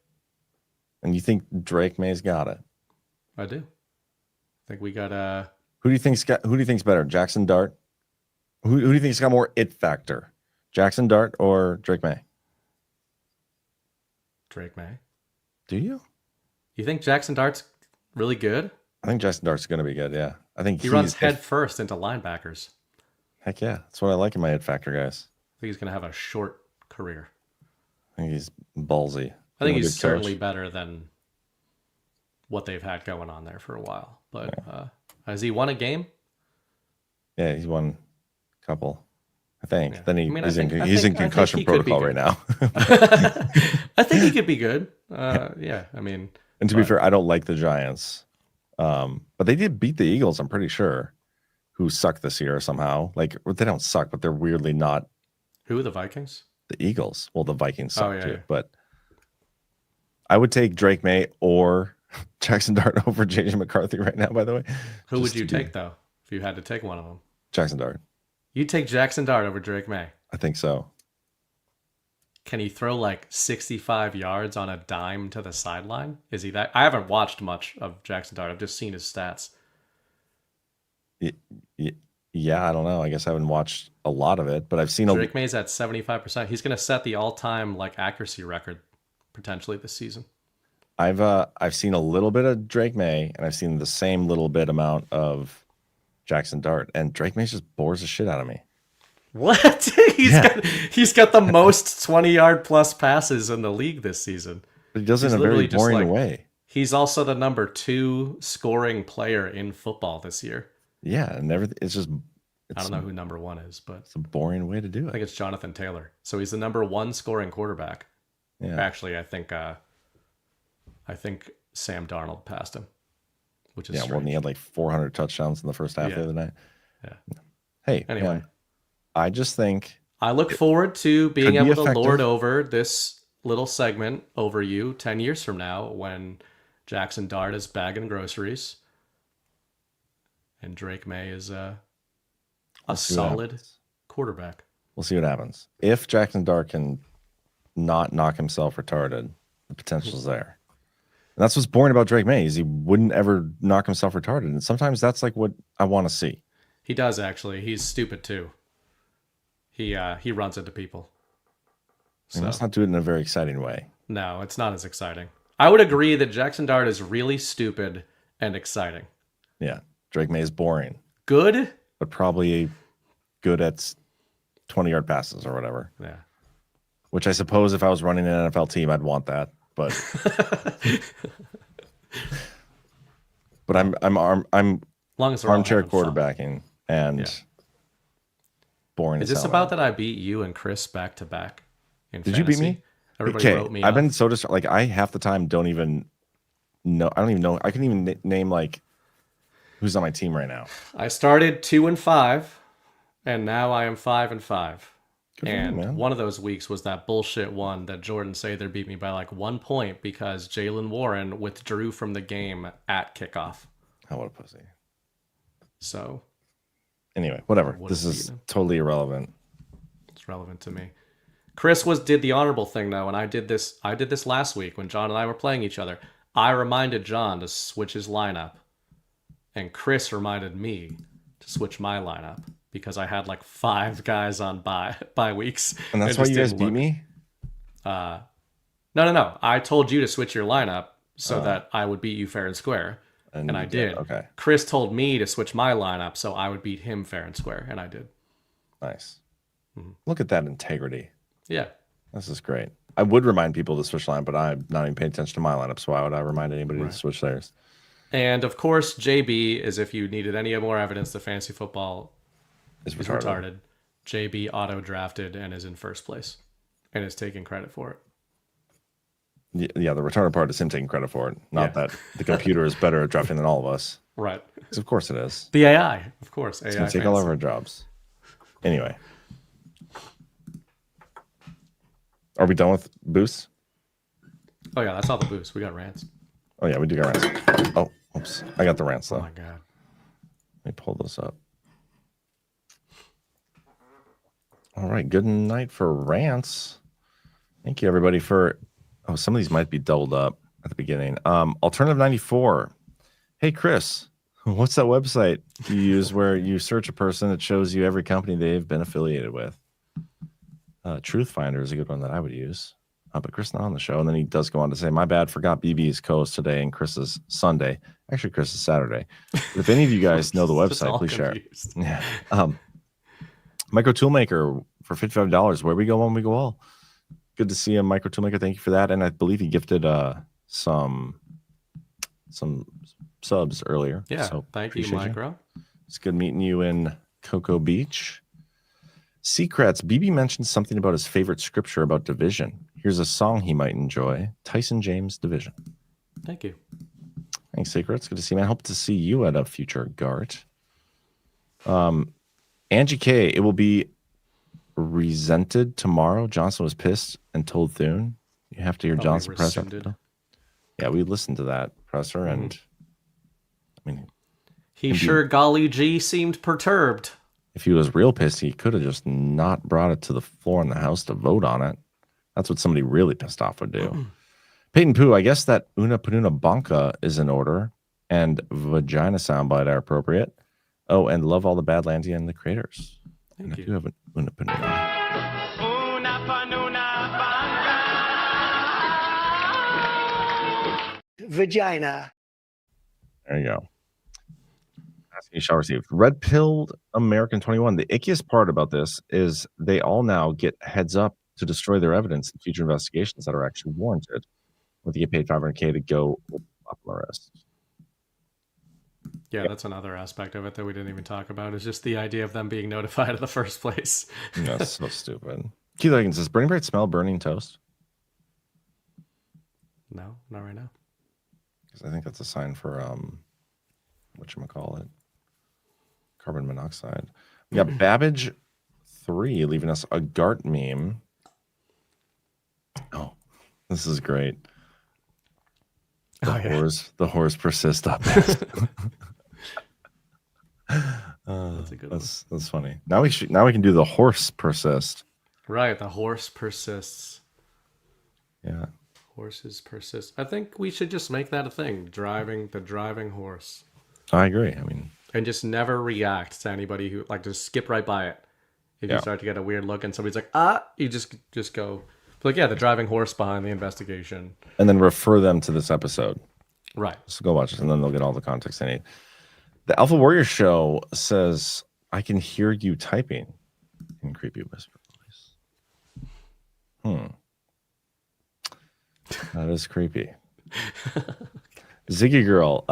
And you think Drake May's got it? I do. I think we got Who do you think's better, Jackson Dart? Who do you think's got more it factor, Jackson Dart or Drake May? Drake May. Do you? You think Jackson Dart's really good? I think Jackson Dart's going to be good. Yeah, I think he runs head first into linebackers. Heck yeah, that's what I like in my it factor guys. I think he's going to have a short career. I think he's ballsy. I think he's certainly better than what they've had going on there for a while. But has he won a game? Yeah, he's won a couple, I think. Yeah. Then he's in concussion protocol right now. I think he could be good. Yeah, I mean. And to be fair, I don't like the Giants. But they did beat the Eagles, I'm pretty sure, who suck this year somehow. Like, they don't suck, but they're weirdly not. Who, the Vikings? The Eagles. Well, the Vikings suck too. Yeah. But I would take Drake May or Jackson Dart over JJ McCarthy right now, by the way. Who would you take, though, if you had to take one of them? Jackson Dart. You'd take Jackson Dart over Drake May? I think so. Can he throw like 65 yards on a dime to the sideline? Is he that? I haven't watched much of Jackson Dart. I've just seen his stats. Yeah, I don't know. I guess I haven't watched a lot of it, but I've seen Drake May's at 75%. He's going to set the all-time like accuracy record potentially this season. I've seen a little bit of Drake May, and I've seen the same little bit amount of Jackson Dart, and Drake May just bores the shit out of me. What? He's got the most 20-yard plus passes in the league this season. But he does it in a very boring way. He's also the number 2 scoring player in football this year. Yeah, and everything. I don't know who number 1 is, but it's a boring way to do it. I think it's Jonathan Taylor. So he's the number 1 scoring quarterback. Yeah. Actually, I think Sam Darnold passed him, which is strange. Well, he had like 400 touchdowns in the first half the other night. Yeah. Hey, anyway, man, I just think I look forward to being able to lord over this little segment over you 10 years from now when Jackson Dart is bagging groceries and Drake May is a solid quarterback. We'll see what happens. If Jackson Dart can not knock himself retarded, the potential's there. And that's what's boring about Drake May is he wouldn't ever knock himself retarded. And sometimes that's like what I want to see. He does, actually. He's stupid, too. He runs into people. So. Let's not do it in a very exciting way. No, it's not as exciting. I would agree that Jackson Dart is really stupid and exciting. Yeah. Drake May is boring. Good? But probably good at 20-yard passes or whatever. Yeah. Which I suppose if I was running an NFL team, I'd want that. But but I'm long as they're all armchair having fun. quarterbacking and boring. Is this about that I beat you and Chris back to back? Did you beat me? Everybody wrote me I've up. been so like I half the time don't even know. I don't even know. I couldn't even name like who's on my team right now. I started 2-5, and now I am 5-5. Good for And you, man. one of those weeks was that bullshit one that Jordan Sather beat me by like 1 point because Jalen Warren withdrew from the game at kickoff. Oh, what a pussy. So anyway, whatever. This is totally irrelevant. It's relevant to me. Chris did the honorable thing though, and I did this last week when John and I were playing each other. I reminded John to switch his lineup, and Chris reminded me to switch my lineup because I had like 5 guys on bye weeks. And that's why you guys beat me? No. I told you to switch your lineup so that I would beat you fair and square. And I did. Okay. Chris told me to switch my lineup so I would beat him fair and square, and I did. Nice. Look at that integrity. Yeah. This is great. I would remind people to switch line, but I'm not even paying attention to my lineup, so why would I remind anybody to switch theirs? And of course, JB is if you needed any more evidence that fantasy football is retarded. JB auto-drafted and is in first place and is taking credit for it. Yeah, the retarded part is him taking credit for it, not that the computer is better at drafting than all of us. Right. Of course it is. The AI, of course. It's AI going to take all of our jobs. Anyway. Are we done with boosts? Oh, yeah, that's all the boosts. We got rants. Oh, yeah, we do got rants. Oh, oops. I got the rants, though. Oh, my God. Let me pull this up. All right, good night for rants. Thank you, everybody, for... Oh, some of these might be doubled up at the beginning. Alternative 94. Hey, Chris, what's that website you use where you search a person that shows you every company they've been affiliated with? Truth Finder is a good one that I would use. But Chris not on the show. And then he does go on to say, my bad, forgot BB's co-host today and Chris's Sunday. Actually, Chris is Saturday. But if any of you guys know the website, please share it. Yeah. Micro Toolmaker for $55. Where we go when we go all. Good to see you, Micro Toolmaker. Thank you for that. And I believe he gifted some subs earlier. Yeah, so thank you, Micro. It's good meeting you in Cocoa Beach. Secrets. BB mentioned something about his favorite scripture about division. Here's a song he might enjoy. Tyson James, Division. Thank you. Thanks, Secrets. Good to see you, man. Hope to see you at a future Gart. Angie K. It will be resented tomorrow. Johnson was pissed and told Thune. You have to hear Johnson press. Yeah, we listened to that presser, and I mean, he sure golly gee seemed perturbed. If he was real pissed, he could have just not brought it to the floor in the House to vote on it. That's what somebody really pissed off would do. Peyton Pooh, I guess that Una Panuna Banca is in order, and vagina soundbite are appropriate. Oh, and love all the Badlands and the creators. Thank you. I do have an Una Panuna. Vagina. There you go. You shall receive. Red Pilled American 21. The ickiest part about this is they all now get heads up to destroy their evidence in future investigations that are actually warranted. When they get paid $500K to go popular arrest. Yeah, that's another aspect of it that we didn't even talk about. Is just the idea of them being notified in the first place. That's so stupid. Keith Higgins says, Burning Bright smell burning toast? No, not right now. Because I think that's a sign for whatchamacallit? Carbon monoxide. We got Babbage 3 leaving us a Gart meme. Oh, this is great. The horse persists up. That's a good one. That's funny. Now we can do the horse persist. Right, the horse persists. Yeah. Horses persist. I think we should just make that a thing. The driving horse. I agree. I mean, and just never react to anybody who just skip right by it. If you start to get a weird look and somebody's like, you just go like, yeah, the driving horse behind the investigation. And then refer them to this episode. Right. So go watch it and then they'll get all the context they need. The Alpha Warrior Show says, I can hear you typing in creepy whisper voice. That is creepy. Ziggy Girl,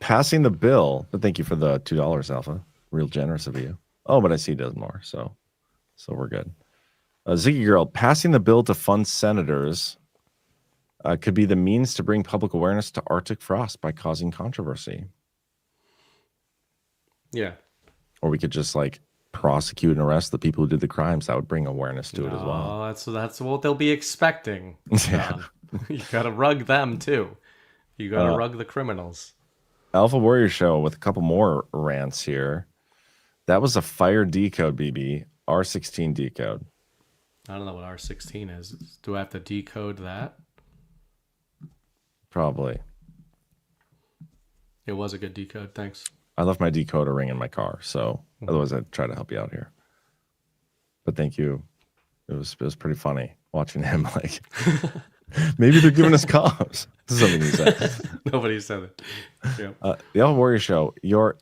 passing the bill, but thank you for the $2, Alpha. Real generous of you. Oh, but I see he does more, so we're good. Ziggy Girl, passing the bill to fund senators could be the means to bring public awareness to Arctic frost by causing controversy. Yeah. Or we could just like prosecute and arrest the people who did the crimes. That would bring awareness to it as well. Oh, that's what they'll be expecting. Yeah. You gotta rug them too. You gotta rug the criminals. Alpha Warrior Show with a couple more rants here. That was a fire decode, BB. R16 decode. I don't know what R16 is. Do I have to decode that? Probably. It was a good decode. Thanks. I left my decoder ring in my car, so otherwise I'd try to help you out here. But thank you. It was pretty funny watching him like maybe they're giving us cops. This is something he said. Nobody said it. Yeah. The Alpha Warrior Show, your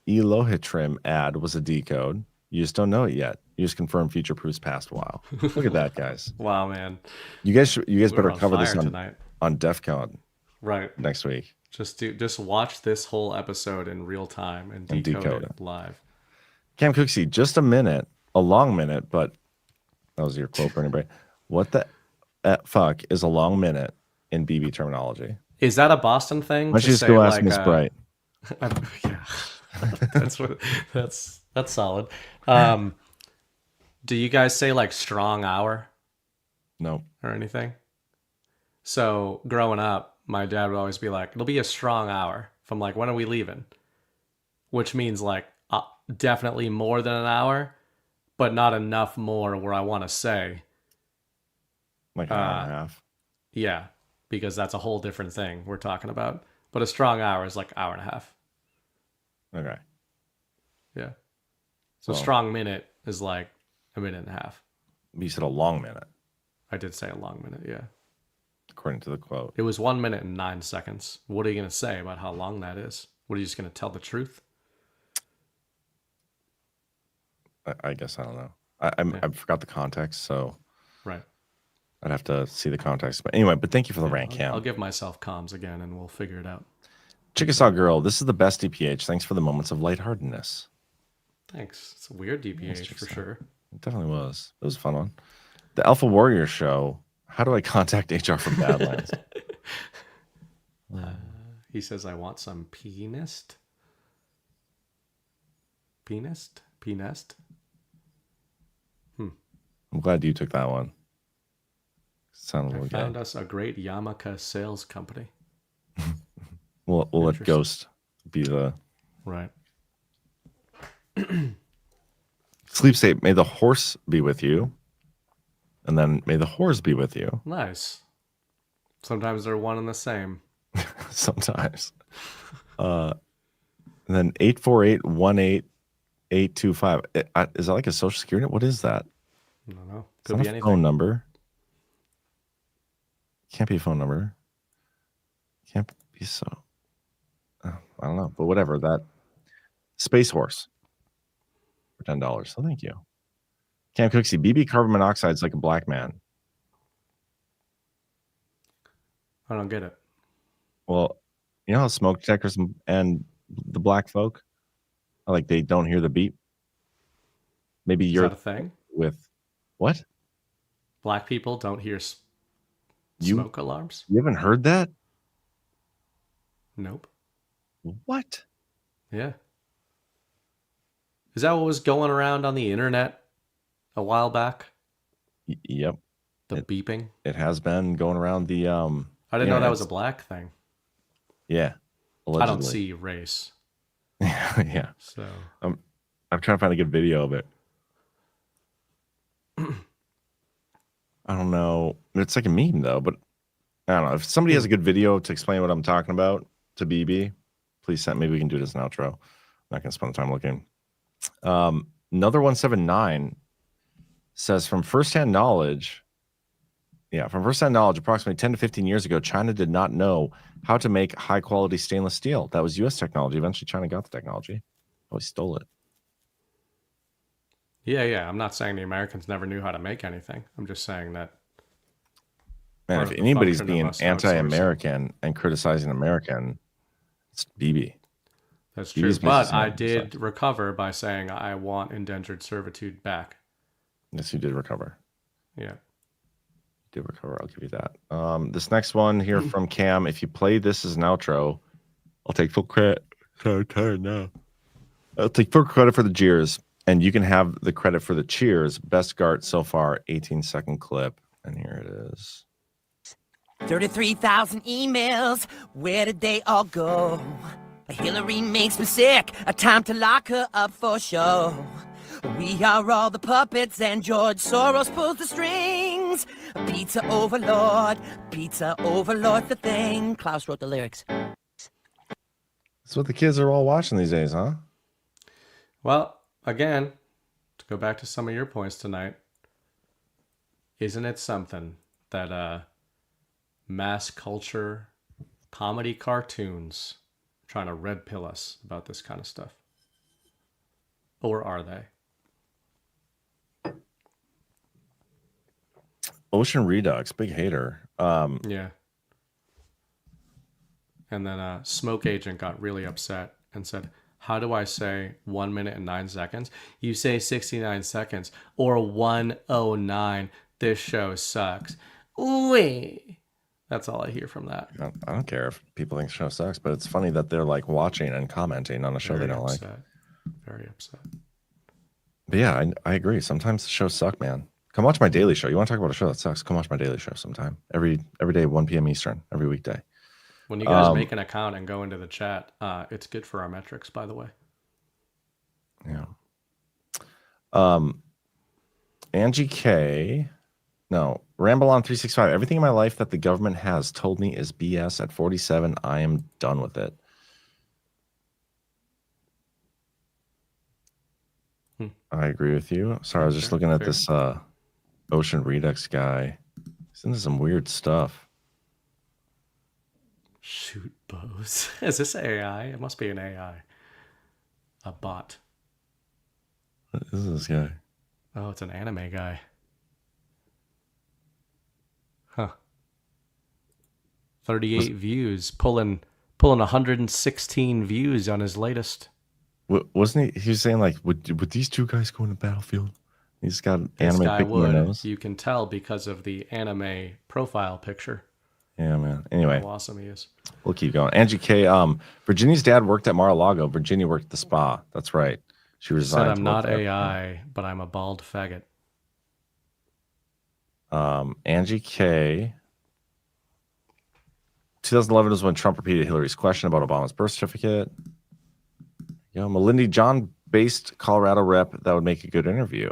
Elohitrim ad was a decode. You just don't know it yet. You just confirm future proofs past a while. Look at that, guys. Wow, man. You guys better on cover this tonight. on DEF CON. Right. Next week. Just watch this whole episode in real time and decode it live. Cam Cooksey, just a minute, a long minute, but that was your quote for anybody. What the fuck is a long minute in BB terminology? Is that a Boston thing? Why don't you just go ask Miss Bright? Yeah. That's solid. Do you guys say like strong hour? No. Or anything? So growing up, my dad would always be like, it'll be a strong hour. If I'm like, when are we leaving? Which means like definitely more than an hour, but not enough more where I want to say. Like an hour and a half. Yeah, because that's a whole different thing we're talking about. But a strong hour is like hour and a half. Okay. Yeah. So strong minute is like a minute and a half. You said a long minute. I did say a long minute, yeah. According to the quote. It was 1 minute and 9 seconds. What are you going to say about how long that is? What, are you just going to tell the truth? I guess I don't know. I forgot the context, so right. I'd have to see the context. But anyway, thank you for the rant, Cam. I'll give myself comms again, and we'll figure it out. Chickasaw Girl, this is the best DPH. Thanks for the moments of lightheartedness. Thanks. It's a weird DPH for sure. It definitely was. It was a fun one. The Alpha Warrior Show. How do I contact HR from Badlands? He says, I want some penist. Penist? I'm glad you took that one. Sounded a little found us a great yarmulke sales company. We'll let Ghost be the... Right. Sleep State, may the horse be with you. And then may the whores be with you. Nice. Sometimes they're one and the same. Sometimes. And then 848-18825. Is that like a social security? What is that? I don't know. Could be anything. Phone number. Can't be a phone number. Can't be so. I don't know, but whatever. That Space Horse for $10. So thank you. Cam Cooksey, BB carbon monoxide is like a black man. I don't get it. Well, you know how smoke detectors and the black folk, like they don't hear the beep. Maybe you're Is that a thing? With what? Black people don't hear smoke alarms? You haven't heard that? Nope. What? Yeah. Is that what was going around on the internet a while back? Yep. The beeping? It has been going around the I didn't know that was a black thing. Yeah. Allegedly. I don't see race. Yeah. So I'm trying to find a good video of it. I don't know. It's like a meme though, but I don't know. If somebody has a good video to explain what I'm talking about to BB, please send. Maybe we can do this in outro. I'm not gonna spend the time looking. Another 179 says from firsthand knowledge. Yeah, from firsthand knowledge, approximately 10 to 15 years ago, China did not know how to make high quality stainless steel. That was U.S. technology. Eventually, China got the technology. Probably stole it. Yeah. I'm not saying the Americans never knew how to make anything. I'm just saying that. Man, if anybody's being anti-American and criticizing American, it's BB. That's true. But I did recover by saying I want indentured servitude back. Yes, you did recover. Yeah. You did recover. I'll give you that. This next one here from Cam. If you play this as an outro, I'll take full credit. So tired now. I'll take full credit for the jeers, and you can have the credit for the cheers. Best Gart so far, 18-second clip. And here it is. 33,000 emails. Where did they all go? Hillary makes me sick. A time to lock her up for sure. We are all the puppets, and George Soros pulls the strings. Pizza overlord, the thing. Klaus wrote the lyrics. That's what the kids are all watching these days, huh? Well, again, to go back to some of your points tonight, isn't it something that mass culture, comedy cartoons trying to red pill us about this kind of stuff? Or are they? Ocean Redux, big hater. Yeah. And then Smoke Agent got really upset and said, how do I say 1 minute and 9 seconds? You say 69 seconds or 109. This show sucks. Ooh. That's all I hear from that. I don't care if people think the show sucks, but it's funny that they're like watching and commenting on a show they don't like. Very upset. But yeah, I agree. Sometimes the shows suck, man. Come watch my Daily Show. You want to talk about a show that sucks? Come watch my Daily Show sometime. Every day, 1 p.m. Eastern, every weekday. When you guys make an account and go into the chat, it's good for our metrics, by the way. Yeah. Angie K. No, Ramble on 365. Everything in my life that the government has told me is BS. At 47, I am done with it. I agree with you. Sorry, I was just looking at this Ocean Redux guy. He's into some weird stuff. Shoot bows. Is this AI? It must be an AI. A bot. What is this guy? Oh, it's an anime guy. Huh. 38 views, pulling 116 views on his latest. Wasn't he? He was saying like, would these two guys go in the battlefield? He's got an anime picking their nose. You can tell because of the anime profile picture. Yeah, man. Anyway, how awesome he is. We'll keep going. Angie K. Virginia's dad worked at Mar-a-Lago. Virginia worked at the spa. That's right. She resigned. Said I'm not AI, but I'm a bald faggot. Angie K. 2011 was when Trump repeated Hillary's question about Obama's birth certificate. Melindy, John-based Colorado rep. That would make a good interview.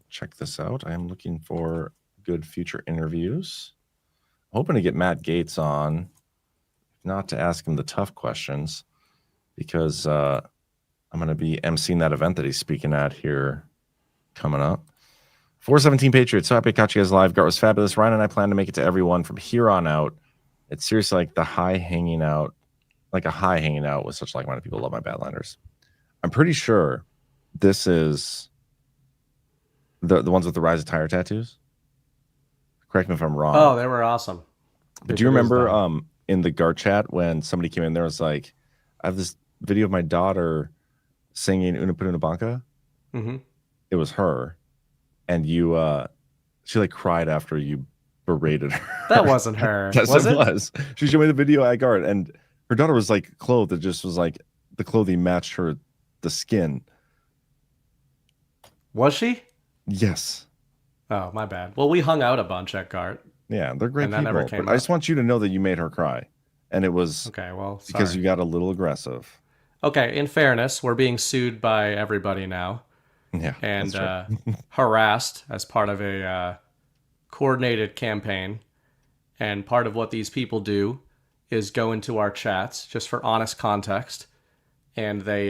Check this out. I am looking for good future interviews. I'm hoping to get Matt Gaetz on, not to ask him the tough questions, because I'm going to be emceeing that event that he's speaking at here coming up. 417 Patriots. So happy to catch you guys live. Gart was fabulous. Ryan and I plan to make it to everyone from here on out. It's seriously like the high hanging out, like a high hanging out with such like-minded people. Love my Badlanders. I'm pretty sure this is the ones with the Rise of Tire tattoos. Correct me if I'm wrong. Oh, they were awesome. But do you remember in the Gart chat when somebody came in there was like, I have this video of my daughter singing Una Puna Banca. Mm-hmm. It was her. And you, she like cried after you berated her. That wasn't her. Yes, was it it? was. She showed me the video at Gart, and her daughter was like clothed. It just was like the clothing matched the skin. Was she? Yes. Oh, my bad. Well, we hung out a bunch at Gart. Yeah, they're great and people. That never came but I just want you to know that you made her cry, and it was okay. Well, sorry. Because you got a little aggressive. Okay. In fairness, we're being sued by everybody now. Yeah, and harassed as part of a coordinated campaign. And part of what these people do is go into our chats just for honest context, and they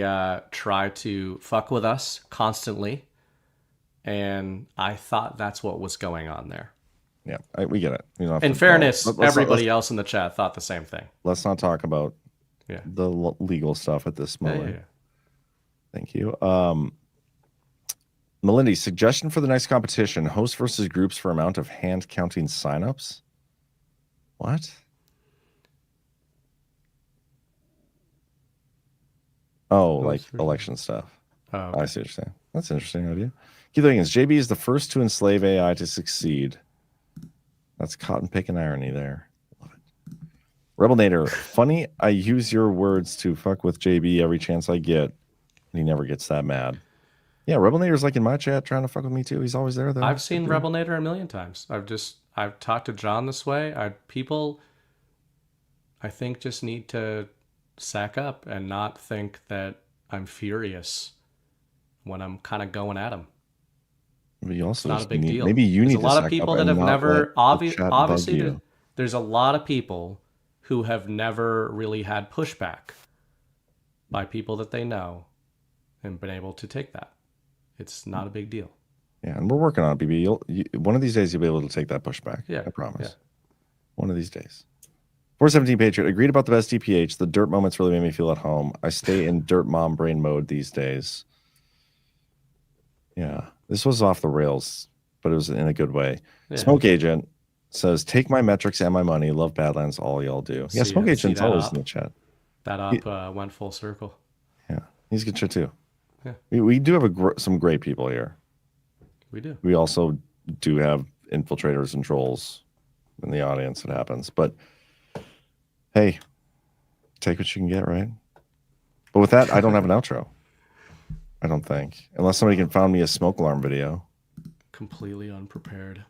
try to fuck with us constantly. And I thought that's what was going on there. Yeah, we get it. In fairness, everybody else in the chat thought the same thing. Let's not talk about the legal stuff at this moment. Yeah. Thank you. Melindy, suggestion for the next competition: host versus groups for amount of hand counting signups. What? Oh, like election stuff. Oh, okay. I see what you're saying. That's an interesting idea. Keith Higgins, JB is the first to enslave AI to succeed. That's cotton picking irony there. Love it. Rebel Nader, funny, I use your words to fuck with JB every chance I get. And he never gets that mad. Yeah, Rebel Nader's like in my chat trying to fuck with me too. He's always there though. I've seen Rebel Nader a million times. I've talked to John this way. People, I think, just need to sack up and not think that I'm furious when I'm kind of going at him. But you also it's not a big deal. Maybe you there's need a lot to of people that have never obviously there's a lot of people who have never really had pushback by people that they know and been able to take that. It's not a big deal. Yeah, and we're working on it, BB. One of these days you'll be able to take that pushback. Yeah, I promise. Yeah. One of these days. 417 Patriot agreed about the best DPH. The dirt moments really made me feel at home. I stay in dirt mom brain mode these days. Yeah, this was off the rails, but it was in a good way. Yeah. Smoke Agent says, "Take my metrics and my money. Love Badlands. All y'all do." Yeah, Smoke Agent's always in the chat. That op went full circle. Yeah, he's good shit too. Yeah, we do have some great people here. We do. We also do have infiltrators and trolls in the audience. It happens, but hey, take what you can get, right? But with that, I don't have an outro. I don't think, unless somebody can find me a smoke alarm video. Completely unprepared.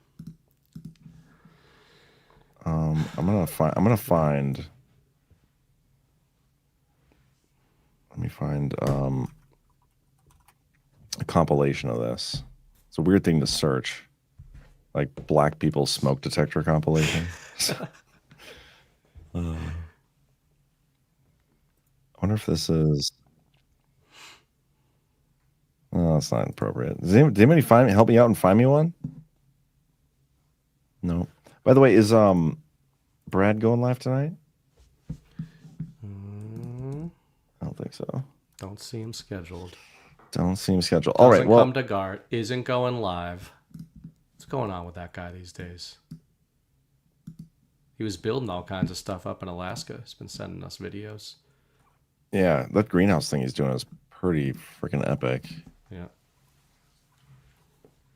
I'm gonna find. Let me find a compilation of this. It's a weird thing to search, like black people smoke detector compilation. I wonder if this is. Oh, that's not appropriate. Did anybody help me out and find me one? No. By the way, is Brad going live tonight? I don't think so. Don't see him scheduled. Don't see him scheduled. All right. Well, come to Gart. Isn't going live. What's going on with that guy these days? He was building all kinds of stuff up in Alaska. He's been sending us videos. Yeah, that greenhouse thing he's doing is pretty freaking epic. Yeah.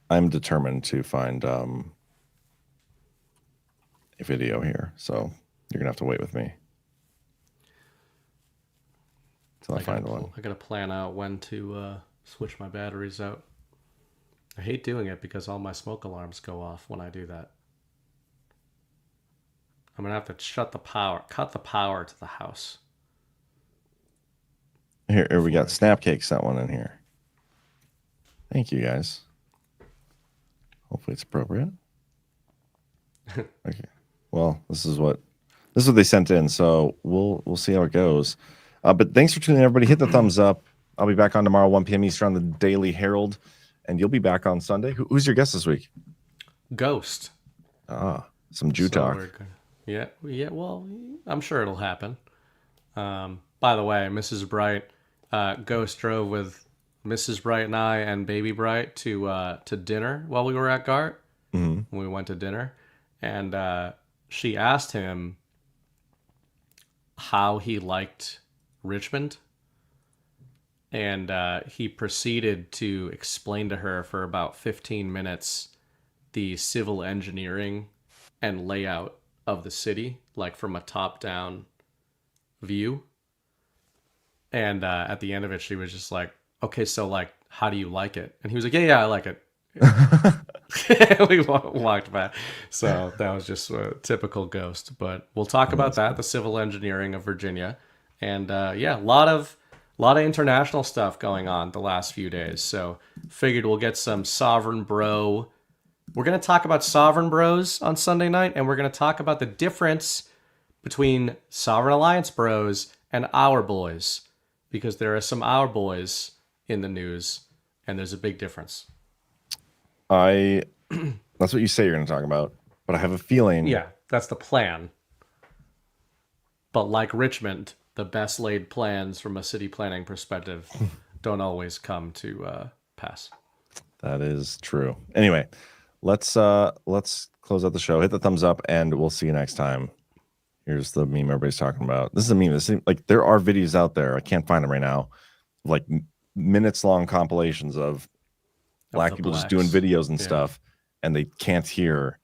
I'm determined to find a video here, so you're gonna have to wait with me till I find one. I gotta plan out when to switch my batteries out. I hate doing it because all my smoke alarms go off when I do that. I'm gonna have to cut the power to the house. Here we got Snapcake sent one in here. Thank you guys. Hopefully it's appropriate. Okay. Well, this is what they sent in, so we'll see how it goes. But thanks for tuning in, everybody. Hit the thumbs up. I'll be back on tomorrow, 1 p.m. Eastern on the Daily Herold, and you'll be back on Sunday. Who's your guest this week? Ghost. Some Jew talk. Yeah. Well, I'm sure it'll happen. By the way, Mrs. Bright, Ghost drove with Mrs. Bright and I and Baby Bright to dinner while we were at Gart. Mm-hmm. We went to dinner, and she asked him how he liked Richmond, and he proceeded to explain to her for about 15 minutes the civil engineering and layout of the city, like from a top-down view. And at the end of it, she was just like, okay, so like, how do you like it? And he was like, yeah, I like it. We walked back. So that was just a typical Ghost. But we'll talk about that, the civil engineering of Virginia. And yeah, a lot of international stuff going on the last few days. So figured we'll get some Sovereign Bro. We're going to talk about Sovereign Bros on Sunday night, and we're going to talk about the difference between Sovereign Alliance Bros and Our Boys, because there are some Our Boys in the news, and there's a big difference. That's what you say you're going to talk about, but I have a feeling. Yeah, that's the plan. But like Richmond, the best laid plans from a city planning perspective don't always come to pass. That is true. Anyway, let's close out the show. Hit the thumbs up, and we'll see you next time. Here's the meme everybody's talking about. This is a meme. Like, there are videos out there. I can't find them right now. like minutes long compilations of black people just doing videos and stuff, and they can't hear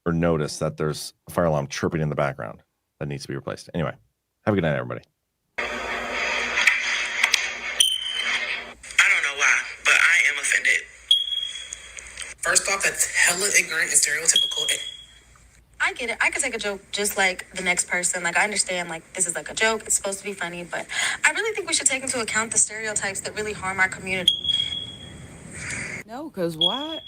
or notice that there's a fire alarm chirping in the background that needs to be replaced. Anyway, have a good night, everybody. I don't know why, but I am offended. First off, that's hella ignorant and stereotypical. I get it. I could take a joke just like the next person. Like, I understand, like, this is like a joke. It's supposed to be funny, but I really think we should take into account the stereotypes that really harm our community. No, because why?